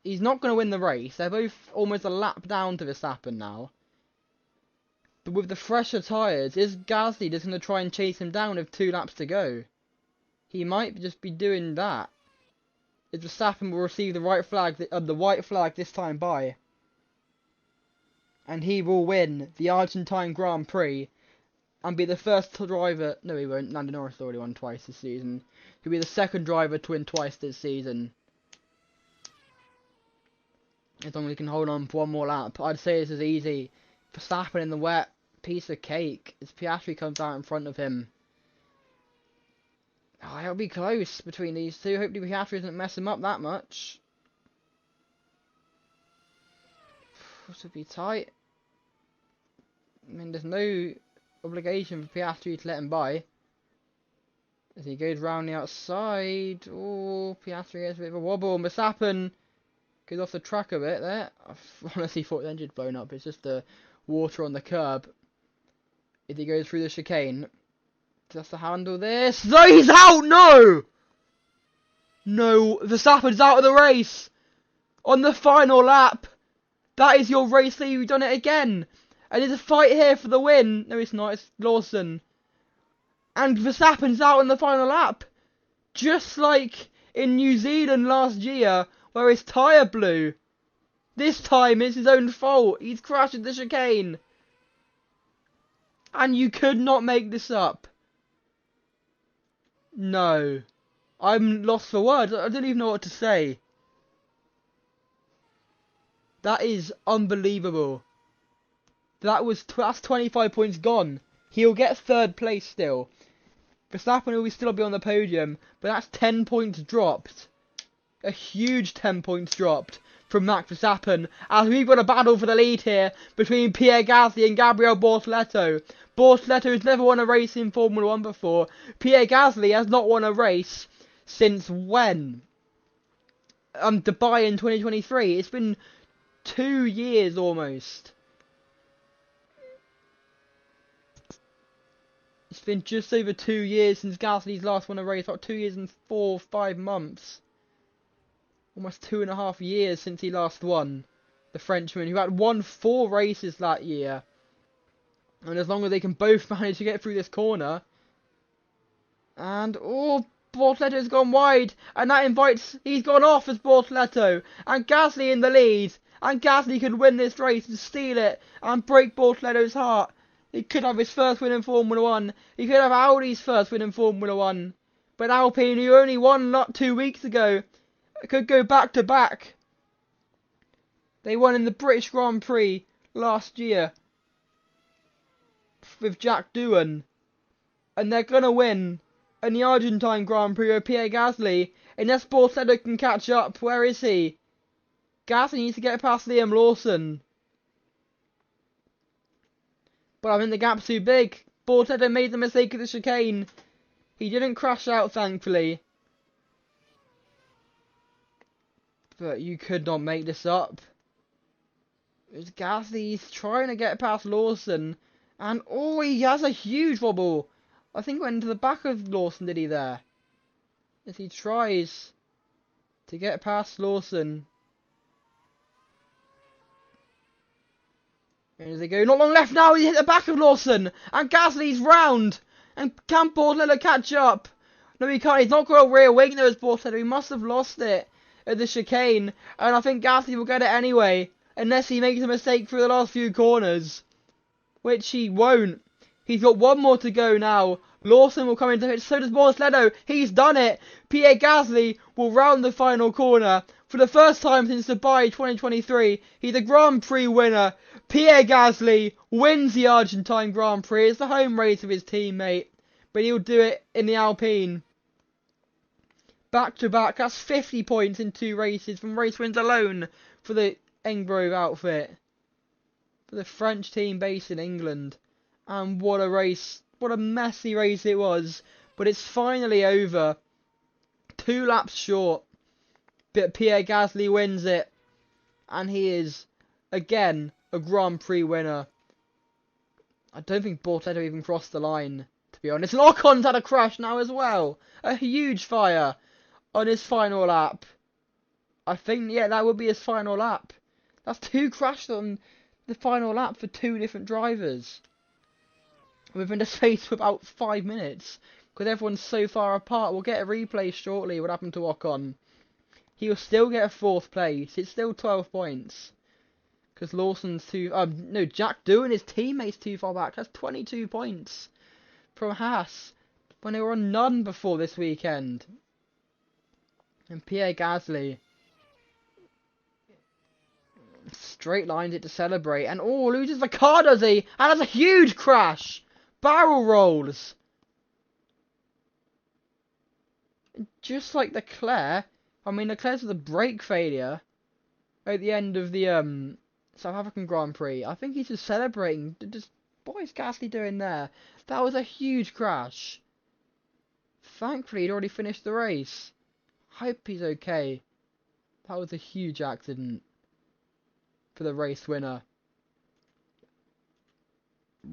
He's not going to win the race. They're both almost a lap down to Verstappen now. But with the fresher tyres, is Gasly just going to try and chase him down with 2 laps to go? He might just be doing that. Is Verstappen will receive the white flag this time by. And he will win the Argentine Grand Prix and be the first driver. No, he won't. Lando Norris already won twice this season. He'll be the second driver to win twice this season. As long as he can hold on for 1 more lap. I'd say this is easy. Verstappen in the wet, piece of cake. As Piastri comes out in front of him. Oh, it'll be close between these two. Hopefully Piastri doesn't mess him up that much. This would be tight. I mean, there's no obligation for Piastri to let him by. As he goes round the outside. Oh, Piastri gets a bit of a wobble. And Verstappen goes off the track a bit there. I honestly thought the engine had blown up. It's just the water on the curb. If he goes through the chicane. Just to handle this. No, he's out! No! No, Verstappen's out of the race! On the final lap! That is your race lead. You've done it again! And there's a fight here for the win. No, it's not. It's Lawson. And Verstappen's out on the final lap. Just like in New Zealand last year, where his tyre blew. This time it's his own fault. He's crashed the chicane. And you could not make this up. No. I'm lost for words. I don't even know what to say. That is unbelievable. That's 25 points gone. He'll get 3rd place still. Verstappen will still be on the podium, but that's 10 points dropped. A huge 10 points dropped from Max Verstappen, as we've got a battle for the lead here between Pierre Gasly and Gabriel Bortoleto. Bortoleto has never won a race in Formula 1 before. Pierre Gasly has not won a race since when? Dubai in 2023. It's been 2 years almost. It's been just over 2 years since Gasly's last won a race. About 2 years and 4 or 5 months. Almost 2.5 years since he last won. The Frenchman, who had won 4 races that year. And as long as they can both manage to get through this corner. And, oh, Bortoletto's gone wide. And that invites, he's gone off as Bortoletto. And Gasly in the lead. And Gasly could win this race and steal it. And break Bortoletto's heart. He could have his first win in Formula 1. He could have Audi's first win in Formula 1. But Alpine, who only won not 2 weeks ago, could go back to back. They won in the British Grand Prix last year with Jack Doohan. And they're going to win in the Argentine Grand Prix with Pierre Gasly. Unless Bortoletto can catch up. Where is he? Gasly needs to get past Liam Lawson. But I think the gap's too big. Bortoletto made the mistake of the chicane. He didn't crash out, thankfully. But you could not make this up. It's Gasly's trying to get past Lawson. And, oh, he has a huge wobble. I think went into the back of Lawson, did he, there? As he tries to get past Lawson. And as they go, not long left now, he hit the back of Lawson. And Gasly's round. And can Bortoletto catch up? No, he can't. He's not got a rear wing though as Bortoletto. He must have lost it at the chicane. And I think Gasly will get it anyway. Unless he makes a mistake through the last few corners. Which he won't. He's got one more to go now. Lawson will come into it. So does Bortoletto. He's done it. Pierre Gasly will round the final corner. For the first time since Dubai 2023, he's a Grand Prix winner. Pierre Gasly wins the Argentine Grand Prix. It's the home race of his teammate. But he'll do it in the Alpine. Back to back. That's 50 points in 2 races from race wins alone for the Engbrove outfit. For the French team based in England. And what a race. What a messy race it was. But it's finally over. 2 laps short. But Pierre Gasly wins it. And he is, again, a Grand Prix winner. I don't think Bortoletto even crossed the line, to be honest. And Ocon's had a crash now as well. A huge fire on his final lap. I think, yeah, that would be his final lap. That's 2 crashes on the final lap for 2 different drivers. Within the space of about 5 minutes. Because everyone's so far apart. We'll get a replay shortly what happened to Ocon. He will still get a 4th place. It's still 12 points. Because Lawson's too... no, Jack Doohan, his teammate's too far back. That's 22 points from Haas. When they were on none before this weekend. And Pierre Gasly straight lines it to celebrate. And, oh, loses the car, does he? And has a huge crash. Barrel rolls. Just like Leclerc. I mean, Leclerc's with a brake failure at the end of the South African Grand Prix. I think he's just celebrating. What is Gasly doing there? That was a huge crash. Thankfully, he'd already finished the race. Hope he's okay. That was a huge accident for the race winner.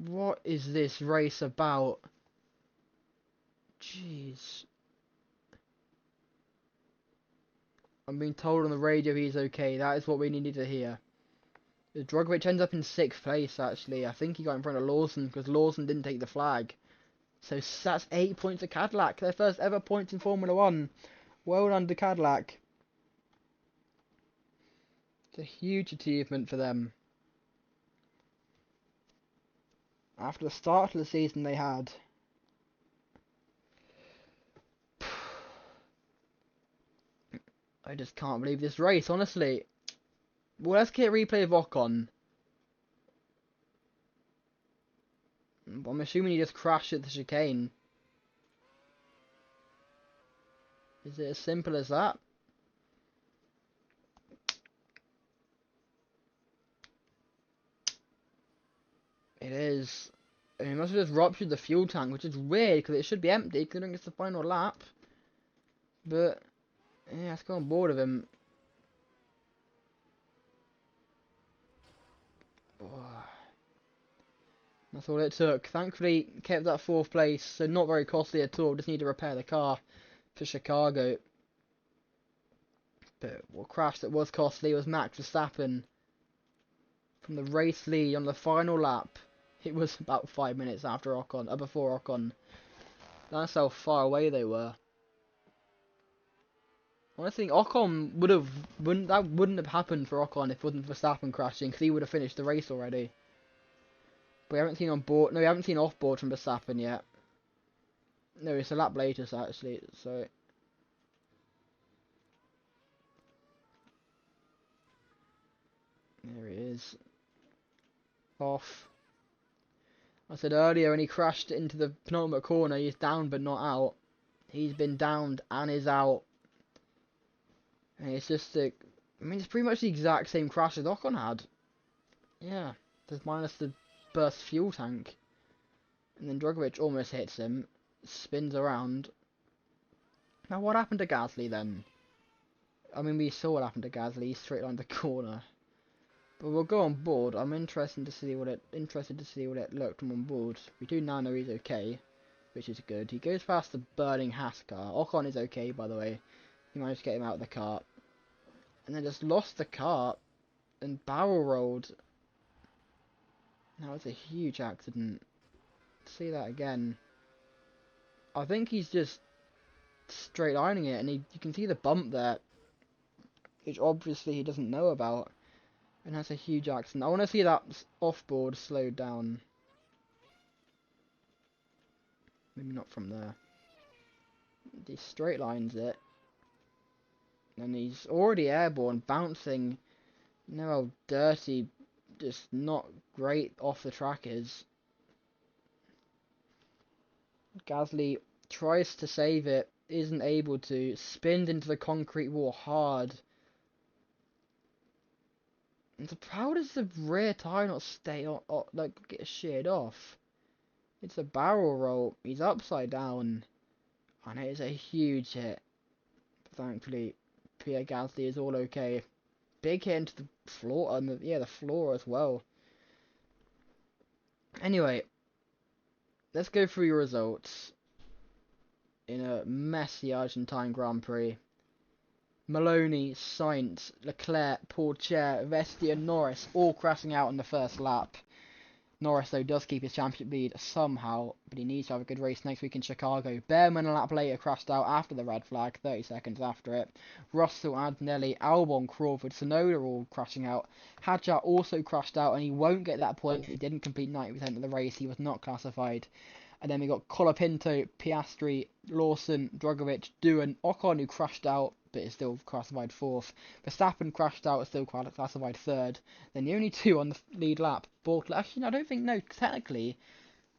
What is this race about? Jeez. I'm being told on the radio he's okay. That is what we needed to hear. Drogovic ends up in 6th place, actually. I think he got in front of Lawson, because Lawson didn't take the flag. So that's 8 points to Cadillac. Their first ever points in Formula 1. Well done to Cadillac. It's a huge achievement for them. After the start of the season they had. I just can't believe this race, honestly. Well, let's get a replay of Ocon. I'm assuming he just crashed at the chicane. Is it as simple as that? It is. And he must have just ruptured the fuel tank, which is weird, because it should be empty, considering it's the final lap. But, yeah, let's go on board of him. That's all it took. Thankfully, kept that 4th place, so not very costly at all. Just need to repair the car for Chicago. But what crash that was costly was Max Verstappen from the race lead on the final lap. It was about 5 minutes after Ocon, before Ocon. That's how far away they were. Honestly, Ocon wouldn't have happened for Ocon if it wasn't Verstappen crashing, because he would have finished the race already. But we haven't seen on board. No, we haven't seen off board from Verstappen yet. No, it's a lap later, so actually. So there he is. Off. I said earlier when he crashed into the penultimate corner, he's down but not out. He's been downed and is out. And it's just I mean, it's pretty much the exact same crash as Ocon had. Yeah, just minus the burst fuel tank. And then Drogovic almost hits him, spins around. Now what happened to Gasly then? I mean, we saw what happened to Gasly. He straight lined the corner. But we'll go on board. I'm interested to see what it looked from on board. We do now know he's okay, which is good. He goes past the burning Haas car. Ocon is okay, by the way. He managed to get him out of the car, and then just lost the car and barrel rolled. Now it's a huge accident. See that again. I think he's just straight lining it, and you can see the bump there, which obviously he doesn't know about. And that's a huge accident. I want to see that off-board slowed down. Maybe not from there. He straight lines it. And he's already airborne, bouncing. You know how dirty, just not great off the track is. Gasly tries to save it, isn't able to. Spins into the concrete wall hard. And so how does the rear tyre not stay on, like get sheared off? It's a barrel roll. He's upside down, and it is a huge hit. Thankfully, Pierre Gasly is all okay. Big hit into the floor, and the floor as well. Anyway, let's go through your results in a messy Argentine Grand Prix. Maloney, Sainz, Leclerc, Pourchaire, Vesti and Norris all crashing out in the first lap. Norris, though, does keep his championship lead somehow, but he needs to have a good race next week in Chicago. Behrman a lap later crashed out after the red flag, 30 seconds after it. Russell, Antonelli, Albon, Crawford, Tsunoda all crashing out. Hadjar also crashed out, and he won't get that point. He didn't complete 90% of the race. He was not classified. And then we got Colapinto, Piastri, Lawson, Drogovic, Doohan, Ocon, who crashed out, but is still classified 4th. Verstappen crashed out, still classified 3rd. Then the only 2 on the lead lap, Bortles. Actually, no, I don't think, no, technically,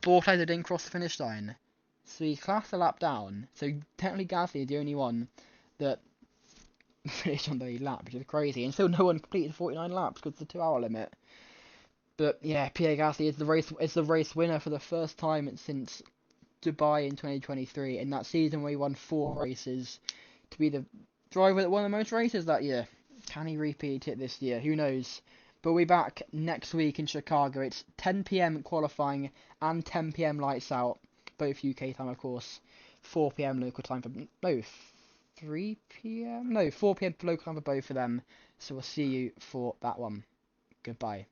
Bortles didn't cross the finish line. So he classed the lap down. So technically, Gasly is the only one that finished on the lead lap, which is crazy. And still, no one completed 49 laps because of the 2-hour limit. But yeah, Pierre Gasly is the race winner for the first time since Dubai in 2023. In that season where he won 4 races, to be the driver that won the most races that year. Can he repeat it this year? Who knows? But we'll be back next week in Chicago. It's 10 PM qualifying and 10 PM lights out, both UK time, of course. 4 PM local time for 3 PM. 4 PM local time for both of them. So we'll see you for that one. Goodbye.